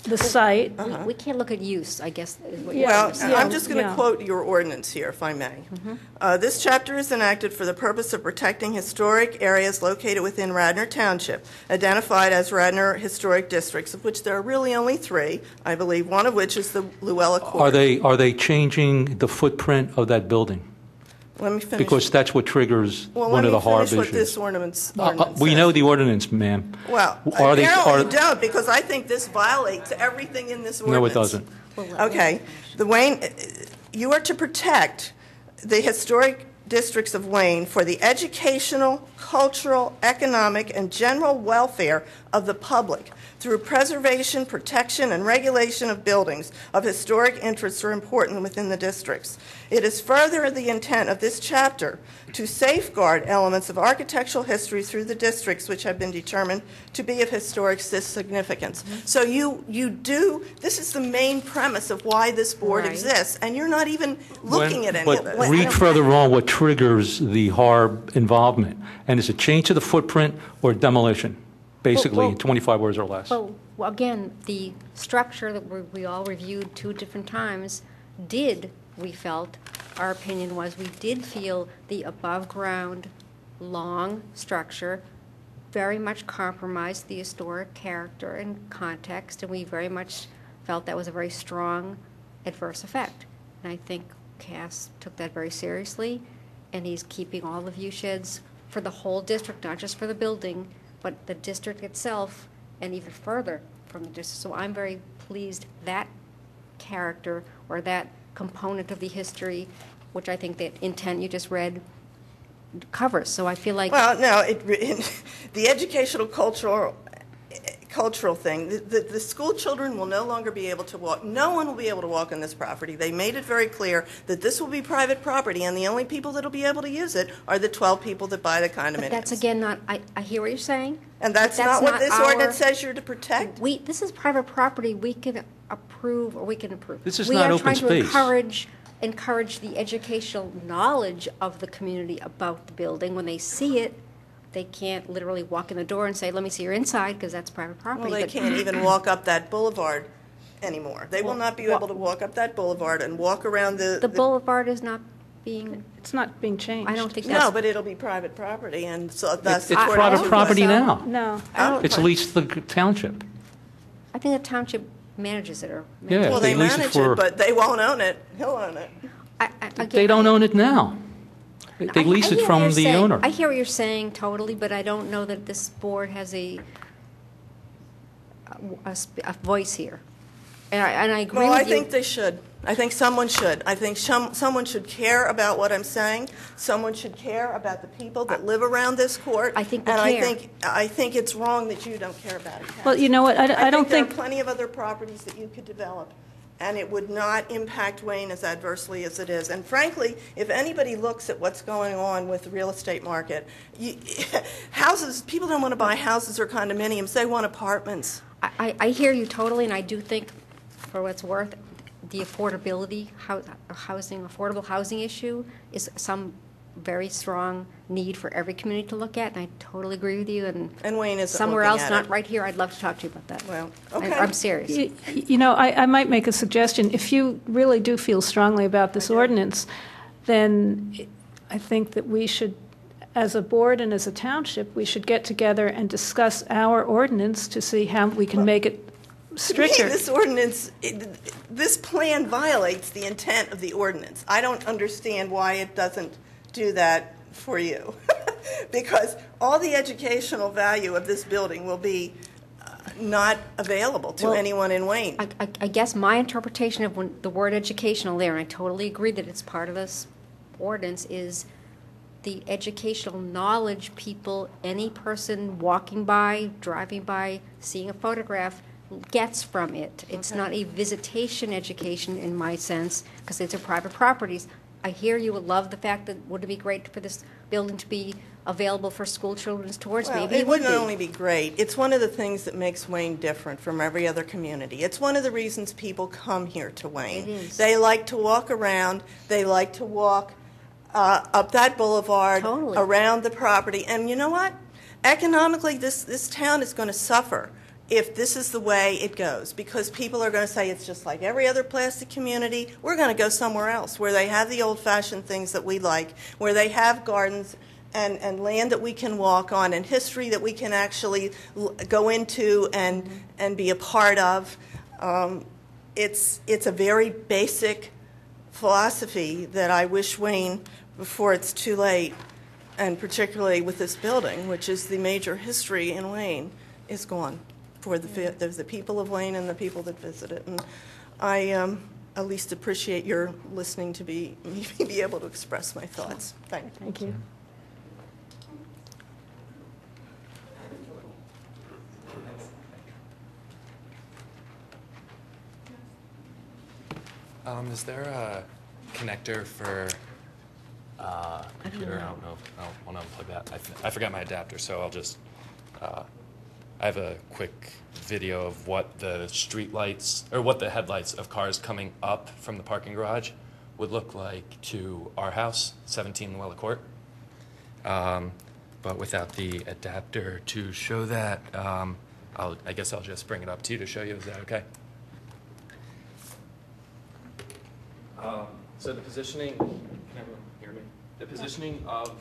S4: the site.
S1: We can't look at use, I guess, is what you're
S14: well,
S1: saying.
S14: I'm just going to
S4: yeah.
S14: quote your ordinance here, if I may. This chapter is enacted for the purpose of protecting historic areas located within Radnor Township, identified as Radnor Historic Districts, of which there are really only 3, I believe, one of which is the Llewellyn Court.
S3: Are they changing the footprint of that building?
S14: Let me finish.
S3: Because that's what triggers
S14: Well,
S3: one
S14: let
S3: of the
S14: me
S3: Harb
S14: finish what
S3: issues.
S14: this ordinance
S3: We
S14: says.
S3: know the ordinance, ma'am.
S14: Well,
S3: Are they-
S14: apparently
S3: are-
S14: you don't, because I think this violates everything in this ordinance.
S3: No, it doesn't.
S14: Okay, you are to protect the historic districts of Wayne for the educational, cultural, economic, and general welfare of the public through preservation, protection, and regulation of buildings of historic interest or important within the districts. It is further the intent of this chapter to safeguard elements of architectural history through the districts which have been determined to be of historic significance. So this is the main premise of why this board
S1: Right.
S14: exists, and you're not even looking at any of it.
S3: But read further on what triggers the Harb involvement. And is it change to the footprint or demolition? Basically,
S1: Well,
S3: 25 words or less.
S1: Well, again, the structure that we all reviewed 2 different times we felt, our opinion was, we did feel the above-ground, long structure very much compromised the historic character and context, and we very much felt that was a very strong adverse effect. And I think Cass took that very seriously, and he's keeping all the view sheds for the whole district, not just for the building, but the district itself, and even further from the district. So I'm very pleased that character or that component of the history, which I think that intent you just read covers. So I feel like
S14: Well, no, the educational cultural thing, the school children will no longer be able to walk. No one will be able to walk on this property. They made it very clear that this will be private property, and the only people that will be able to use it are the 12 people that buy the condominiums.
S1: but that's again not. I hear what you're saying.
S14: And that's
S1: but
S14: not what this
S1: our-
S14: ordinance says you're to protect.
S1: This is private property. We can approve, or we can approve.
S3: This is
S1: we
S3: not
S1: are
S3: open
S1: trying
S3: space.
S1: to encourage the educational knowledge of the community about the building. When they see it, they can't literally walk in the door and say, "Let me see your inside," because that's private property.
S14: Well, they
S1: But-
S14: can't even walk up that boulevard anymore. They will not be able to walk up that boulevard and walk around
S1: The boulevard is not being.
S4: It's not being changed.
S1: I don't think that's.
S14: No, but it'll be private property, and so that's
S3: It's
S14: according
S3: private
S14: to
S3: property
S14: us.
S3: now.
S4: No.
S1: I don't-
S3: It's leased to the township.
S1: I think the township manages it, or.
S3: Yeah.
S14: Well, they
S3: They lease it
S14: manage
S3: for-
S14: it, but they won't own it. He'll own it.
S3: They don't own it now. They lease it from the owner.
S1: I hear what you're saying totally, but I don't know that this board has a voice here. And I agree
S14: Well,
S1: with
S14: I
S1: you.
S14: think they should. I think someone should. I think someone should care about what I'm saying. Someone should care about the people that live around this court.
S1: I think we
S14: and
S1: care.
S14: I think it's wrong that you don't care about it. Cass.
S4: Well, you know what, I don't
S14: there
S4: think,
S14: are plenty of other properties that you could develop, and it would not impact Wayne as adversely as it is. And frankly, if anybody looks at what's going on with the real estate market, houses, people don't want to buy houses or condominiums. They want apartments.
S1: I hear you totally, and I do think, for what's worth, the affordability, affordable housing issue is some very strong need for every community to look at, and I totally agree with you. And
S14: Wayne isn't
S1: somewhere
S14: looking
S1: else,
S14: at
S1: not
S14: it.
S1: right here, I'd love to talk to you about that.
S14: Well, okay.
S1: I'm serious.
S4: you know, I might make a suggestion. If you really do feel strongly about this ordinance, then I think that we should, as a board and as a township, we should get together and discuss our ordinance to see how we can make it stricter.
S14: To me, this ordinance, this plan violates the intent of the ordinance. I don't understand why it doesn't do that for you. Because all the educational value of this building will be not available to anyone in Wayne.
S1: I guess my interpretation of the word educational there, and I totally agree that it's part of this ordinance, is the educational knowledge people, any person walking by, driving by, seeing a photograph, gets from it. It's not a visitation education in my sense, because it's a private properties. I hear you would love the fact that would it be great for this building to be available for school children's tours?
S14: Well,
S1: Maybe
S14: it
S1: it would
S14: wouldn't
S1: be.
S14: only be great. It's one of the things that makes Wayne different from every other community. It's one of the reasons people come here to Wayne.
S1: It is.
S14: They like to walk around. They like to walk up that boulevard,
S1: Totally.
S14: around the property. And you know what? Economically, this town is going to suffer if this is the way it goes, because people are going to say it's just like every other plastic community. We're going to go somewhere else where they have the old-fashioned things that we like, where they have gardens and land that we can walk on and history that we can actually go into and be a part of. It's a very basic philosophy that I wish Wayne, before it's too late, and particularly with this building, which is the major history in Wayne, is gone for the people of Wayne and the people that visit it. And I at least appreciate your listening to me be able to express my thoughts. Thank you.
S4: Thank you.
S15: Is there a connector for computer? I don't know if I want to unplug that. I forgot my adapter, so I'll just. I have a quick video of what the street lights or what the headlights of cars coming up from the parking garage would look like to our house, 17 Llewellyn Court. But without the adapter to show that, I guess I'll just bring it up to you to show you. Is that okay? So the positioning, can everyone hear me? The positioning of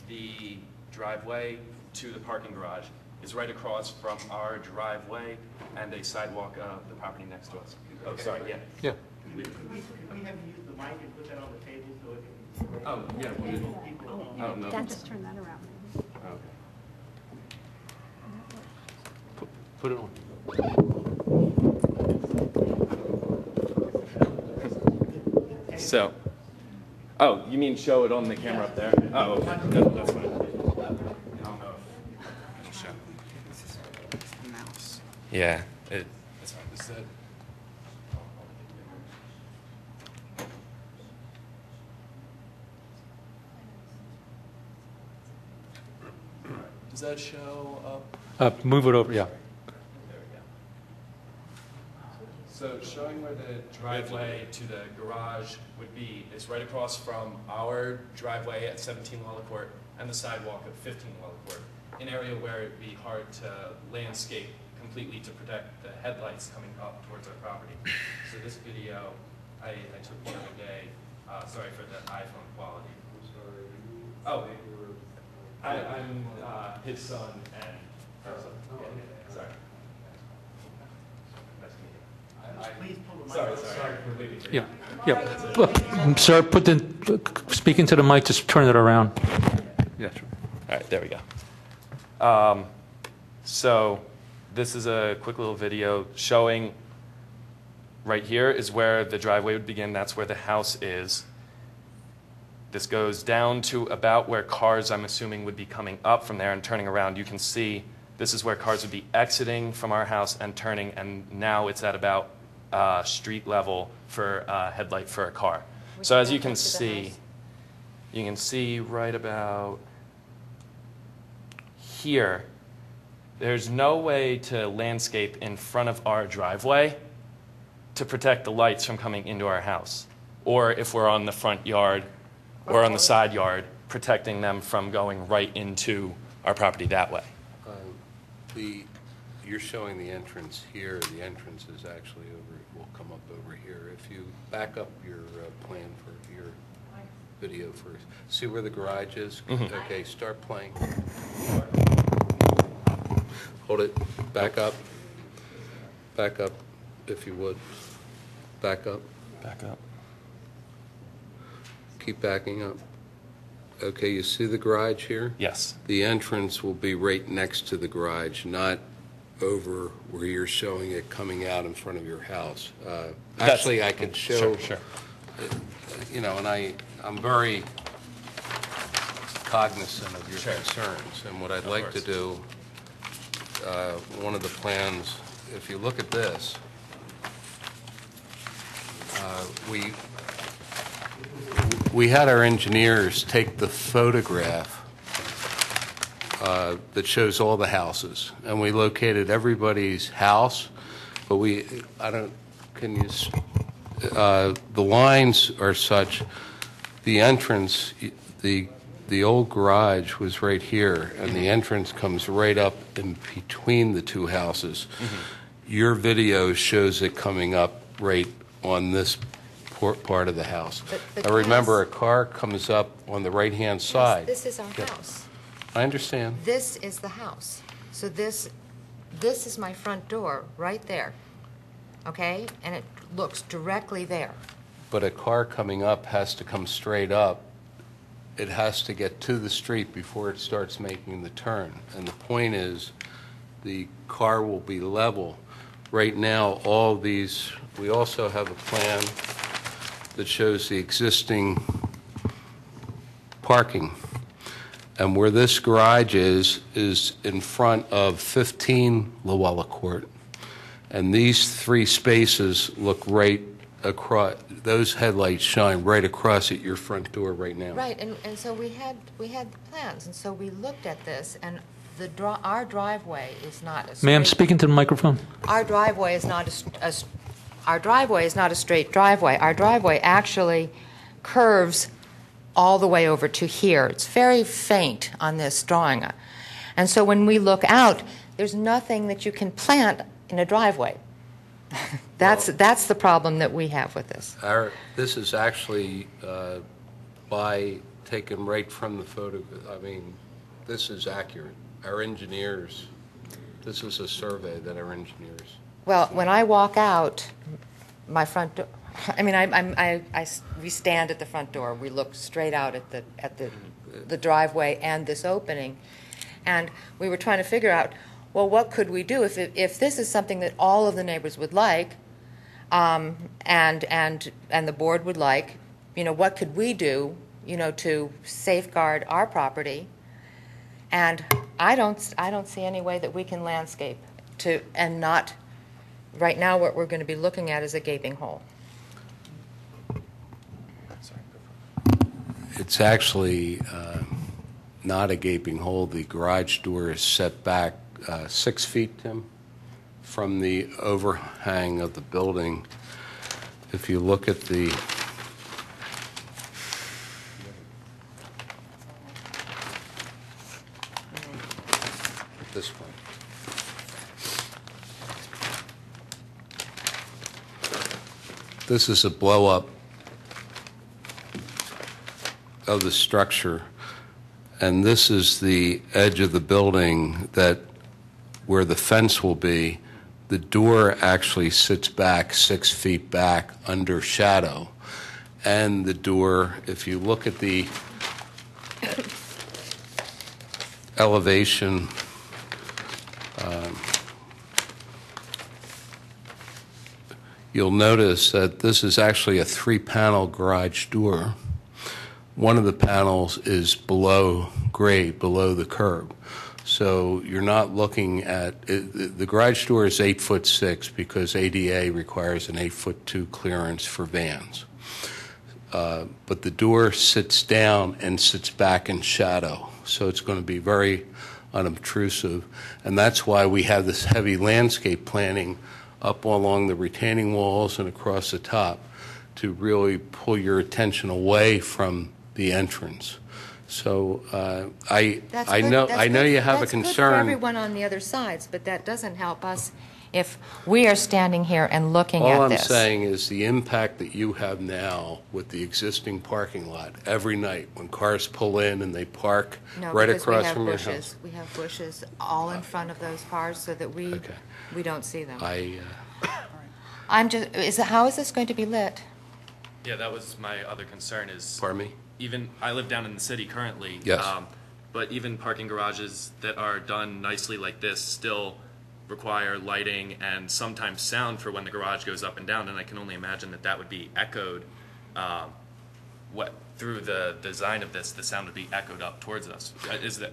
S15: the driveway to the parking garage is right across from our driveway and a sidewalk of the property next to us. Oh, sorry, yeah.
S3: Yeah.
S6: Can we have you use the mic and put that on the table so it can...
S15: Oh, yeah. Oh, no.
S4: Just turn that around.
S15: Okay.
S3: Put it on.
S15: So, oh, you mean show it on the camera up there? Oh, okay. That's fine. I don't know if it'll show.
S9: Mouse.
S15: Yeah, that's fine. This is it. Does that show up?
S3: Move it over, yeah.
S15: There we go. So showing where the driveway to the garage would be is right across from our driveway at 17 Llewellyn Court and the sidewalk at 15 Llewellyn Court, an area where it'd be hard to landscape completely to protect the headlights coming up towards our property. So this video, I took the other day. Sorry for the iPhone quality. Oh, I'm his son and her son. Yeah, sorry. Nice to meet you.
S6: Please pull
S15: Sorry.
S3: Yeah, yeah. Sir, speak into the mic, just turn it around.
S15: Yeah, sure. All right, there we go. So this is a quick little video showing right here is where the driveway would begin. That's where the house is. This goes down to about where cars, I'm assuming, would be coming up from there and turning around. You can see this is where cars would be exiting from our house and turning, and now it's at about street level for headlight for a car. So as you can see right about here, there's no way to landscape in front of our driveway to protect the lights from coming into our house. Or if we're on the front yard or on the side yard, protecting them from going right into our property that way.
S10: You're showing the entrance here. The entrance is actually will come up over here. If you back up your plan for your video first. See where the garage is?
S15: Mm-hmm.
S10: Okay, start playing. Hold it. Back up. Back up, if you would. Back up.
S15: Back up.
S10: Keep backing up. Okay, you see the garage here?
S15: Yes.
S10: The entrance will be right next to the garage, not over where you're showing it coming out in front of your house. Actually, I could show,
S15: Sure.
S10: you know, and I'm very cognizant of your concerns. And what I'd like to do, one of the plans, if you look at this, we had our engineers take the photograph that shows all the houses, and we located everybody's house, but the lines are such, the entrance, the old garage was right here, and the entrance comes right up in between the two houses.
S15: Mm-hmm.
S10: Your video shows it coming up right on this part of the house.
S16: But
S10: Now remember, a car comes up on the right-hand side.
S16: This is our house.
S10: I understand.
S16: This is the house. So this is my front door, right there, okay? And it looks directly there.
S10: But a car coming up has to come straight up. It has to get to the street before it starts making the turn. And the point is, the car will be level. Right now, all these, we also have a plan that shows the existing parking. And where this garage is in front of 15 Luella Court. And these three spaces look right across, those headlights shine right across at your front door right now.
S16: Right, and so we had the plans, and so we looked at this, and our driveway is not a straight...
S3: Ma'am, speak into the microphone.
S16: Our driveway is not our driveway is not a straight driveway. Our driveway actually curves all the way over to here. It's very faint on this drawing. And so when we look out, there's nothing that you can plant in a driveway. That's the problem that we have with this.
S10: This is actually taken right from the photo. I mean, this is accurate. Our engineers, this is a survey that our engineers...
S16: Well, when I walk out, my front door, I mean, we stand at the front door. We look straight out at the driveway and this opening, and we were trying to figure out, well, what could we do if this is something that all of the neighbors would like, and the board would like, you know, what could we do, you know, to safeguard our property? And I don't see any way that we can landscape and not. Right now, what we're going to be looking at is a gaping hole.
S10: It's actually not a gaping hole. The garage door is set back 6 feet, Tim, from the overhang of the building. If you look at this one. This is a blow-up of the structure, and this is the edge of the building where the fence will be, the door actually sits back 6 feet back under shadow. And the door, if you look at the elevation, you'll notice that this is actually a 3-panel garage door. One of the panels is below grade, below the curb. So you're not looking at, the garage door is 8'6" because ADA requires an 8'2" clearance for vans. But the door sits down and sits back in shadow. So it's going to be very unobtrusive. And that's why we have this heavy landscape planning up along the retaining walls and across the top to really pull your attention away from the entrance. So I know you have a concern.
S16: That's good for everyone on the other sides, but that doesn't help us if we are standing here and looking at
S10: All I'm
S16: this.
S10: saying is the impact that you have now with the existing parking lot every night when cars pull in and they park right across from your house.
S16: We have bushes all in front of those cars so that we don't see them. How is this going to be lit?
S15: Yeah, that was my other concern is...
S10: Pardon me?
S15: Even, I live down in the city currently.
S10: Yes.
S15: But even parking garages that are done nicely like this still require lighting and sometimes sound for when the garage goes up and down, and I can only imagine that would be echoed, through the design of this, the sound would be echoed up towards us.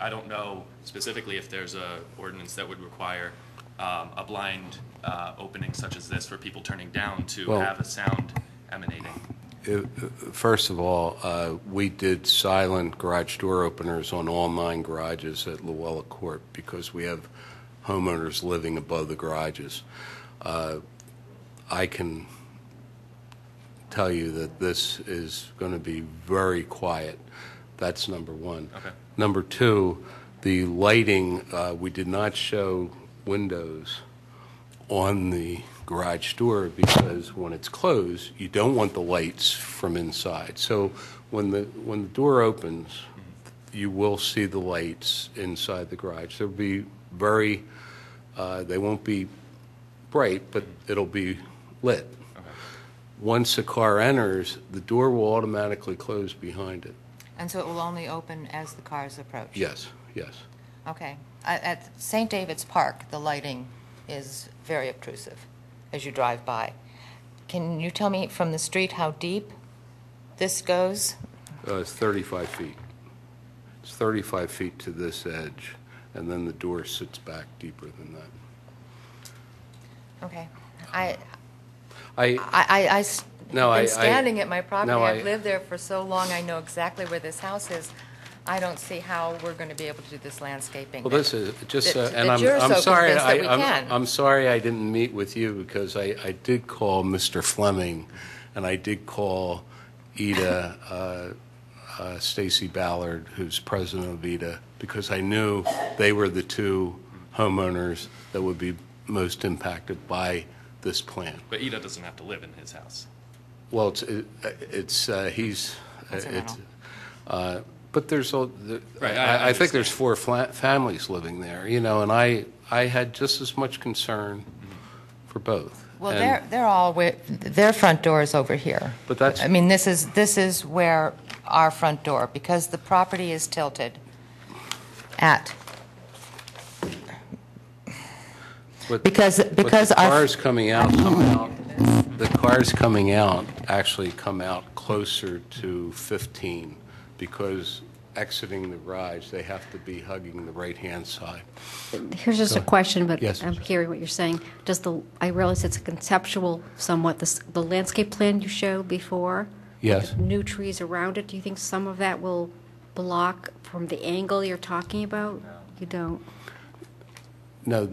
S15: I don't know specifically if there's a ordinance that would require a blind opening such as this for people turning down to have a sound emanating.
S10: First of all, we did silent garage door openers on all 9 garages at Luella Court because we have homeowners living above the garages. I can tell you that this is going to be very quiet. That's number one.
S15: Okay.
S10: Number two, the lighting, we did not show windows on the garage door because when it's closed, you don't want the lights from inside. So when the door opens, you will see the lights inside the garage. They'll be very, they won't be bright, but it'll be lit.
S15: Okay.
S10: Once a car enters, the door will automatically close behind it.
S16: And so it will only open as the cars approach?
S10: Yes, yes.
S16: Okay. At St. David's Park, the lighting is very obtrusive as you drive by. Can you tell me from the street how deep this goes?
S10: It's 35 feet. It's 35 feet to this edge, and then the door sits back deeper than that.
S16: Okay.
S10: No,
S16: been standing at my property.
S10: no,
S16: I've lived there for so long. I know exactly where this house is. I don't see how we're going to be able to do this landscaping.
S10: Well, this is just, and
S16: you're
S10: I'm
S16: so
S10: sorry.
S16: convinced that we can.
S10: I'm sorry I didn't meet with you because I did call Mr. Fleming, and I did call Ida, Stacy Ballard, who's president of Ida, because I knew they were the 2 homeowners that would be most impacted by this plan.
S15: But Ida doesn't have to live in his house.
S10: Well, but there's I think there's 4 families living there, you know, and I had just as much concern for both.
S16: Well, their front door is over here.
S10: But that's,
S16: I mean, this is where our front door, because the property is tilted at. Because
S10: the
S16: our
S10: cars coming out, the cars coming out actually come out closer to 15 because exiting the garage, they have to be hugging the right-hand side.
S1: Here's just a question, but
S10: Yes.
S1: I'm hearing what you're saying. I realize it's a conceptual somewhat, the landscape plan you showed before?
S10: Yes.
S1: With new trees around it, do you think some of that will block from the angle you're talking about? No. You don't?
S10: No,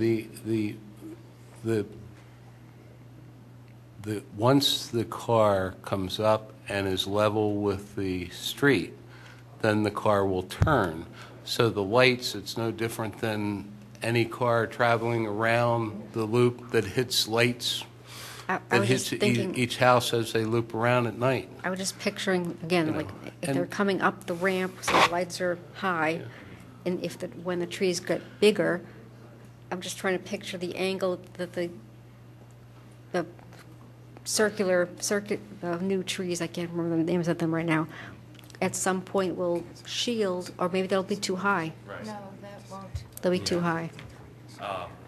S10: once the car comes up and is level with the street, then the car will turn. So the lights, it's no different than any car traveling around the loop that hits lights.
S1: I
S10: That
S1: was
S10: hits
S1: just thinking,
S10: each house as they loop around at night.
S1: I was just picturing, again,
S10: You know,
S1: like if
S10: and-
S1: they're coming up the ramp, so the lights are high, and when the trees get bigger, I'm just trying to picture the angle that the the the new trees, I can't remember the names of them right now, at some point will shield, or maybe they'll be too high.
S15: Right.
S16: No, that won't.
S1: They'll be too high.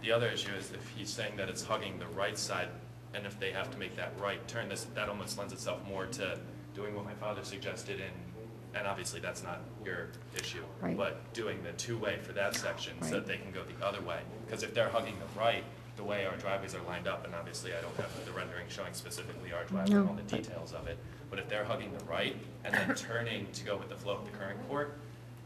S15: The other issue is if he's saying that it's hugging the right side, and if they have to make that right turn, that almost lends itself more to doing what my father suggested, and obviously that's not your issue,
S1: Right.
S15: but doing the two-way for that section so
S1: Right.
S15: that they can go the other way. Because if they're hugging the right, the way our driveways are lined up, and obviously I don't have the rendering showing specifically our driveway
S1: No.
S15: and all the details of it, but if they're hugging the right and then turning to go with the flow of the current court,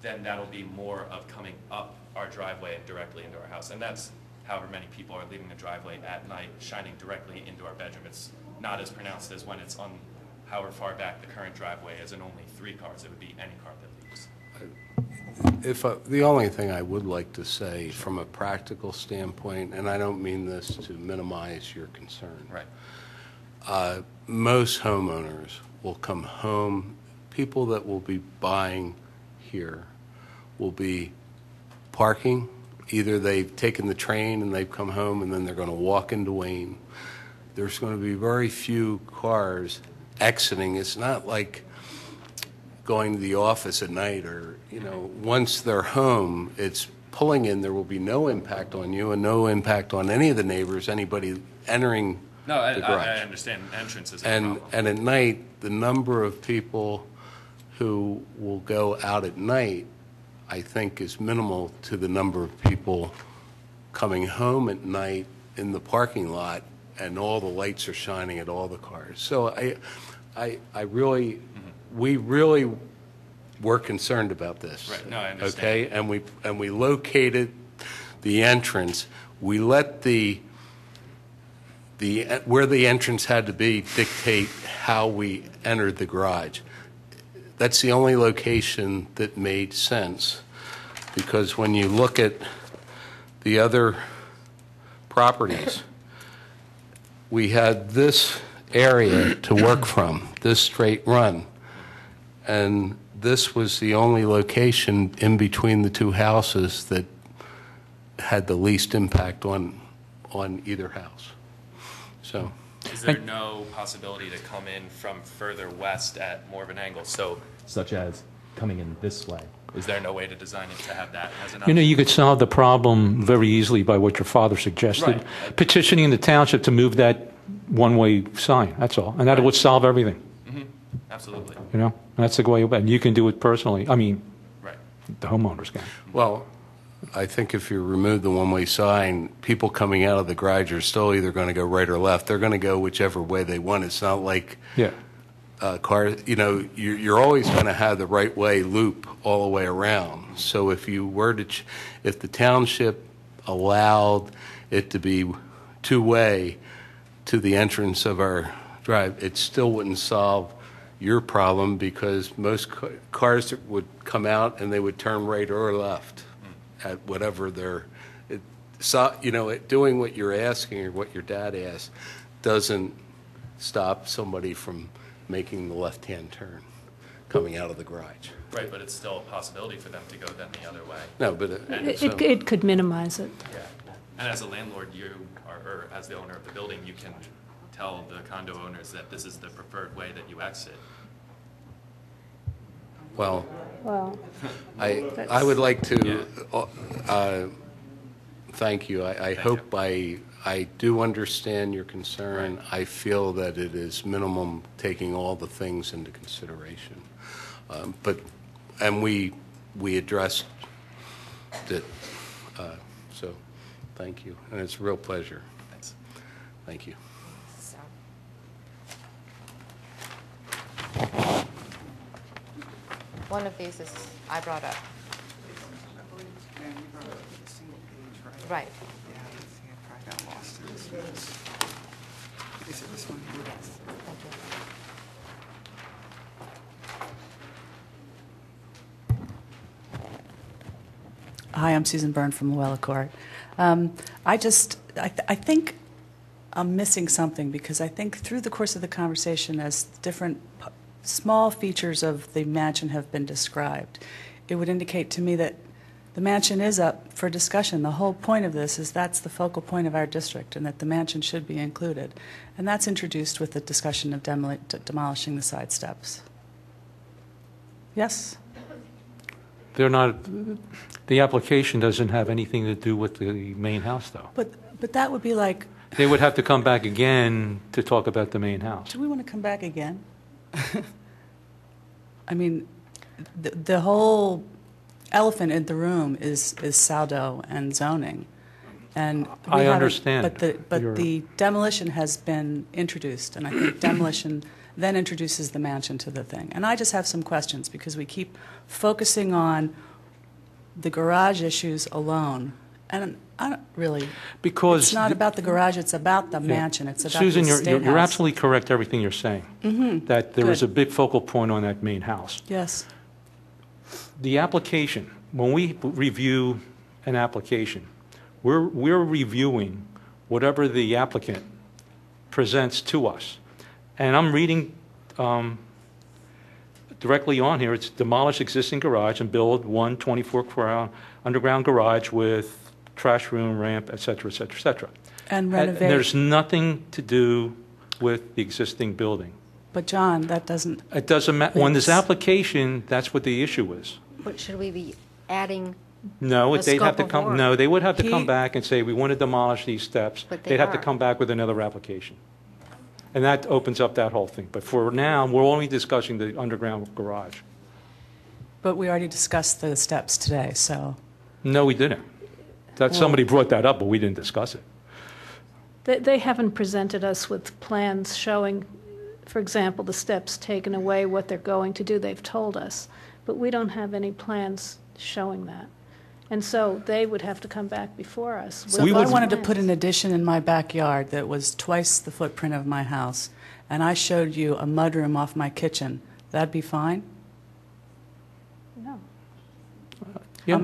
S15: then that'll be more of coming up our driveway and directly into our house. And that's however many people are leaving the driveway at night, shining directly into our bedroom. It's not as pronounced as when it's on however far back the current driveway is and only 3 cars. It would be any car that leaves.
S10: The only thing I would like to say from a practical standpoint, and I don't mean this to minimize your concern.
S15: Right.
S10: Most homeowners will come home, people that will be buying here will be parking. Either they've taken the train and they've come home and then they're going to walk into Wayne. There's going to be very few cars exiting. It's not like going to the office at night or, once they're home, it's pulling in. There will be no impact on you and no impact on any of the neighbors, anybody entering
S15: No,
S10: the garage.
S15: I understand entrances.
S10: And at night, the number of people who will go out at night, I think, is minimal to the number of people coming home at night in the parking lot, and all the lights are shining at all the cars. So we really were concerned about this.
S15: Right. No, I understand.
S10: Okay, and we located the entrance. We let where the entrance had to be dictate how we entered the garage. That's the only location that made sense, because when you look at the other properties, we had this area to work from, this straight run, and this was the only location in between the 2 houses that had the least impact on either house. So,
S15: is there no possibility to come in from further west at more of an angle? So,
S17: such as coming in this way.
S15: is there no way to design it to have that as an option?
S3: You could solve the problem very easily by what your father suggested.
S15: Right.
S3: Petitioning the township to move that one-way sign, that's all. And that would solve everything,
S15: Absolutely.
S3: And that's the way, and you can do it personally. I mean,
S15: Right.
S3: the homeowners can.
S10: well, I think if you remove the one-way sign, people coming out of the garage are still either going to go right or left. They're going to go whichever way they want. It's not like
S3: Yeah.
S10: cars, you're always going to have the right way loop all the way around. So if you were to, if the township allowed it to be two-way to the entrance of our drive, it still wouldn't solve your problem, because most cars would come out and they would turn right or left at whatever doing what you're asking or what your dad asked doesn't stop somebody from making the left-hand turn coming out of the garage.
S15: Right, but it's still a possibility for them to go then the other way.
S10: No, but
S4: It could minimize it.
S15: Yeah. And as a landlord, or as the owner of the building, you can tell the condo owners that this is the preferred way that you exit.
S10: well,
S4: Well,
S10: I would like to thank you. I hope I do understand your concern.
S15: Right.
S10: I feel that it is minimum taking all the things into consideration. And we addressed it. So thank you. And it's a real pleasure.
S15: Thanks.
S10: Thank you.
S16: So, one of these is, I brought up. Right.
S18: Hi, I'm Susan Byrne from Luella Court. I think I'm missing something, because I think through the course of the conversation, as different small features of the mansion have been described, it would indicate to me that The mansion is up for discussion. The whole point of this is that's the focal point of our district, and that the mansion should be included. And that's introduced with the discussion of demolishing the side steps. Yes?
S3: They're not, the application doesn't have anything to do with the main house, though.
S18: But that would be like,
S3: They would have to come back again to talk about the main house.
S18: do we want to come back again? I mean, the whole elephant in the room is Saldo and zoning. And we
S3: I
S18: haven't-
S3: understand.
S18: But the demolition has been introduced, and I think demolition then introduces the mansion to the thing. And I just have some questions, because we keep focusing on the garage issues alone. And I don't really,
S3: Because
S18: it's not about the garage, it's about the mansion, it's about
S3: Susan,
S18: the
S3: you're
S18: estate
S3: you're
S18: house.
S3: absolutely correct, everything you're saying. That there is a
S18: Good.
S3: big focal point on that main house.
S18: Yes.
S3: The application, when we review an application, we're reviewing whatever the applicant presents to us. And I'm reading directly on here, it's demolish existing garage and build one 24-car underground garage with trash room, ramp, et cetera, et cetera, et cetera.
S18: And
S3: And
S18: renovate.
S3: there's nothing to do with the existing building.
S18: But John, that doesn't,
S3: It doesn't matter, on this
S18: Please.
S3: application, that's what the issue is.
S1: But should we be adding,
S3: No,
S1: The
S3: they'd have to
S1: scope of
S3: come,
S1: work.
S3: no, they would have to come
S18: He-
S3: back and say, we want to demolish these steps.
S1: But they
S3: They'd have to
S1: are.
S3: come back with another application. And that opens up that whole thing. But for now, we're only discussing the underground garage.
S18: but we already discussed the steps today, so.
S3: No, we didn't. That, somebody brought that up, but we didn't discuss it.
S4: They haven't presented us with plans showing, for example, the steps taken away, what they're going to do. They've told us, but we don't have any plans showing that. And so they would have to come back before us.
S18: So
S4: with
S18: if I
S4: those
S18: wanted to
S4: plans.
S18: put an addition in my backyard that was twice the footprint of my house, and I showed you a mudroom off my kitchen, that'd be fine?
S4: No.
S3: Yeah.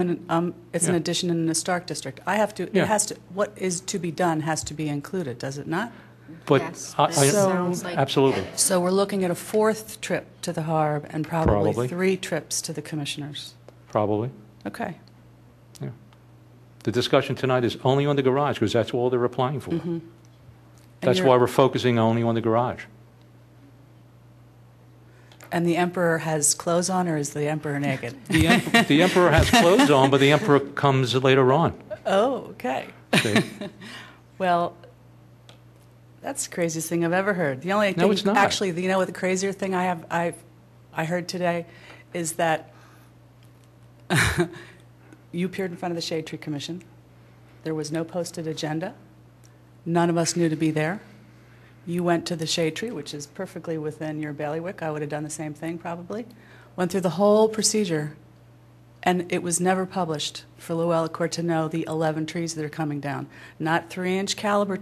S18: It's an
S3: Yeah.
S18: addition in the historic district. I have to,
S3: Yeah.
S18: it has to, what is to be done has to be included, does it not?
S3: But
S1: Yes,
S3: I-
S1: that
S3: I-
S1: sounds like-
S3: Absolutely.
S18: So we're looking at a fourth trip to the Harb and probably
S3: Probably.
S18: 3 trips to the commissioners.
S3: Probably.
S18: Okay.
S3: The discussion tonight is only on the garage, because that's all they're applying for.
S18: And
S3: That's
S18: you're-
S3: why we're focusing only on the garage.
S18: And the emperor has clothes on, or is the emperor naked?
S3: The emperor has clothes on, but the emperor comes later on.
S18: Oh, okay.
S3: See?
S18: Well, that's the craziest thing I've ever heard. The only
S3: No,
S18: thing,
S3: it's not.
S18: actually, you know what the crazier thing I heard today is that you appeared in front of the Shade Tree Commission. There was no posted agenda. None of us knew to be there. You went to the Shade Tree, which is perfectly within your bailiwick. I would have done the same thing, probably. Went through the whole procedure, and it was never published for Llewellyn Court to know the 11 trees that are coming down. Not 3-inch caliper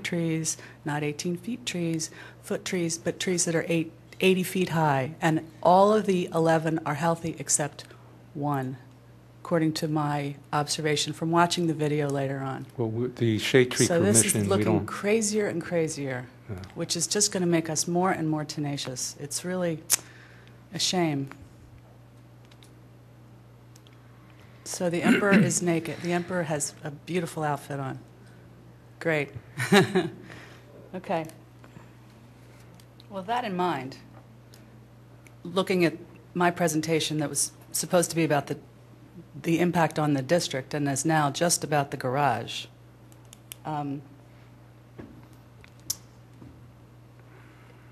S18: trees, not 18-feet trees, foot trees, but trees that are 80 feet high. And all of the 11 are healthy except one, according to my observation from watching the video later on.
S3: Well, the Shade Tree
S18: So this
S3: Commission,
S18: is
S3: we
S18: looking
S3: don't...
S18: crazier and crazier, which is just going to make us more and more tenacious. It's really a shame. So the emperor is naked. The emperor has a beautiful outfit on. Great. Okay. Well, that in mind, looking at my presentation that was supposed to be about the impact on the district and is now just about the garage,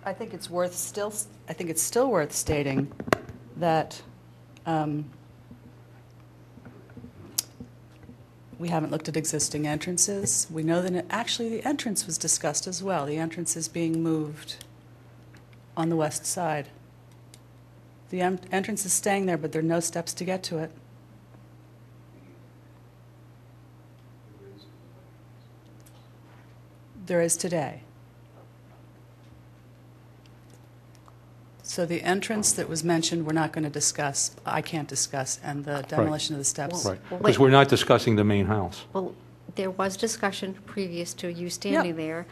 S18: I think it's still worth stating that we haven't looked at existing entrances. We know that actually the entrance was discussed as well. The entrance is being moved on the west side. The entrance is staying there, but there are no steps to get to it. There is today. So the entrance that was mentioned, we're not going to discuss, I can't discuss, and the demolition of the steps.
S3: Right,
S1: Well,
S3: because
S1: wait.
S3: we're not discussing the main house.
S1: well, there was discussion previous to you standing there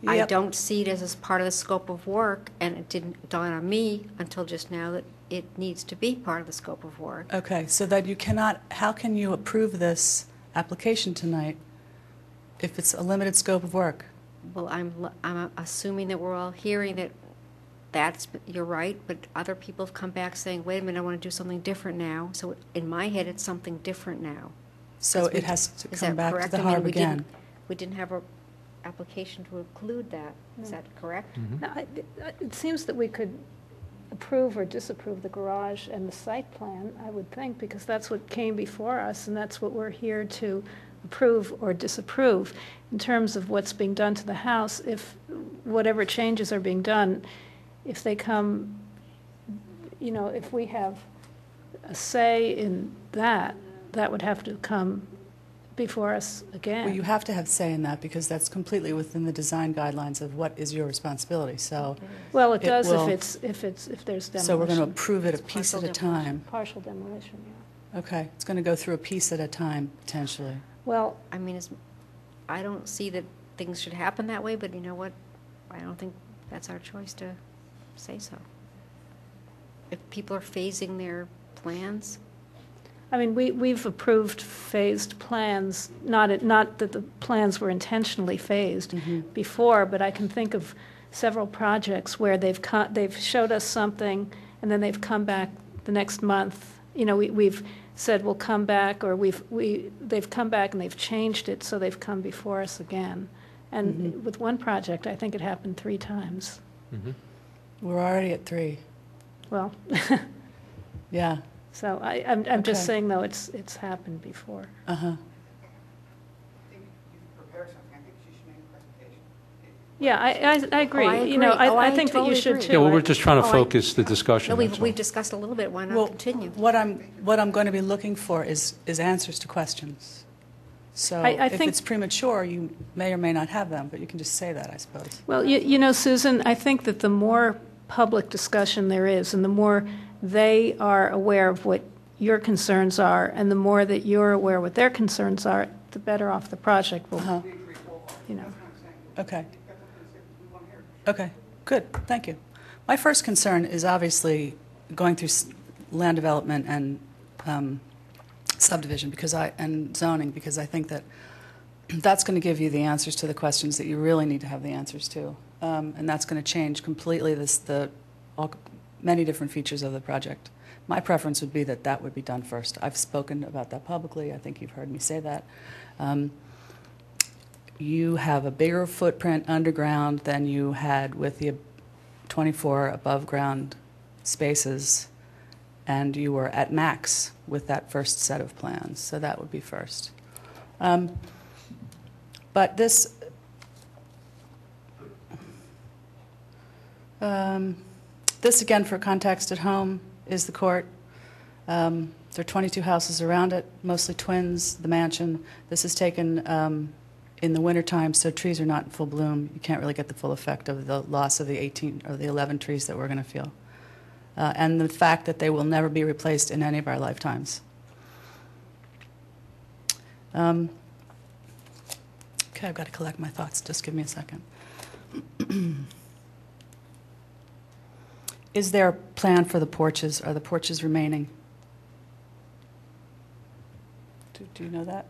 S1: I
S18: Yep.
S1: don't see it as part of the scope of work, and it didn't dawn on me until just now that it needs to be part of the scope of work.
S18: Okay, so that you cannot, how can you approve this application tonight if it's a limited scope of work?
S1: Well, I'm assuming that we're all hearing that you're right, but other people have come back saying, wait a minute, I want to do something different now. So in my head, it's something different now.
S18: So
S1: Is
S18: it has to
S1: that
S18: come back to
S1: correct?
S18: the
S1: I mean,
S18: Harb again.
S1: We didn't have a application to include that. Is that correct?
S4: Now, it seems that we could approve or disapprove the garage and the site plan, I would think, because that's what came before us, and that's what we're here to approve or disapprove. In terms of what's being done to the house, if whatever changes are being done, if they come, if we have a say in that, that would have to come before us again.
S18: Well, you have to have say in that because that's completely within the design guidelines of what is your responsibility, so.
S4: Well, it does
S18: will-
S4: if there's demolition.
S18: So we're going to approve it a piece at a time.
S4: Partial demolition, yeah.
S18: Okay, it's going to go through a piece at a time, potentially.
S4: Well,
S1: I mean, I don't see that things should happen that way, but you know what? I don't think that's our choice to say so. If people are phasing their plans,
S4: I mean, we've approved phased plans, not that the plans were intentionally phased before, but I can think of several projects where they've showed us something, and then they've come back the next month. We've said we'll come back, or they've come back and they've changed it, so they've come before us again. And with one project, I think it happened 3 times.
S18: We're already at 3.
S4: Well,
S18: Yeah.
S4: so I'm just
S18: Okay.
S4: saying, though, it's happened before.
S18: Uh-huh.
S4: Yeah, I agree.
S1: Oh, I agree.
S4: I think that you
S1: totally
S4: should
S1: agree.
S4: too.
S3: Yeah, well, we're just trying to
S1: Oh,
S3: focus the discussion.
S1: no,
S3: that's all.
S1: we've discussed a little bit. Why not
S18: Well,
S1: continue?
S18: what I'm going to be looking for is answers to questions. So
S4: I
S18: if
S4: think-
S18: it's premature, you may or may not have them, but you can just say that, I suppose.
S4: Well, Susan, I think that the more public discussion there is, and the more they are aware of what your concerns are, and the more that you're aware what their concerns are, the better off the project will,
S18: Okay. Okay, good, thank you. My first concern is obviously going through land development and subdivision and zoning, because I think that that's going to give you the answers to the questions that you really need to have the answers to. And that's going to change completely many different features of the project. My preference would be that would be done first. I've spoken about that publicly. I think you've heard me say that. You have a bigger footprint underground than you had with the 24 above-ground spaces, and you were at max with that first set of plans, so that would be first. But this, this again, for context at home, is the court. There are 22 houses around it, mostly twins, the mansion. This is taken in the wintertime, so trees are not in full bloom. You can't really get the full effect of the loss of the 18 or the 11 trees that we're going to feel. And the fact that they will never be replaced in any of our lifetimes. Okay, I've got to collect my thoughts. Just give me a second. Is there a plan for the porches? Are the porches remaining? Do you know that?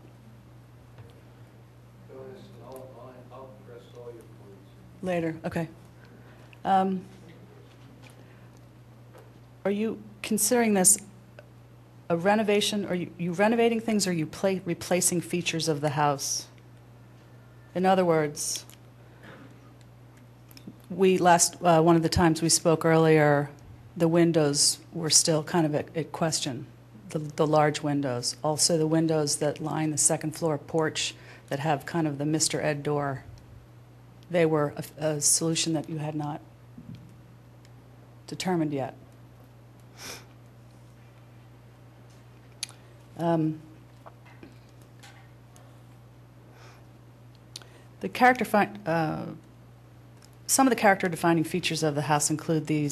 S12: I'll address all your points.
S18: Later, okay. Are you considering this a renovation? Are you renovating things, or are you replacing features of the house? In other words, one of the times we spoke earlier, the windows were still kind of at question, the large windows. Also the windows that line the second floor porch that have kind of the Mr. Ed door. They were a solution that you had not determined yet. The character some of the character-defining features of the house include the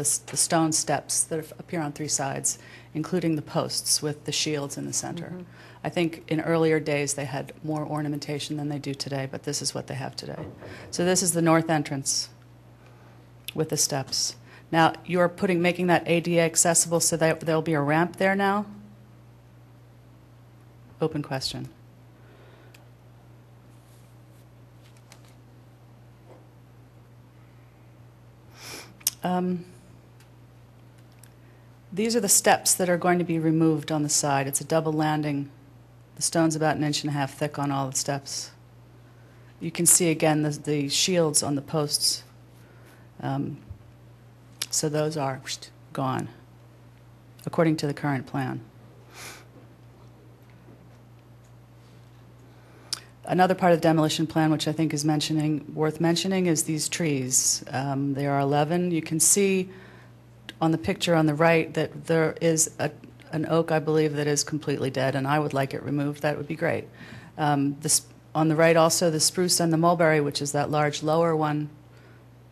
S18: stone steps that appear on three sides, including the posts with the shields in the center.
S1: Mhm.
S18: I think in earlier days they had more ornamentation than they do today, but this is what they have today. So this is the north entrance with the steps. Now, you're making that ADA accessible so that there'll be a ramp there now? Open question. These are the steps that are going to be removed on the side. It's a double landing. The stone's about 1.5 inches thick on all the steps. You can see again the shields on the posts. So those are gone, according to the current plan. Another part of the demolition plan, which I think is worth mentioning, is these trees. There are 11. You can see on the picture on the right that there is an oak, I believe, that is completely dead, and I would like it removed. That would be great. On the right also, the spruce and the mulberry, which is that large lower one,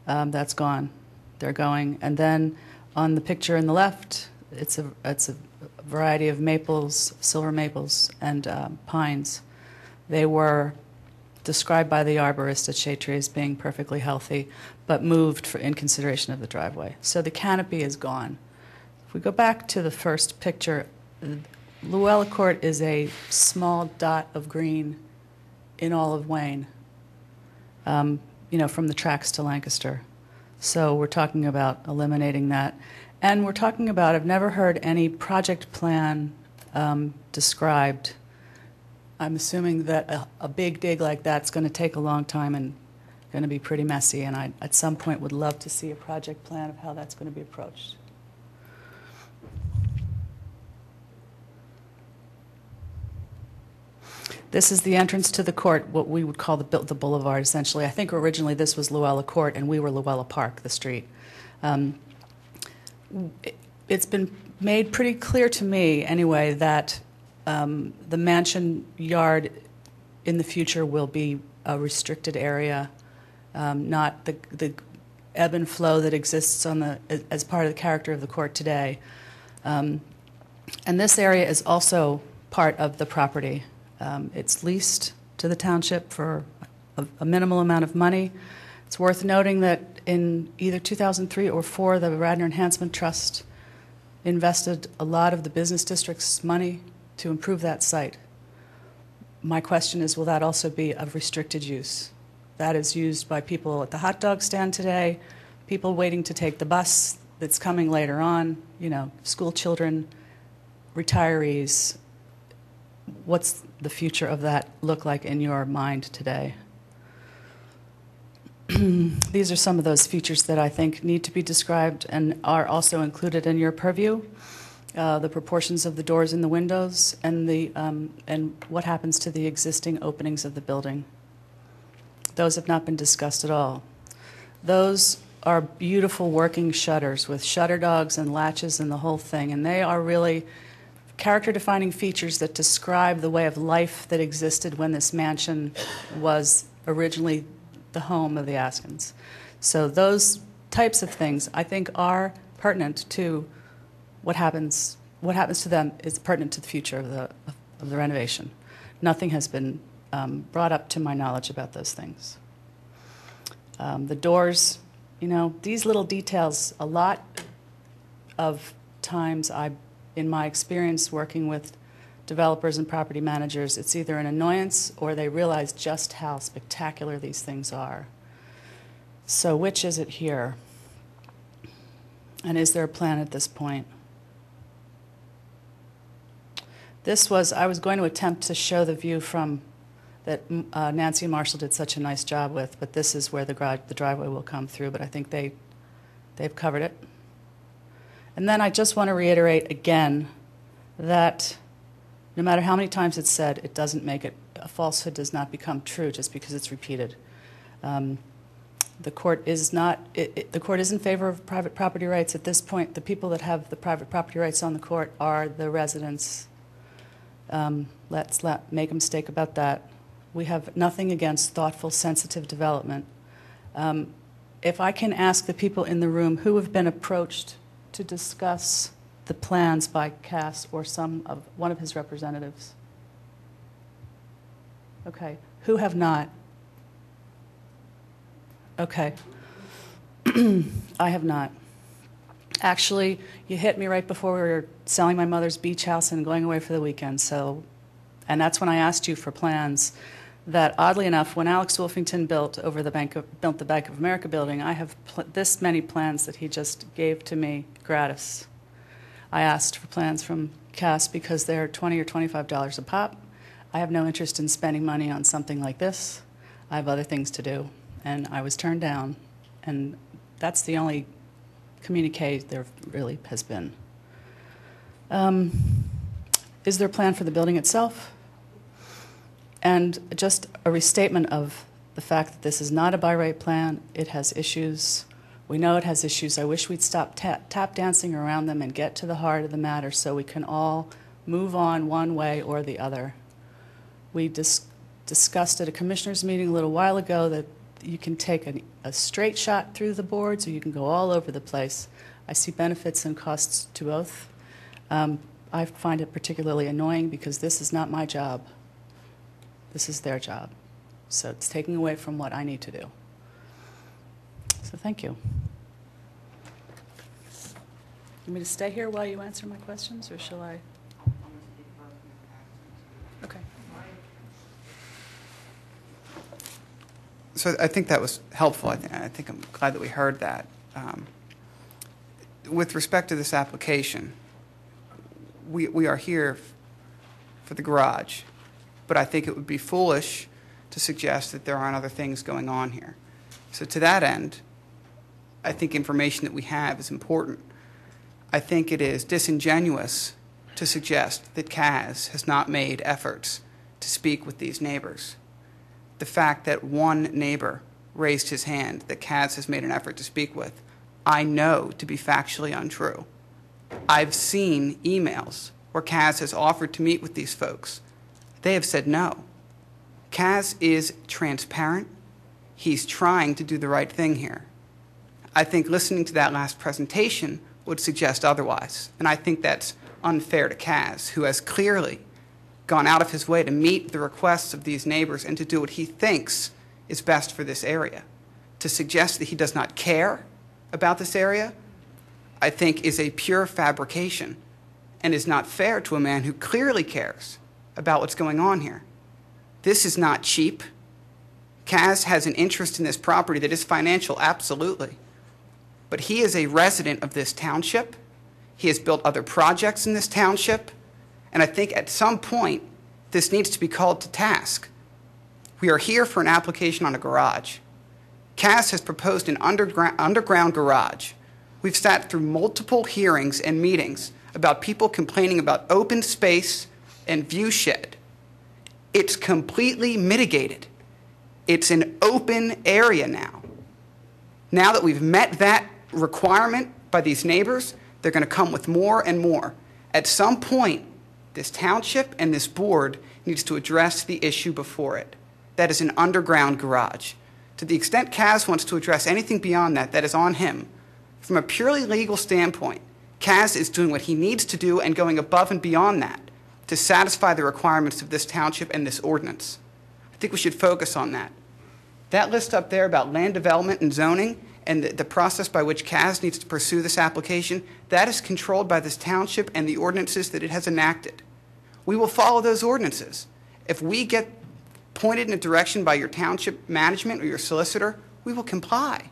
S18: that's gone. They're going. And then on the picture on the left, it's a variety of maples, silver maples, and pines. They were described by the arborist at Shade Tree as being perfectly healthy, but moved in consideration of the driveway. So the canopy is gone. If we go back to the first picture, Luella Court is a small dot of green in all of Wayne, from the tracks to Lancaster. So we're talking about eliminating that. And we're talking about, I've never heard any project plan described. I'm assuming that a big dig like that's going to take a long time and going to be pretty messy, and I, at some point, would love to see a project plan of how that's going to be approached. This is the entrance to the court, what we would call the boulevard, essentially. I think originally this was Luella Court, and we were Luella Park, the street. It's been made pretty clear to me, anyway, that the mansion yard in the future will be a restricted area, not the ebb and flow that exists as part of the character of the court today. And this area is also part of the property. It's leased to the township for a minimal amount of money. It's worth noting that in either 2003 or 2004, the Radnor Enhancement Trust invested a lot of the business district's money to improve that site. My question is, will that also be of restricted use? That is used by people at the hot dog stand today, people waiting to take the bus that's coming later on, school children, retirees. What's the future of that look like in your mind today? These are some of those features that I think need to be described and are also included in your purview. The proportions of the doors and the windows, and what happens to the existing openings of the building. Those have not been discussed at all. Those are beautiful working shutters with shutter dogs and latches and the whole thing, and they are really character-defining features that describe the way of life that existed when this mansion was originally the home of the Askins. So those types of things, I think, are pertinent to what happens to them is pertinent to the future of the renovation. Nothing has been brought up to my knowledge about those things. The doors, these little details, a lot of times in my experience working with developers and property managers, it's either an annoyance or they realize just how spectacular these things are. So which is it here? And is there a plan at this point? I was going to attempt to show the view from that Nancy and Marshall did such a nice job with, but this is where the driveway will come through, but I think they've covered it. And then I just want to reiterate again that no matter how many times it's said, it doesn't make it, a falsehood does not become true just because it's repeated. The court is the court is in favor of private property rights. At this point, the people that have the private property rights on the court are the residents. Let's not make a mistake about that. We have nothing against thoughtful, sensitive development. if I can ask the people in the room who have been approached to discuss the plans by Cass or one of his representatives. Okay. Who have not? Okay. I have not. Actually, you hit me right before we were selling my mother's beach house and going away for the weekend. And that's when I asked you for plans. That oddly enough, when Alex Wolfington built the Bank of America building, I have this many plans that he just gave to me gratis. I asked for plans from Cass because they're $20 or $25 a pop. I have no interest in spending money on something like this. I have other things to do, and I was turned down. And that's the only communique there really has been. Is there a plan for the building itself? And just a restatement of the fact that this is not a by right plan. It has issues. We know it has issues. I wish we'd stop tap dancing around them and get to the heart of the matter so we can all move on one way or the other. We discussed at a commissioners meeting a little while ago that you can take a straight shot through the boards or you can go all over the place. I see benefits and costs to both. I find it particularly annoying because this is not my job. This is their job. So it's taking away from what I need to do. So thank you. You want me to stay here while you answer my questions, or shall I? Okay.
S9: So I think that was helpful. I think I'm glad that we heard that. With respect to this application, we are here for the garage, but I think it would be foolish to suggest that there aren't other things going on here. So to that end, I think information that we have is important. I think it is disingenuous to suggest that Kaz has not made efforts to speak with these neighbors. The fact that one neighbor raised his hand that Kaz has made an effort to speak with, I know to be factually untrue. I've seen emails where Kaz has offered to meet with these folks. They have said no. Kaz is transparent. He's trying to do the right thing here. I think listening to that last presentation would suggest otherwise, and I think that's unfair to Kaz, who has clearly gone out of his way to meet the requests of these neighbors and to do what he thinks is best for this area. To suggest that he does not care about this area, I think is a pure fabrication and is not fair to a man who clearly cares about what's going on here. This is not cheap. Kaz has an interest in this property that is financial, absolutely. But he is a resident of this township. He has built other projects in this township. And I think at some point, this needs to be called to task. We are here for an application on a garage. Kaz has proposed an underground garage. We've sat through multiple hearings and meetings about people complaining about open space and view shed. It's completely mitigated. It's an open area now. Now that we've met that requirement by these neighbors, they're going to come with more and more. At some point, this township and this board needs to address the issue before it. That is an underground garage. To the extent Kaz wants to address anything beyond that, that is on him. From a purely legal standpoint, Kaz is doing what he needs to do and going above and beyond that to satisfy the requirements of this township and this ordinance. I think we should focus on that. That list up there about land development and zoning and the process by which Kaz needs to pursue this application, that is controlled by this township and the ordinances that it has enacted. We will follow those ordinances. If we get pointed in a direction by your township management or your solicitor, we will comply.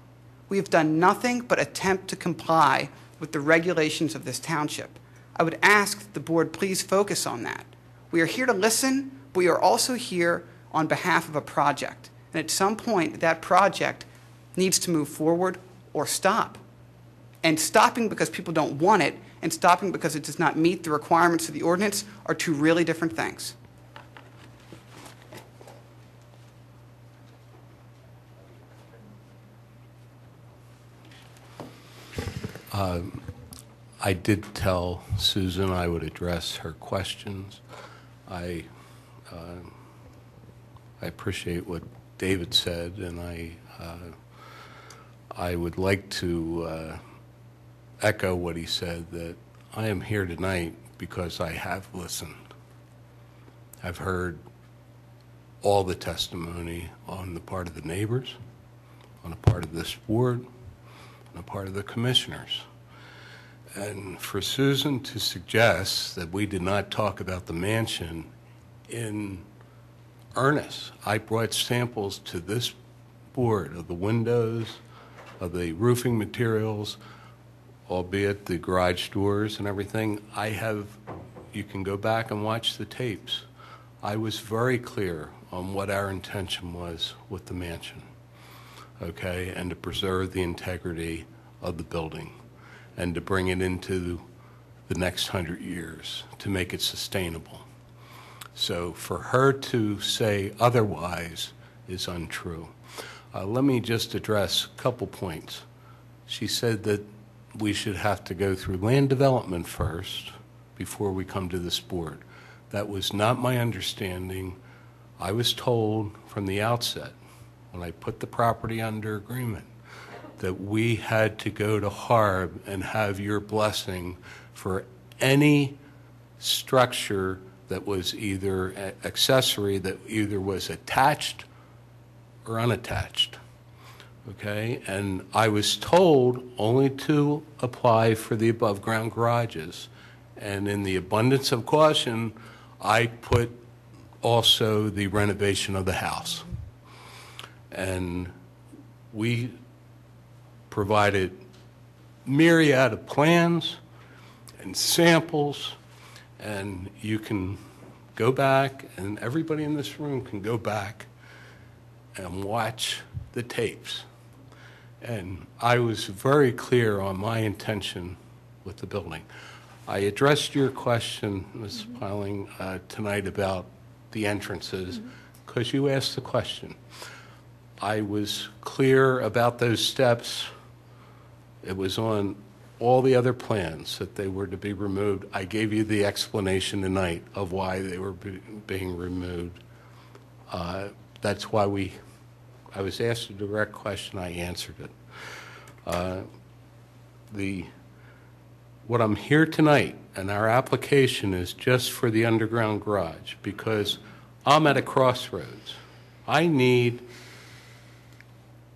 S9: We have done nothing but attempt to comply with the regulations of this township. I would ask that the board please focus on that. We are here to listen, but we are also here on behalf of a project. And at some point, that project needs to move forward or stop. And stopping because people don't want it and stopping because it does not meet the requirements of the ordinance are two really different things.
S10: I did tell Susan I would address her questions. I appreciate what David said, and I would like to echo what he said, that I am here tonight because I have listened. I've heard all the testimony on the part of the neighbors, on the part of this board, on the part of the commissioners. And for Susan to suggest that we did not talk about the mansion in earnest, I brought samples to this board of the windows, of the roofing materials, albeit the garage doors and everything. You can go back and watch the tapes. I was very clear on what our intention was with the mansion, okay, and to preserve the integrity of the building and to bring it into the next 100 years, to make it sustainable. So for her to say otherwise is untrue. Let me just address a couple points. She said that we should have to go through land development first before we come to this board. That was not my understanding. I was told from the outset, when I put the property under agreement, that we had to go to Harb and have your blessing for any structure that was either accessory, that either was attached or unattached, okay? And I was told only to apply for the above-ground garages. And in the abundance of caution, I put also the renovation of the house. And we provided myriad of plans and samples, and you can go back, and everybody in this room can go back and watch the tapes. And I was very clear on my intention with the building. I addressed your question, Ms. Piling, tonight about the entrances, because you asked the question. I was clear about those steps. It was on all the other plans that they were to be removed. I gave you the explanation tonight of why they were being removed. That's why I was asked a direct question, I answered it. What I'm here tonight, and our application is just for the underground garage, because I'm at a crossroads. I need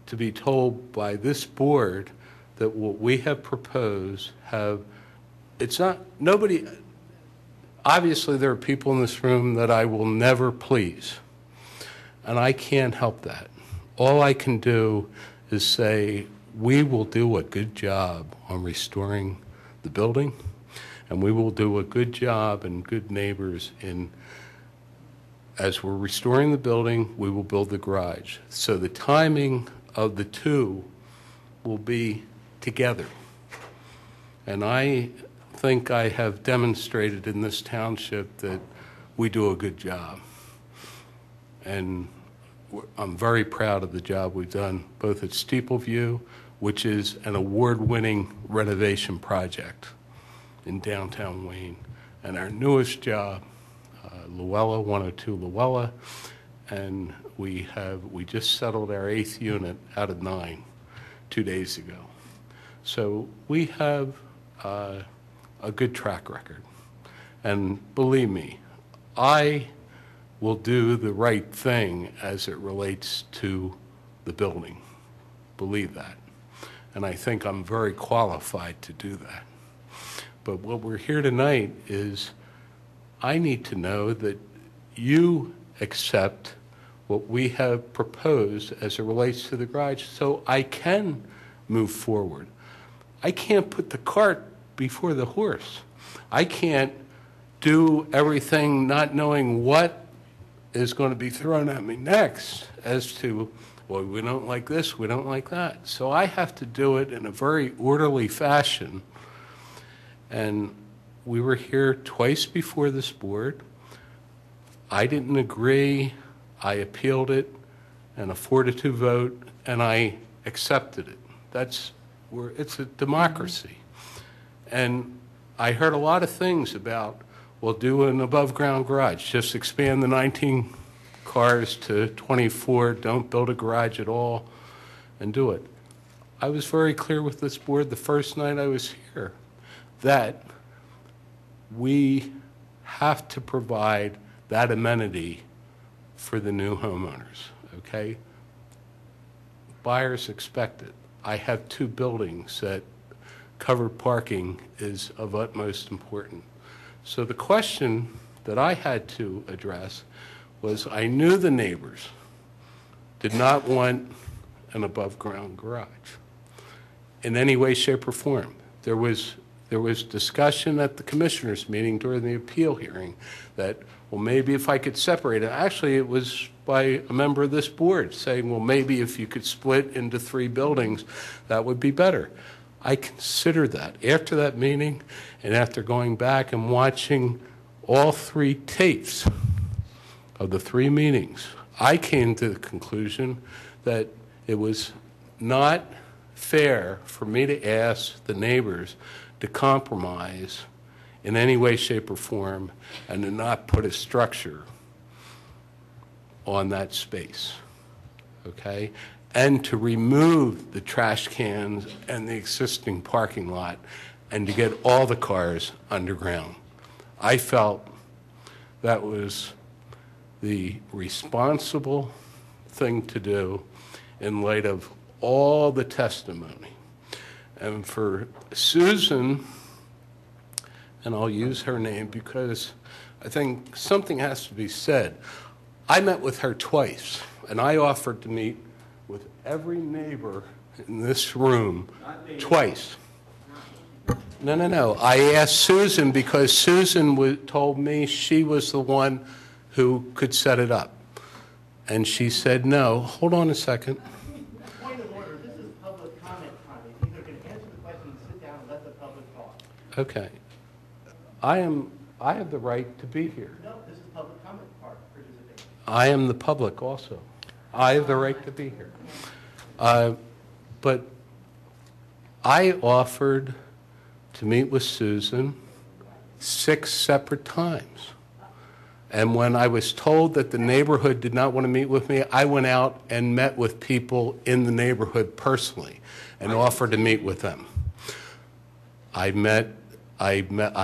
S10: to be told by this board that what we have proposed obviously there are people in this room that I will never please, and I can't help that. All I can do is say we will do a good job on restoring the building, and we will do a good job and good neighbors as we're restoring the building, we will build the garage. So the timing of the two will be together. And I think I have demonstrated in this township that we do a good job. And I'm very proud of the job we've done, both at Steepleview, which is an award-winning renovation project in downtown Wayne, and our newest job, Luella, 102 Luella, and we just settled our 8th unit out of 9 2 days ago. So we have a good track record. And believe me, I will do the right thing as it relates to the building. Believe that. And I think I'm very qualified to do that. But what we're here tonight is I need to know that you accept what we have proposed as it relates to the garage so I can move forward. I can't put the cart before the horse. I can't do everything not knowing what is going to be thrown at me next as to, well, we don't like this, we don't like that. So I have to do it in a very orderly fashion. And we were here twice before this board. I didn't agree. I appealed it, and a 4-2 vote, and I accepted it. It's a democracy. And I heard a lot of things about, well, do an above-ground garage. Just expand the 19 cars to 24. Don't build a garage at all, and do it. I was very clear with this board the first night I was here that we have to provide that amenity for the new homeowners, okay? Buyers expect it. I have 2 buildings that covered parking is of utmost importance. So the question that I had to address was I knew the neighbors did not want an above-ground garage in any way, shape, or form. There was discussion at the commissioners' meeting during the appeal hearing that, well, maybe if I could separate it. Actually, it was by a member of this board saying, well, maybe if you could split into 3 buildings, that would be better. I considered that. After that meeting and after going back and watching all 3 tapes of the 3 meetings, I came to the conclusion that it was not fair for me to ask the neighbors to compromise in any way, shape, or form and to not put a structure on that space, okay? And to remove the trash cans and the existing parking lot and to get all the cars underground. I felt that was the responsible thing to do in light of all the testimony. And for Susan, and I'll use her name because I think something has to be said. I met with her twice, and I offered to meet with every neighbor in this room twice. No. I asked Susan because Susan told me she was the one who could set it up. And she said no. Hold on a second.
S6: Point of order, this is public comment time. You're either going to answer the question and sit down and let the public talk.
S10: Okay. I have the right to be here.
S6: No, this is public comment part participation.
S10: I am the public also. I have the right to be here. But I offered to meet with Susan 6 separate times. And when I was told that the neighborhood did not want to meet with me, I went out and met with people in the neighborhood personally and offered to meet with them. I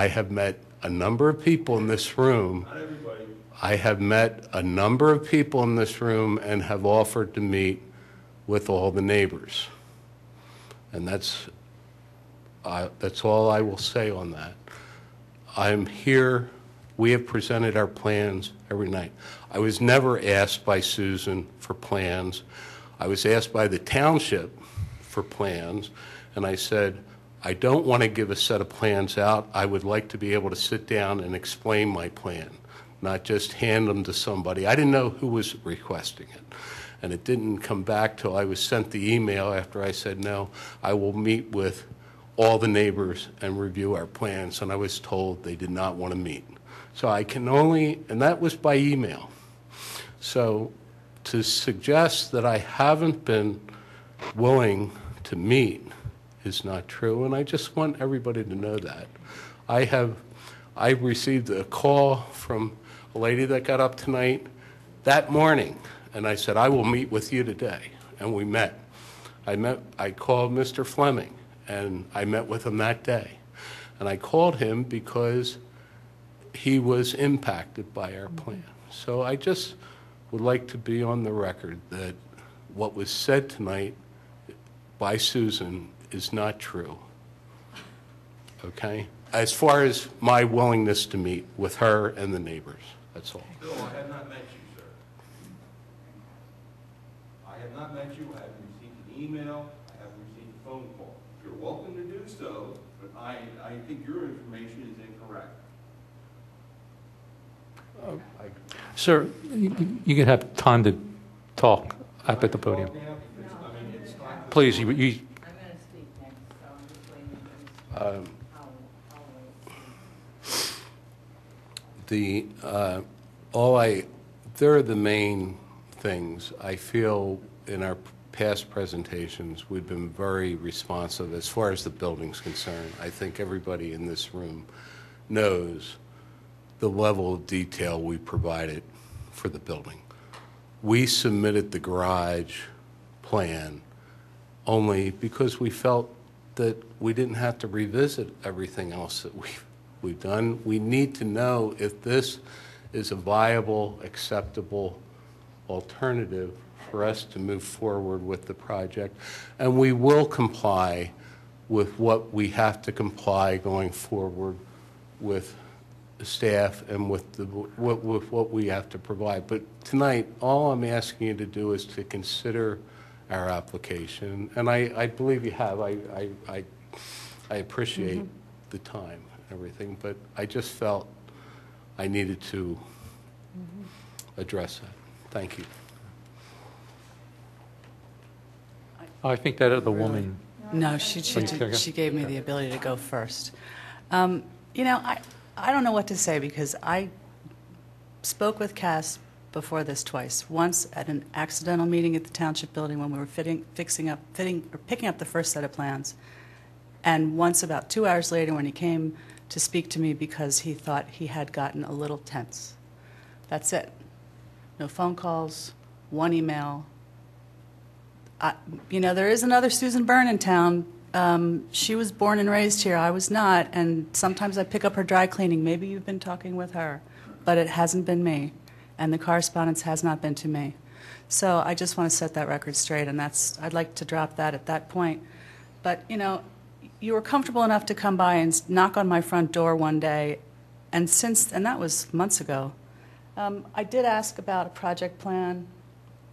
S10: have met a number of people in this room.
S12: Not everybody.
S10: I have met a number of people in this room and have offered to meet with all the neighbors. And that's all I will say on that. I'm here. We have presented our plans every night. I was never asked by Susan for plans. I was asked by the township for plans, and I said, I don't want to give a set of plans out. I would like to be able to sit down and explain my plan, not just hand them to somebody. I didn't know who was requesting it, and it didn't come back till I was sent the email after I said, no, I will meet with all the neighbors and review our plans, and I was told they did not want to meet. So I can only, and that was by email. So to suggest that I haven't been willing to meet is not true, and I just want everybody to know that. I received a call from a lady that got up tonight that morning, and I said, I will meet with you today, and we met. I called Mr. Fleming, and I met with him that day. And I called him because he was impacted by our plan. So I just would like to be on the record that what was said tonight by Susan is not true, okay? As far as my willingness to meet with her and the neighbors, that's all.
S12: Bill, I have not met you, sir. I have not met you. I have received an email. I have received a phone call. You're welcome to do so, but I think your information is incorrect.
S3: Sir, you can have time to talk up at the podium. Please,
S19: I'm going to speak next, so I'm just waiting for
S10: There are the main things. I feel in our past presentations, we've been very responsive as far as the building's concerned. I think everybody in this room knows the level of detail we provided for the building. We submitted the garage plan only because we felt that we didn't have to revisit everything else that we've done. We need to know if this is a viable, acceptable alternative for us to move forward with the project. And we will comply with what we have to comply going forward with the staff and with what we have to provide. But tonight, all I'm asking you to do is to consider our application, and I believe you have. I appreciate the time and everything, but I just felt I needed to address that. Thank you.
S3: I think that other woman.
S18: No, she gave me the ability to go first. You know, I don't know what to say because I spoke with Cass before this twice. Once at an accidental meeting at the Township building when we were picking up the first set of plans, and once about 2 hours later when he came to speak to me because he thought he had gotten a little tense. That's it. No phone calls, one email. You know, there is another Susan Byrne in town. She was born and raised here. I was not, and sometimes I pick up her dry cleaning. Maybe you've been talking with her, but it hasn't been me, and the correspondence has not been to me. So I just want to set that record straight, and I'd like to drop that at that point. But, you know, you were comfortable enough to come by and knock on my front door one day, and that was months ago. I did ask about a project plan,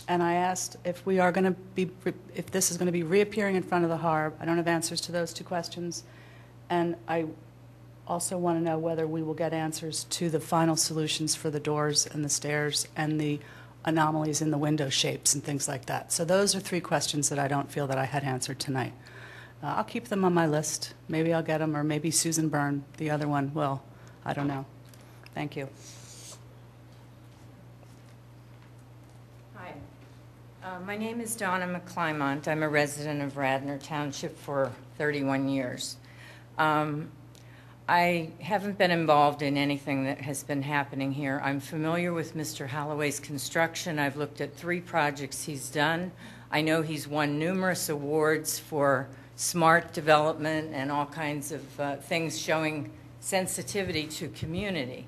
S18: and I asked if this is going to be reappearing in front of the Harb. I don't have answers to those two questions, and I also want to know whether we will get answers to the final solutions for the doors and the stairs and the anomalies in the window shapes and things like that. So those are three questions that I don't feel that I had answered tonight. I'll keep them on my list. Maybe I'll get them, or maybe Susan Byrne, the other one, will. I don't know. Thank you.
S20: Hi. My name is Donna McClymont. I'm a resident of Radnor Township for 31 years. I haven't been involved in anything that has been happening here. I'm familiar with Mr. Holloway's construction. I've looked at 3 projects he's done. I know he's won numerous awards for smart development and all kinds of things showing sensitivity to community.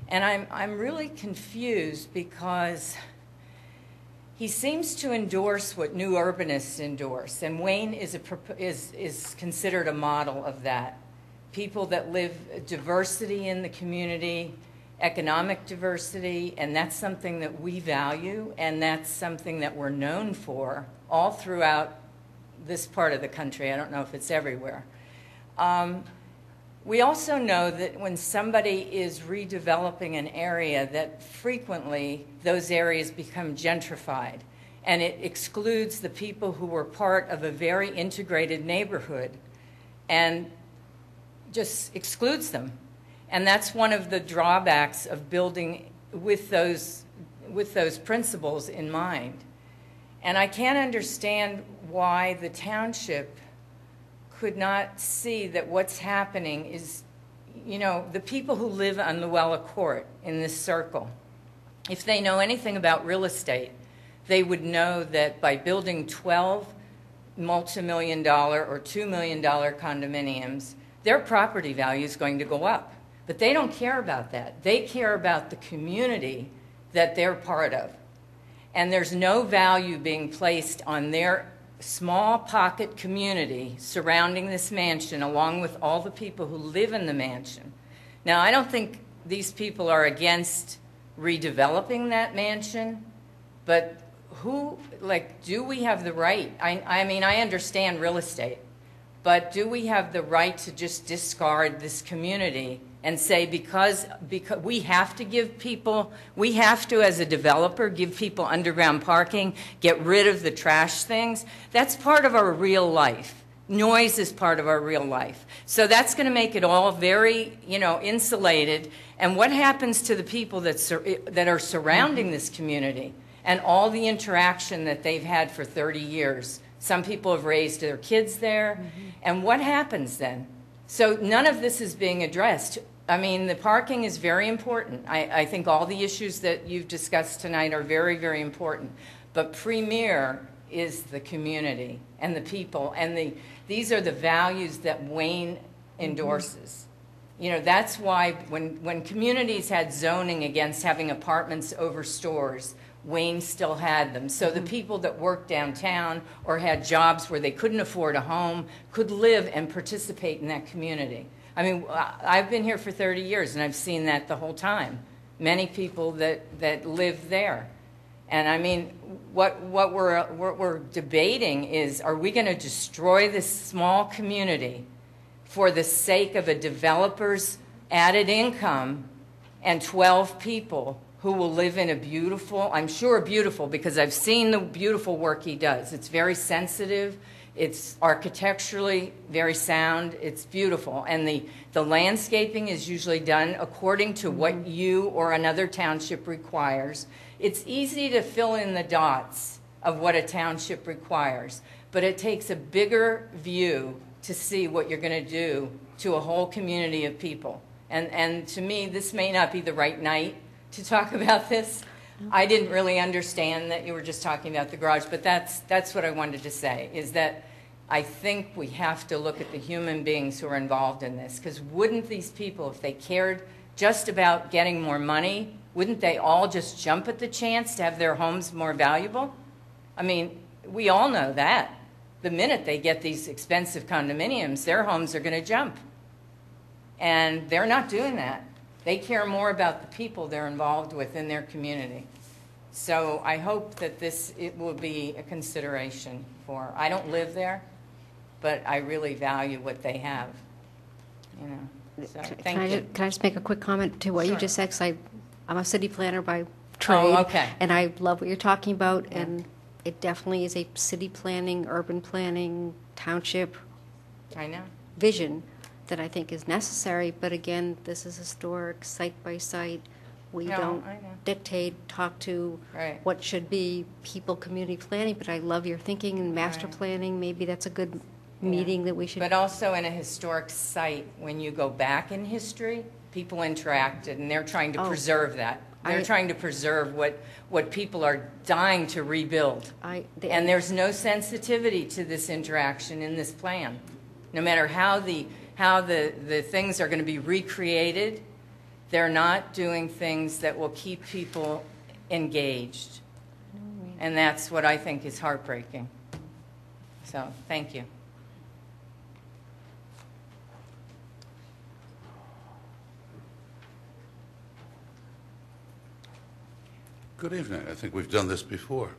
S20: And I'm really confused because he seems to endorse what new urbanists endorse, and Wayne is considered a model of that. People that live diversity in the community, economic diversity, and that's something that we value, and that's something that we're known for all throughout this part of the country. I don't know if it's everywhere. We also know that when somebody is redeveloping an area, that frequently those areas become gentrified, and it excludes the people who were part of a very integrated neighborhood and just excludes them. And that's one of the drawbacks of building with those principles in mind. And I can't understand why the township could not see that what's happening is, you know, the people who live on Luella Court in this circle, if they know anything about real estate, they would know that by building 12 multi-million-dollar or $2 million condominiums, their property value is going to go up. But they don't care about that. They care about the community that they're part of. And there's no value being placed on their small pocket community surrounding this mansion, along with all the people who live in the mansion. Now, I don't think these people are against redeveloping that mansion, but do we have the right? I mean, I understand real estate, but do we have the right to just discard this community and say because we have to give people, we have to, as a developer, give people underground parking, get rid of the trash things? That's part of our real life. Noise is part of our real life. So that's going to make it all very, you know, insulated. And what happens to the people that are surrounding this community and all the interaction that they've had for 30 years? Some people have raised their kids there. And what happens then? So none of this is being addressed. I mean, the parking is very important. I think all the issues that you've discussed tonight are very, very important. But Premier is the community and the people, and these are the values that Wayne endorses. You know, that's why when communities had zoning against having apartments over stores, Wayne still had them. So the people that worked downtown or had jobs where they couldn't afford a home could live and participate in that community. I mean, I've been here for 30 years, and I've seen that the whole time. Many people that live there. And I mean, what we're debating is, are we going to destroy this small community for the sake of a developer's added income and 12 people who will live in a beautiful, I'm sure beautiful, because I've seen the beautiful work he does. It's very sensitive. It's architecturally very sound. It's beautiful. And the landscaping is usually done according to what you or another township requires. It's easy to fill in the dots of what a township requires, but it takes a bigger view to see what you're going to do to a whole community of people. And to me, this may not be the right night to talk about this. I didn't really understand that you were just talking about the garage, but that's what I wanted to say, is that I think we have to look at the human beings who are involved in this, because wouldn't these people, if they cared just about getting more money, wouldn't they all just jump at the chance to have their homes more valuable? I mean, we all know that. The minute they get these expensive condominiums, their homes are going to jump. And they're not doing that. They care more about the people they're involved with in their community. So I hope that it will be a consideration for, I don't live there, but I really value what they have. You know, so thank you.
S1: Can I just make a quick comment to what you
S20: Sure.
S1: just said? 'Cause I'm a city planner by trade.
S20: Oh, okay.
S1: And I love what you're talking about, and it definitely is a city planning, urban planning, township
S20: I know.
S1: vision that I think is necessary. But again, this is historic, site by site. We
S20: No,
S1: don't
S20: I know.
S1: dictate, talk to
S20: Right.
S1: what should be people, community planning. But I love your thinking and master
S20: Right.
S1: planning. Maybe that's a good meeting that we should.
S20: But also in a historic site, when you go back in history, people interacted, and they're trying to
S1: Oh.
S20: preserve that. They're trying to preserve what people are dying to rebuild. And there's no sensitivity to this interaction in this plan. No matter how the things are going to be recreated, they're not doing things that will keep people engaged. And that's what I think is heartbreaking. So, thank you.
S21: Good evening. I think we've done this before.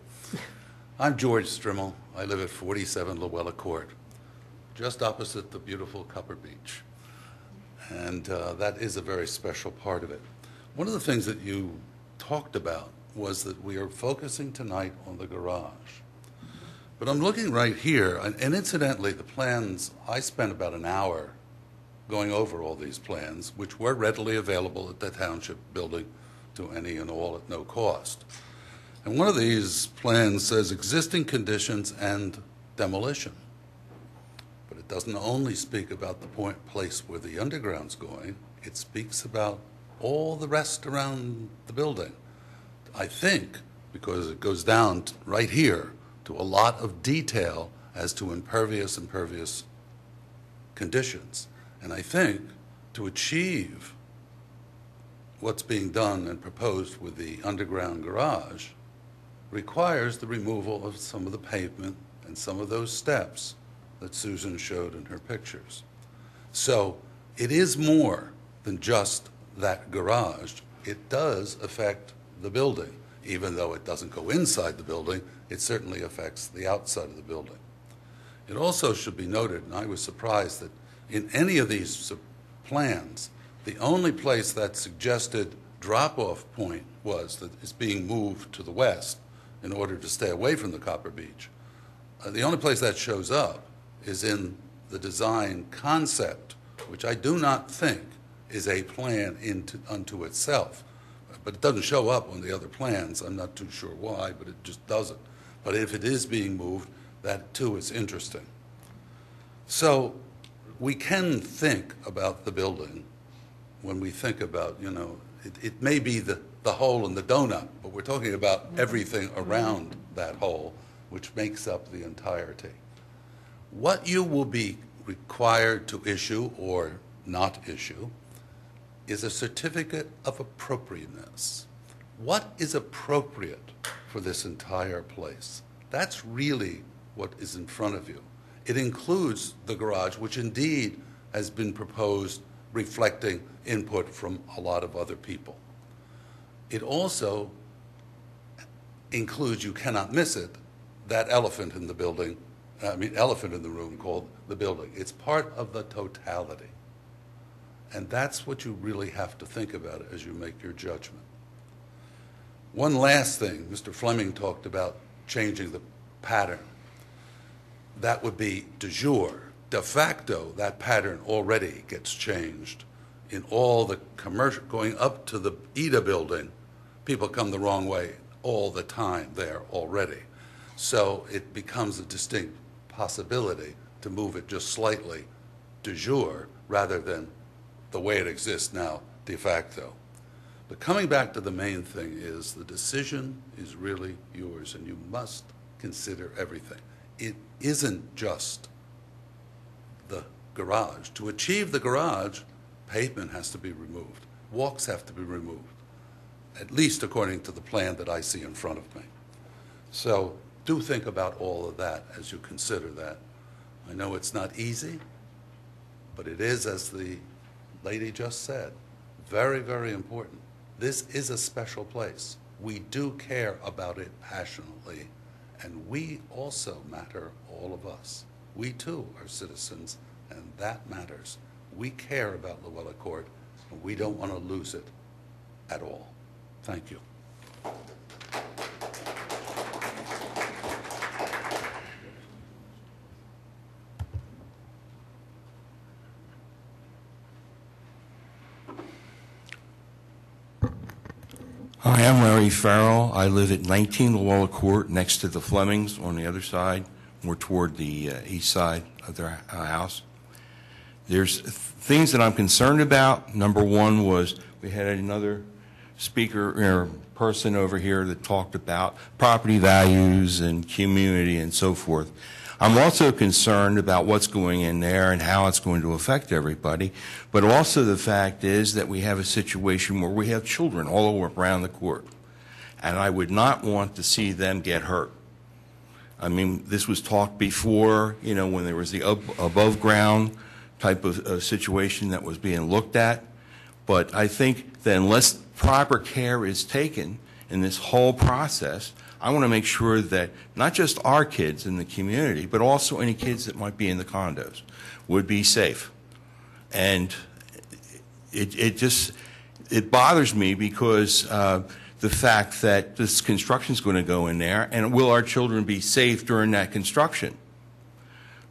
S21: I'm George Strimmel. I live at 47 Luella Court, just opposite the beautiful Copper Beach. And that is a very special part of it. One of the things that you talked about was that we are focusing tonight on the garage. But I'm looking right here, and incidentally, the plans, I spent about an hour going over all these plans, which were readily available at the Township building to any and all at no cost. And one of these plans says existing conditions and demolition. But it doesn't only speak about the place where the underground's going, it speaks about all the rest around the building. I think, because it goes down right here to a lot of detail as to impervious conditions. And I think to achieve what's being done and proposed with the underground garage requires the removal of some of the pavement and some of those steps that Susan showed in her pictures. So it is more than just that garage. It does affect the building. Even though it doesn't go inside the building, it certainly affects the outside of the building. It also should be noted, and I was surprised that in any of these plans, the only place that suggested drop-off point was that it's being moved to the west in order to stay away from the Copper Beach. The only place that shows up is in the design concept, which I do not think is a plan unto itself. But it doesn't show up on the other plans. I'm not too sure why, but it just doesn't. But if it is being moved, that too is interesting. So we can think about the building when we think about, it may be the hole in the donut, but we're talking about everything around that hole which makes up the entirety. What you will be required to issue or not issue is a certificate of appropriateness. What is appropriate for this entire place? That's really what is in front of you. It includes the garage, which indeed has been proposed reflecting input from a lot of other people. It also includes, you cannot miss it, that elephant in the building, elephant in the room called the building. It's part of the totality. And that's what you really have to think about as you make your judgment. One last thing, Mr. Fleming talked about changing the pattern. That would be de jure. De facto, that pattern already gets changed. In all the commercial, going up to the Ida building, people come the wrong way all the time there already. So it becomes a distinct possibility to move it just slightly de jure rather than the way it exists now de facto. But coming back to the main thing is the decision is really yours, and you must consider everything. It isn't just the garage. To achieve the garage, pavement has to be removed. Walks have to be removed, at least according to the plan that I see in front of me. So do think about all of that as you consider that. I know it's not easy, but it is, as the lady just said, very, very important. This is a special place. We do care about it passionately, and we also matter, all of us. We too are citizens, and that matters. We care about Luella Court, and we don't want to lose it at all. Thank you.
S12: Hi, I'm Larry Farrell. I live at 19 Luella Court, next to the Flemings on the other side, more toward the east side of their house. There's things that I'm concerned about. Number one was we had another speaker or person over here that talked about property values and community and so forth. I'm also concerned about what's going in there and how it's going to affect everybody, but also the fact is that we have a situation where we have children all around the court, and I would not want to see them get hurt. I mean, this was talked before, you know, when there was the above ground type of situation that was being looked at, but I think that unless proper care is taken in this whole process, I want to make sure that not just our kids in the community, but also any kids that might be in the condos would be safe. And it bothers me because the fact that this construction is going to go in there, and will our children be safe during that construction?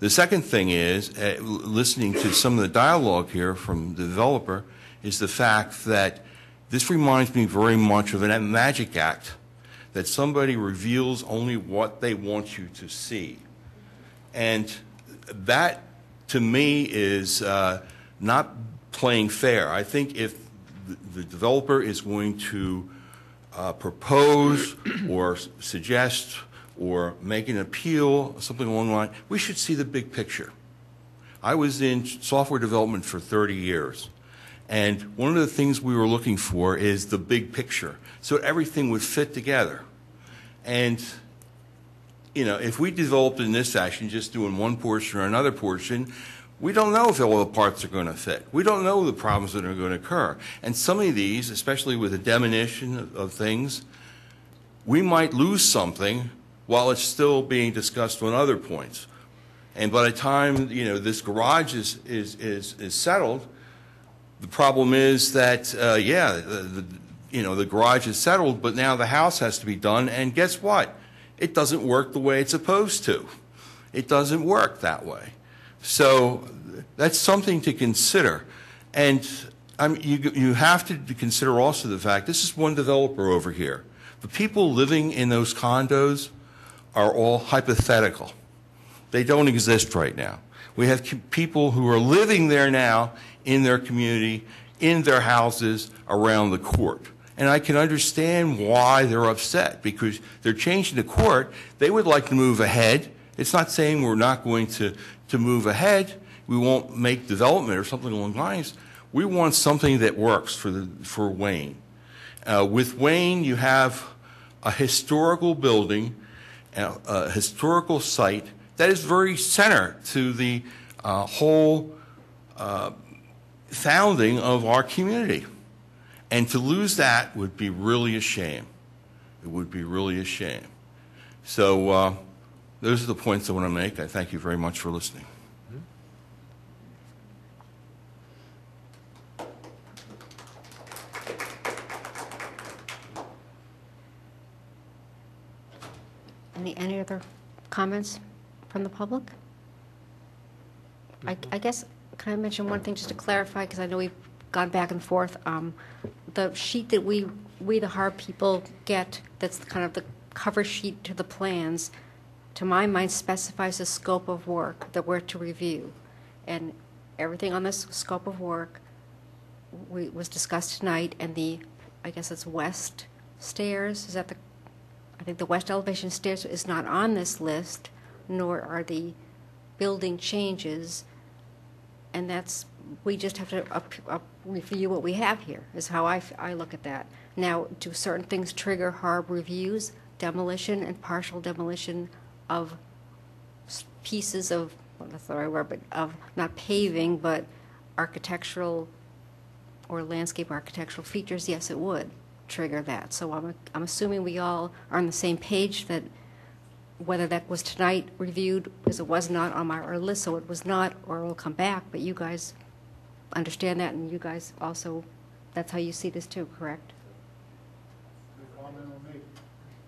S12: The second thing is, listening to some of the dialogue here from the developer, is the fact that this reminds me very much of a magic act, that somebody reveals only what they want you to see. And that, to me, is not playing fair. I think if the developer is going to propose or suggest or make an appeal, something along the line, we should see the big picture. I was in software development for 30 years. And one of the things we were looking for is the big picture, so everything would fit together. And, you know, if we developed in this fashion, just doing one portion or another portion, we don't know if all the parts are going to fit. We don't know the problems that are going to occur. And some of these, especially with the diminution of things, we might lose something while it's still being discussed on other points. And by the time, you know, this garage is settled, the problem is that, the garage is settled, but now the house has to be done, and guess what? It doesn't work the way it's supposed to. It doesn't work that way. So that's something to consider. And you have to consider also the fact, this is one developer over here. The people living in those condos are all hypothetical. They don't exist right now. We have people who are living there now in their community, in their houses around the court.
S5: And I can understand why they're upset, because they're changing the court. They would like to move ahead. It's not saying we're not going to move ahead. We won't make development or something along the lines. We want something that works for Wayne. With Wayne, you have a historical building, a historical site that is very center to the whole founding of our community. And to lose that would be really a shame. It would be really a shame. So those are the points I want to make. I thank you very much for listening.
S1: Any other comments from the public? I guess, can I mention one thing just to clarify, because I know we've gone back and forth. The sheet that we the Harb people get, that's kind of the cover sheet to the plans, to my mind specifies the scope of work that we're to review. And everything on this scope of work was discussed tonight, and I guess it's west stairs, is that I think the west elevation stairs is not on this list, nor are the building changes, and we just have to review what we have here, is how I look at that. Now, do certain things trigger Harb reviews? Demolition and partial demolition of pieces of, well, that's the right word, but of not paving, but architectural or landscape architectural features? Yes, it would trigger that. So I'm assuming we all are on the same page that whether that was tonight reviewed, because it was not on our list, so it was not, or it will come back, but you guys understand that, and you guys also, that's how you see this too, correct?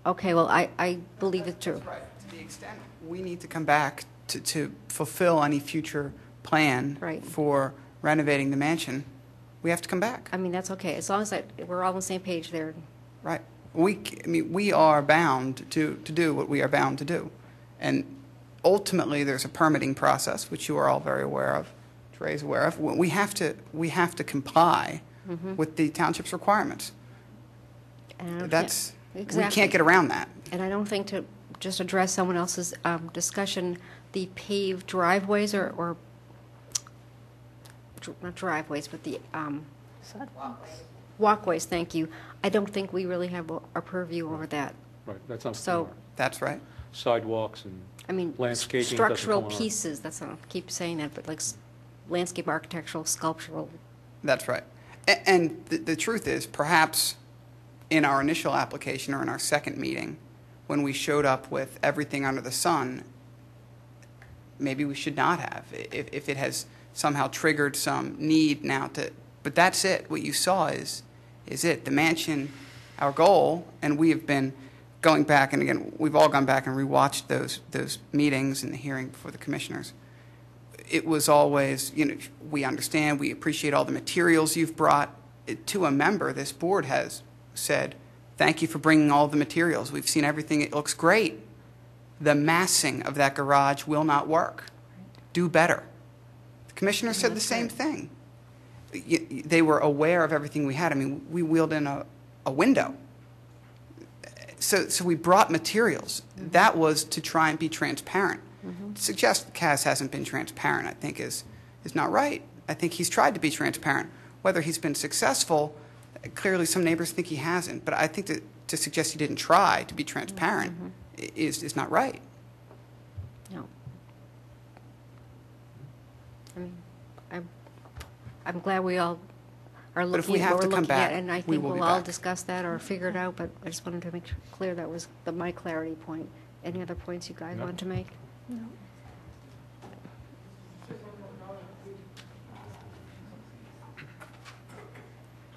S1: Okay, well, I believe it's true.
S9: That's right. To the extent we need to come back to fulfill any future plan for renovating the mansion, we have to come back.
S1: I mean, that's okay, as long as we're all on the same page there.
S9: Right. We are bound to do what we are bound to do. And ultimately, there's a permitting process, which you are all very aware of, Trey's aware of. We have to comply with the township's requirements.
S1: Exactly.
S9: We can't get around that.
S1: And I don't think, to just address someone else's discussion, the paved driveways or not driveways, but the walkways, thank you. I don't think we really have a purview over that.
S3: Right, that's not.
S1: So
S9: that's right.
S3: Sidewalks and landscaping.
S1: Structural pieces, that's I keep saying that, but like landscape architectural, sculptural.
S9: That's right. And the truth is, perhaps in our initial application or in our second meeting, when we showed up with everything under the sun, maybe we should not have, if it has somehow triggered some need now to, but that's it. What you saw is it. The mansion, our goal, and we have been going back, and again, we've all gone back and rewatched those meetings and the hearing before the commissioners. It was always, we understand, we appreciate all the materials you've brought. To a member, this board has said, thank you for bringing all the materials. We've seen everything. It looks great. The massing of that garage will not work. Do better. The commissioner said the same thing. They were aware of everything we had. I mean, we wheeled in a window. So we brought materials. That was to try and be transparent. To suggest that Kaz hasn't been transparent, I think, is not right. I think he's tried to be transparent. Whether he's been successful, clearly some neighbors think he hasn't. But I think to suggest he didn't try to be transparent is not right.
S1: No. I mean, I'm glad we all are looking at what we're looking at, and I think we'll all discuss that or figure it out, but I just wanted to make clear that was my clarity point. Any other points you guys want to make? No.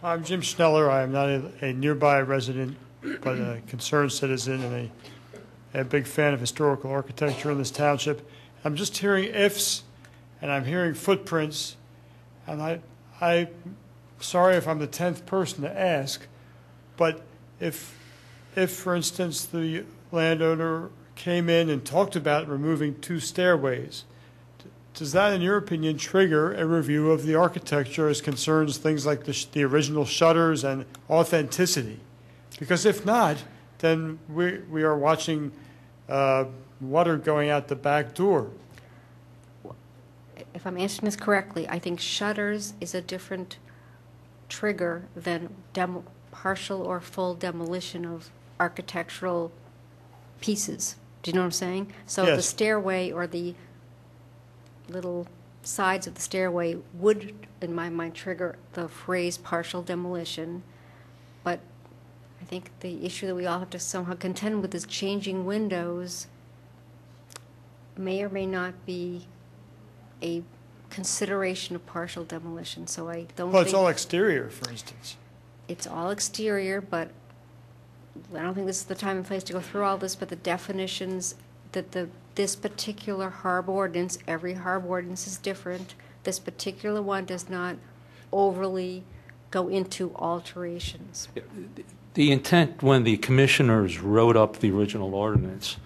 S22: I'm Jim Schneller. I am not a nearby resident, but a concerned citizen and a big fan of historical architecture in this township. I'm just hearing ifs, and I'm hearing footprints, and I'm sorry if I'm the 10th person to ask, but if for instance, the landowner came in and talked about removing 2 stairways does that, in your opinion, trigger a review of the architecture as concerns things like the original shutters and authenticity? Because if not, then we are watching water going out the back door.
S1: If I'm answering this correctly, I think shutters is a different trigger than partial or full demolition of architectural pieces. Do you know what I'm saying? So the
S22: Yes.
S1: stairway or the little sides of the stairway would, in my mind, trigger the phrase partial demolition. But I think the issue that we all have to somehow contend with is changing windows may or may not be a consideration of partial demolition. So I don't
S22: Well,
S1: think...
S22: it's all exterior, for instance.
S1: It's all exterior, but I don't think this is the time and place to go through all this, but the definitions that this particular Harb ordinance, every Harb ordinance is different. This particular one does not overly go into alterations.
S3: The intent when the commissioners wrote up the original ordinance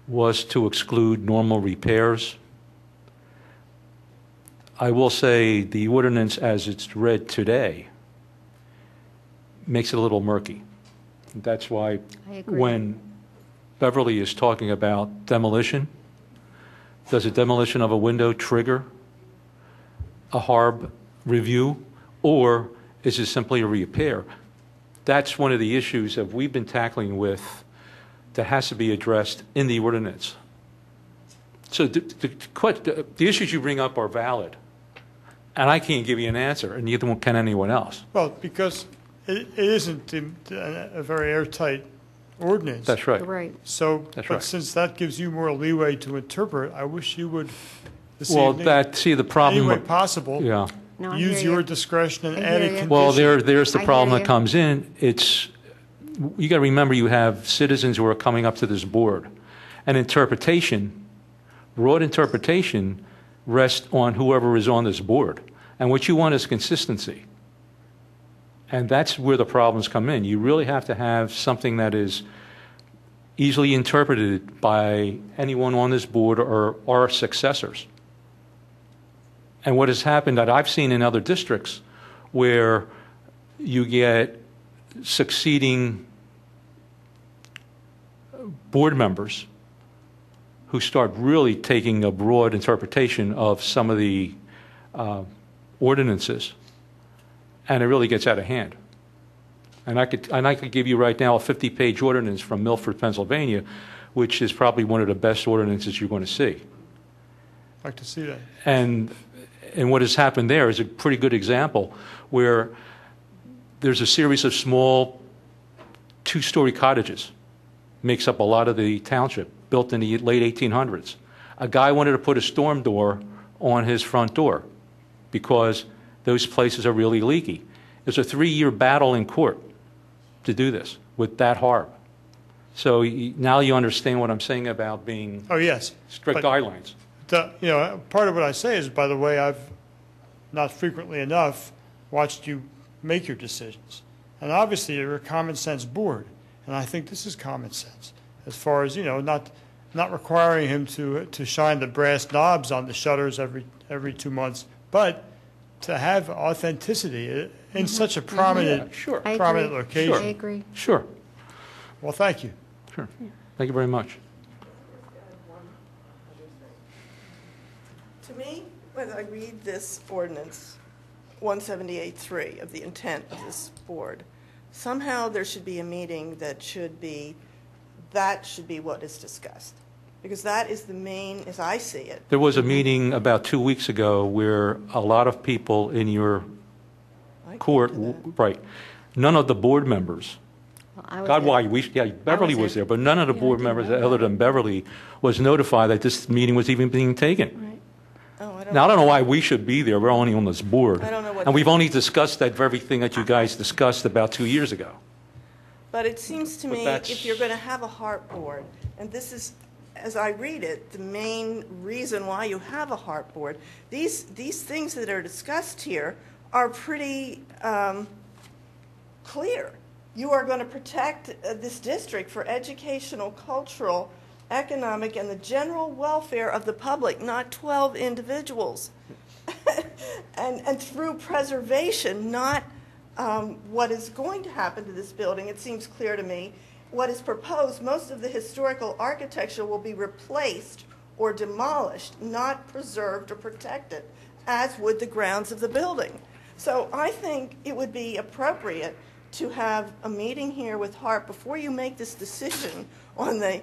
S3: was to exclude normal repairs. I will say the ordinance as it's read today makes it a little murky. That's why
S1: I agree.
S3: when Beverly is talking about demolition, does a demolition of a window trigger a Harb review, or is it simply a repair? That's one of the issues that we've been tackling with that has to be addressed in the ordinance. So the issues you bring up are valid, and I can't give you an answer, and neither can anyone else.
S22: Well, because it isn't a very airtight ordinance.
S3: That's right.
S1: Right.
S22: So,
S3: That's
S22: but
S3: right.
S22: since that gives you more leeway to interpret, I wish you would, this
S3: Well,
S22: evening,
S3: the problem.
S22: any way possible,
S3: Yeah.
S1: No, I
S22: use
S1: hear
S22: your
S1: you.
S22: discretion and
S1: I
S22: add
S1: hear
S22: a
S1: you.
S22: condition.
S3: Well, there's the
S1: I
S3: problem
S1: hear
S3: that
S1: you.
S3: comes in. You got to remember you have citizens who are coming up to this board. And broad interpretation rests on whoever is on this board. And what you want is consistency. And that's where the problems come in. You really have to have something that is easily interpreted by anyone on this board or our successors. And what has happened that I've seen in other districts where you get succeeding board members who start really taking a broad interpretation of some of the ordinances, and it really gets out of hand. And I could give you right now a 50-page ordinance from Milford, Pennsylvania, which is probably one of the best ordinances you're going to see.
S22: I'd like to see that.
S3: And what has happened there is a pretty good example where there's a series of small two-story cottages, makes up a lot of the township, built in the late 1800s. A guy wanted to put a storm door on his front door because those places are really leaky. There's a 3-year battle in court to do this with that Harb. So now you understand what I'm saying about being
S22: Oh, yes.
S3: strict
S22: But
S3: guidelines.
S22: part of what I say is, by the way, I've not frequently enough watched you make your decisions. And obviously, you're a common sense board. And I think this is common sense as far as, not requiring him to shine the brass knobs on the shutters every 2 months, but to have authenticity in such a prominent,
S3: Sure.
S1: I
S22: prominent
S1: agree.
S22: location.
S1: I agree.
S3: Sure.
S22: Well, thank you.
S3: Sure. Thank you very much.
S14: To me, when I read this ordinance, 178.3 of the intent of this board, somehow there should be a meeting that should be what is discussed. Because that is the main, as I see it.
S3: There was a meeting about 2 weeks ago where a lot of people in your court, right, none of the board members,
S1: Well, I was
S3: God,
S1: there.
S3: why, Beverly was there, but none of the board members other than Beverly was notified that this meeting was even being taken. Now, I don't know why we should be there. We're only on this board.
S14: I don't know what
S3: And we've
S14: the-
S3: only discussed that very thing that you guys discussed about 2 years ago.
S14: But it seems to
S3: But
S14: me,
S3: that's-
S14: if you're going to have a HARP board, and this is, as I read it, the main reason why you have a HARP board, these things that are discussed here are pretty clear. You are going to protect this district for educational, cultural economic, and the general welfare of the public, not 12 individuals. and through preservation, not what is going to happen to this building. It seems clear to me what is proposed, most of the historical architecture will be replaced or demolished, not preserved or protected, as would the grounds of the building. So I think it would be appropriate to have a meeting here with Harb before you make this decision on the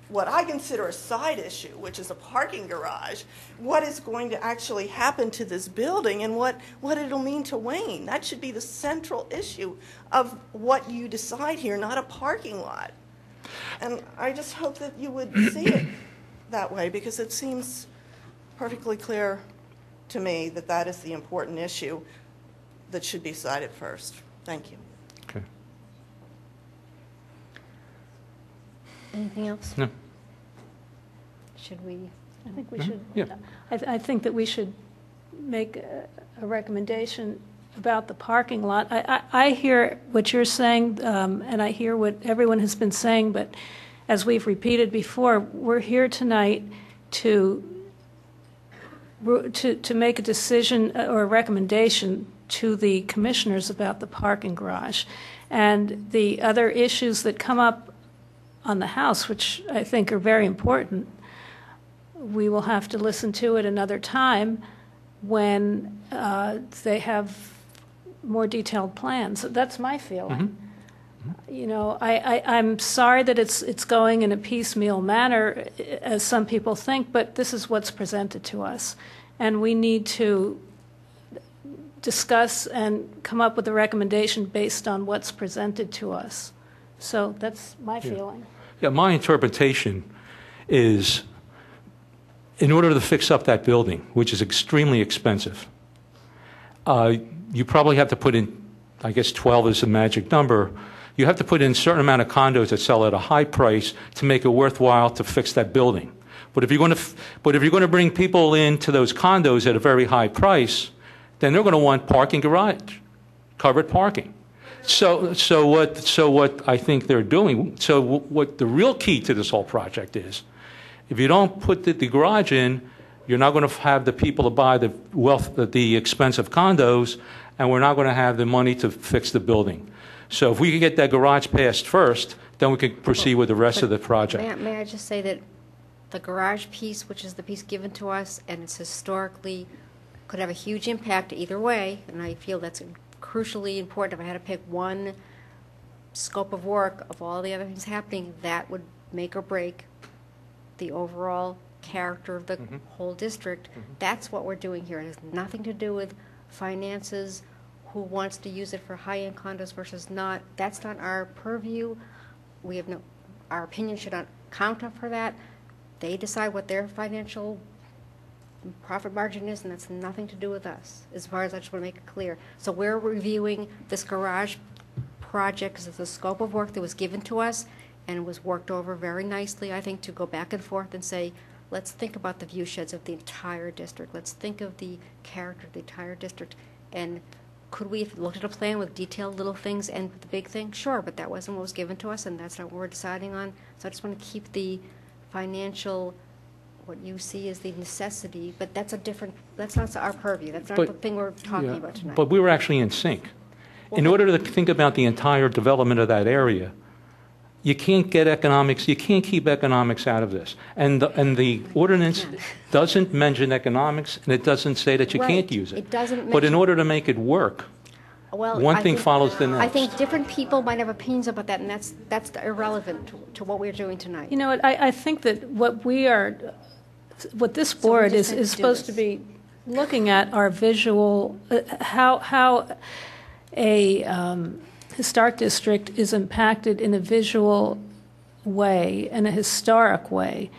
S14: what I consider a side issue, which is a parking garage, what is going to actually happen to this building and what it'll mean to Wayne. That should be the central issue of what you decide here, not a parking lot. And I just hope that you would see it that way, because it seems perfectly clear to me that that is the important issue that should be cited first. Thank you.
S3: Okay.
S1: Anything else?
S3: No.
S1: Should we?
S4: I think we should.
S3: Yeah.
S4: I think that we should make a recommendation about the parking lot. I hear what you're saying, and I hear what everyone has been saying, but as we've repeated before, we're here tonight to make a decision or a recommendation to the commissioners about the parking garage. And the other issues that come up on the house, which I think are very important, we will have to listen to at another time when they have more detailed plans. That's my feeling. You know, I'm sorry that it's going in a piecemeal manner, as some people think, but this is what's presented to us. And we need to discuss and come up with a recommendation based on what's presented to us. So that's my feeling.
S3: Yeah, my interpretation is, in order to fix up that building, which is extremely expensive, you probably have to put in, I guess 12 is the magic number, you have to put in a certain amount of condos that sell at a high price to make it worthwhile to fix that building. But if you're going to bring people into those condos at a very high price, then they're going to want parking garage, covered parking. So what I think they're doing, so what the real key to this whole project is, if you don't put the garage in, you're not going to have the people to buy the expensive condos, and we're not going to have the money to fix the building. So if we can get that garage passed first, then we can proceed with the rest of the project.
S1: May I just say that the garage piece, which is the piece given to us, and it's historically, could have a huge impact either way, and I feel that's crucially important. If I had to pick one scope of work of all the other things happening, that would make or break the overall character of the whole district. That's what we're doing here. It has nothing to do with finances, who wants to use it for high-end condos versus not. That's not our purview. We have our opinion should not count up for that. They decide what their financial profit margin is, and that's nothing to do with us, as far as I just want to make it clear. So we're reviewing this garage project because it's the scope of work that was given to us, and it was worked over very nicely, I think, to go back and forth and say, let's think about the view sheds of the entire district. Let's think of the character of the entire district. And could we have looked at a plan with detailed little things and the big thing? Sure, but that wasn't what was given to us, and that's not what we're deciding on. So I just want to keep the financial, what you see as the necessity, but that's not our purview. That's not the thing we're talking about tonight.
S3: But we were actually in sync. In order to think about the entire development of that area, you can't get economics, you can't keep economics out of this. And the ordinance doesn't mention economics, and it doesn't say that you can't use it.
S1: It doesn't
S3: but in
S1: mention-
S3: order to make it work, one thing follows the next.
S1: I think different people might have opinions about that, and that's irrelevant to what we're doing tonight.
S4: You know what, I think that what this board is supposed to be looking at are visual, how a historic district is impacted in a visual way, in a historic way,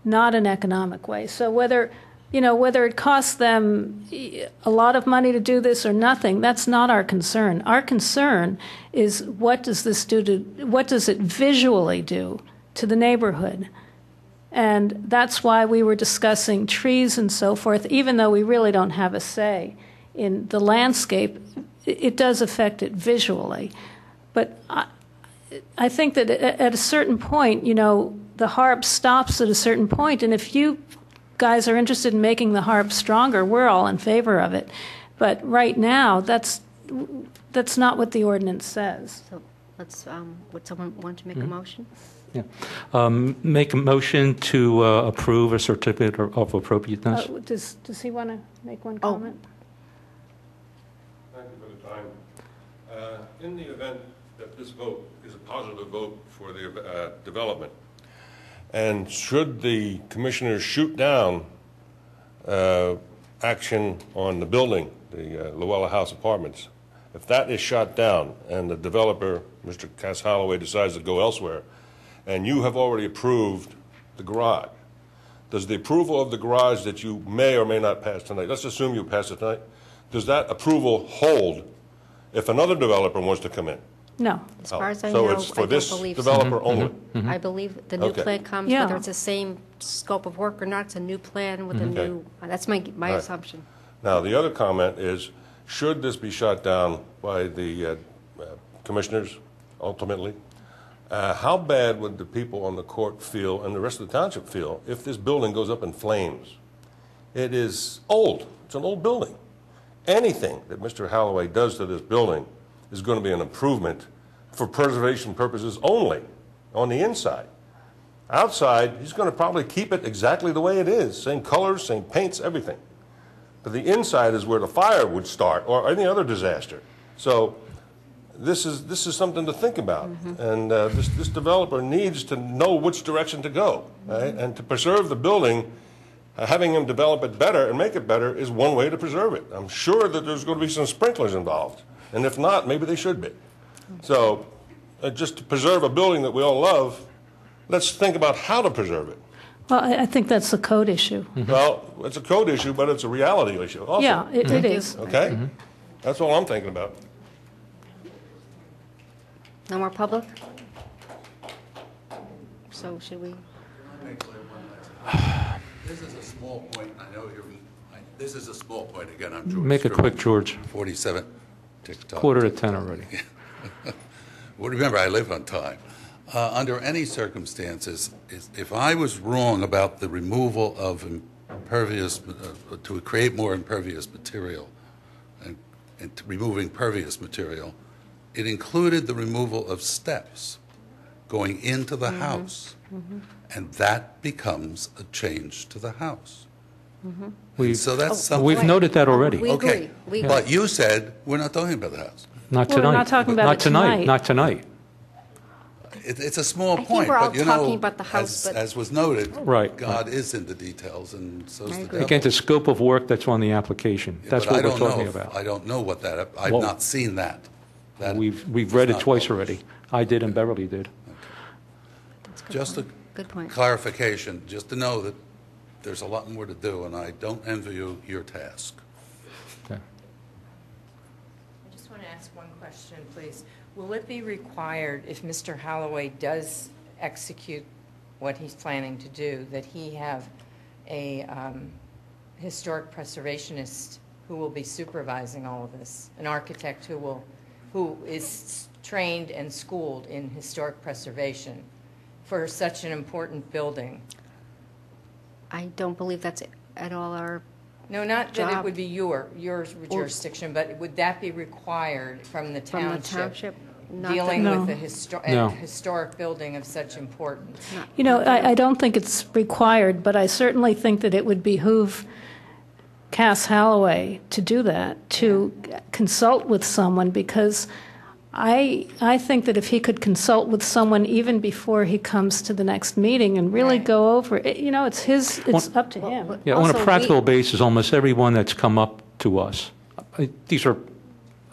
S4: not an economic way. So whether it costs them a lot of money to do this or nothing, that's not our concern. Our concern is what does it visually do to the neighborhood? And that's why we were discussing trees and so forth, even though we really don't have a say in the landscape. It does affect it visually. But I think that at a certain point, the Harb stops at a certain point, and if you guys are interested in making the Harb stronger, we're all in favor of it. But right now, that's not what the ordinance says.
S1: So let's, would someone want to make a motion?
S3: Yeah. Make a motion to approve a certificate of appropriateness.
S4: Does he want to make one comment?
S12: Thank you for the time. In the event that this vote is a positive vote for the development, and should the commissioners shoot down action on the building, the Luella House Apartments, if that is shot down and the developer, Mr. Cass Holloway, decides to go elsewhere, and you have already approved the garage, does the approval of the garage that you may or may not pass tonight, let's assume you pass it tonight, does that approval hold if another developer wants to come in?
S4: No.
S1: As far as I
S12: So
S1: know,
S12: it's for
S1: I
S12: this
S1: don't believe
S12: developer
S1: so.
S12: only?
S1: I believe the new
S12: Okay.
S1: plan comes,
S4: Yeah.
S1: whether it's the same scope of work or not, it's a new plan with a
S12: Okay.
S1: new, that's my
S12: Right.
S1: assumption.
S12: Now, the other comment is, should this be shot down by the commissioners ultimately, how bad would the people on the court feel and the rest of the township feel if this building goes up in flames? It is old. It's an old building. Anything that Mr. Holloway does to this building is going to be an improvement for preservation purposes only on the inside. Outside, he's going to probably keep it exactly the way it is, same colors, same paints, everything. But the inside is where the fire would start or any other disaster. So this is something to think about. And this developer needs to know which direction to go. Right? And to preserve the building, having him develop it better and make it better is one way to preserve it. I'm sure that there's going to be some sprinklers involved. And if not, maybe they should be. So just to preserve a building that we all love, let's think about how to preserve it.
S4: Well, I think that's a code issue.
S12: Well, it's a code issue, but it's a reality issue also.
S4: Yeah, it is.
S12: Okay? That's all I'm thinking about.
S1: No more public? So should we?
S21: This is a small point. I know this is a small point. Again, I'm George.
S3: Make it quick, George.
S21: 47. TikTok.
S3: 9:45 already.
S21: Well, remember, I live on time. Under any circumstances, if I was wrong about the removal of impervious, to create more impervious material, and removing pervious material, it included the removal of steps going into the house, and that becomes a change to the house. So that's something.
S3: We've noted that already.
S1: We agree.
S21: Okay,
S1: We
S21: but you said we're not talking about the house.
S3: Not
S4: Well,
S3: tonight.
S4: we're not talking about
S3: Not
S4: it
S3: tonight.
S4: tonight.
S3: Not tonight.
S21: It's a small
S1: think
S21: point,
S1: we're all
S21: but you
S1: talking
S21: know,
S1: about the house, but-
S21: as was noted,
S3: Right,
S21: God is in the details, and so is the devil.
S3: Again, the scope of work that's on the application. That's
S21: But
S3: what
S21: I
S3: we're
S21: don't know
S3: talking
S21: if-
S3: about.
S21: I don't know what that, I've
S3: Well,
S21: not seen that. That
S3: We've
S21: is
S3: read it
S21: not
S3: twice
S21: published.
S3: already. I did and Beverly did.
S1: That's a good
S21: Just a
S1: point. Good point.
S21: clarification, just to know that there's a lot more to do, and I don't envy you your task.
S3: Okay.
S20: I just want to ask one question, please. Will it be required, if Mr. Holloway does execute what he's planning to do, that he have a historic preservationist who will be supervising all of this, an architect who is trained and schooled in historic preservation for such an important building?
S1: I don't believe that's at all our,
S20: No, not that it
S1: Job.
S20: would be your jurisdiction, but would that be required from the
S1: from the
S20: township?
S1: township. Not
S20: Dealing
S1: that-
S4: No.
S20: with a
S3: No.
S20: historic building of such importance?
S4: You know, I don't think it's required, but I certainly think that it would behoove Cass Holloway to do that, to consult with someone, because I think that if he could consult with someone even before he comes to the next meeting and really
S20: Right.
S4: go over it, you know, it's up to him.
S3: Yeah, on
S1: Also,
S3: a practical
S1: we-
S3: basis, almost everyone that's come up to us, these are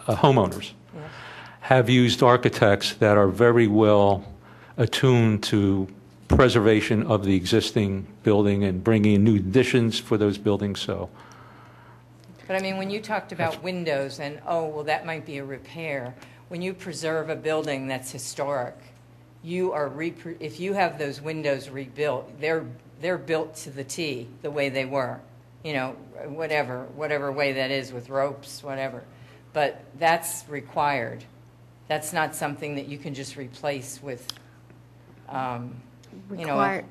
S3: homeowners, have used architects that are very well attuned to preservation of the existing building and bringing in new additions for those buildings, so.
S20: But I mean, when you talked about windows and, oh, well, that might be a repair, when you preserve a building that's historic, you are, if you have those windows rebuilt, they're built to the T, the way they were, you know, whatever way that is, with ropes, whatever. But that's required. That's not something that you can just replace with
S1: Required-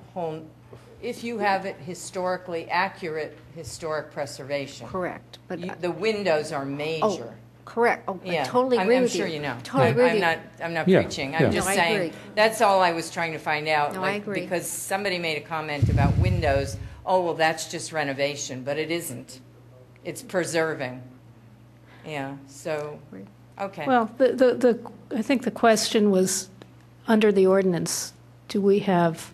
S20: if you have it historically accurate historic preservation.
S1: Correct, but
S20: the windows are major.
S1: Correct. Oh, I
S20: Yeah,
S1: totally agree
S20: I'm
S1: with you.
S20: sure you know.
S1: Totally agree with you.
S20: I'm not
S3: Yeah,
S20: preaching.
S3: yeah.
S20: I'm just
S1: No, I
S20: saying.
S1: agree.
S20: That's all I was trying to find out.
S1: No, I agree.
S20: Because somebody made a comment about windows. Oh, well, that's just renovation, but it isn't. It's preserving. Yeah. So, okay.
S4: Well, I think the question was, under the ordinance, do we have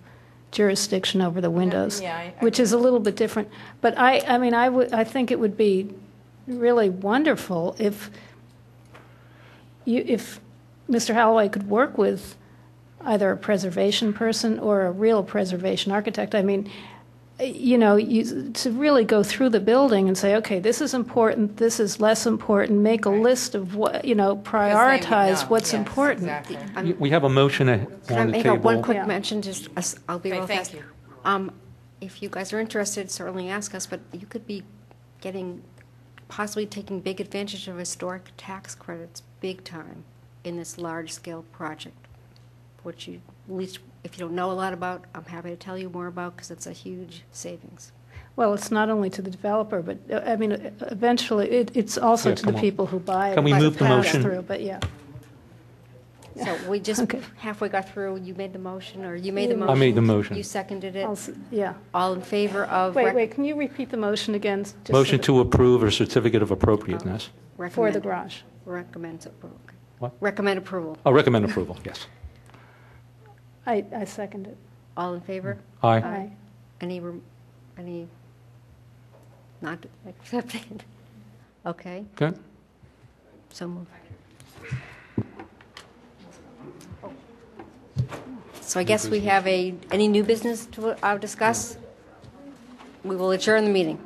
S4: jurisdiction over the windows?
S20: Yeah, I
S4: which is a little bit different. But I think it would be really wonderful if Mr. Holloway could work with either a preservation person or a real preservation architect. I mean, to really go through the building and say, okay, this is important, this is less important, make a list of what, prioritize what's important.
S20: Exactly.
S3: We have a motion on
S1: Can I
S3: the
S1: make
S3: table.
S1: one quick mention? Just I'll be
S20: Okay,
S1: real
S20: thank
S1: fast.
S20: you.
S1: If you guys are interested, certainly ask us, but you could be possibly taking big advantage of historic tax credits big time in this large-scale project, which you, at least if you don't know a lot about, I'm happy to tell you more about because it's a huge savings.
S4: Well, it's not only to the developer, but, eventually, it's also
S3: Yeah,
S4: to the
S3: come on.
S4: people who buy it.
S3: Can we
S4: buy
S3: move the
S4: pass
S3: motion?
S4: through, but yeah.
S1: So we just
S4: Okay.
S1: halfway got through, you made the motion, or you made the
S4: I
S1: motion?
S3: made the motion.
S1: You seconded it?
S4: Yeah.
S1: All in favor of?
S4: Wait, can you repeat the motion again? Just so
S3: Motion
S4: that-
S3: to approve a certificate of appropriateness.
S4: For the garage.
S1: Recommend approval.
S3: What?
S1: Recommend approval.
S3: Oh, recommend approval, yes.
S4: I second it.
S1: All in favor?
S3: Aye.
S4: Aye.
S1: Any not accepted? Okay,
S3: Okay.
S1: so moved. So I guess we have any new business to discuss? We will adjourn the meeting.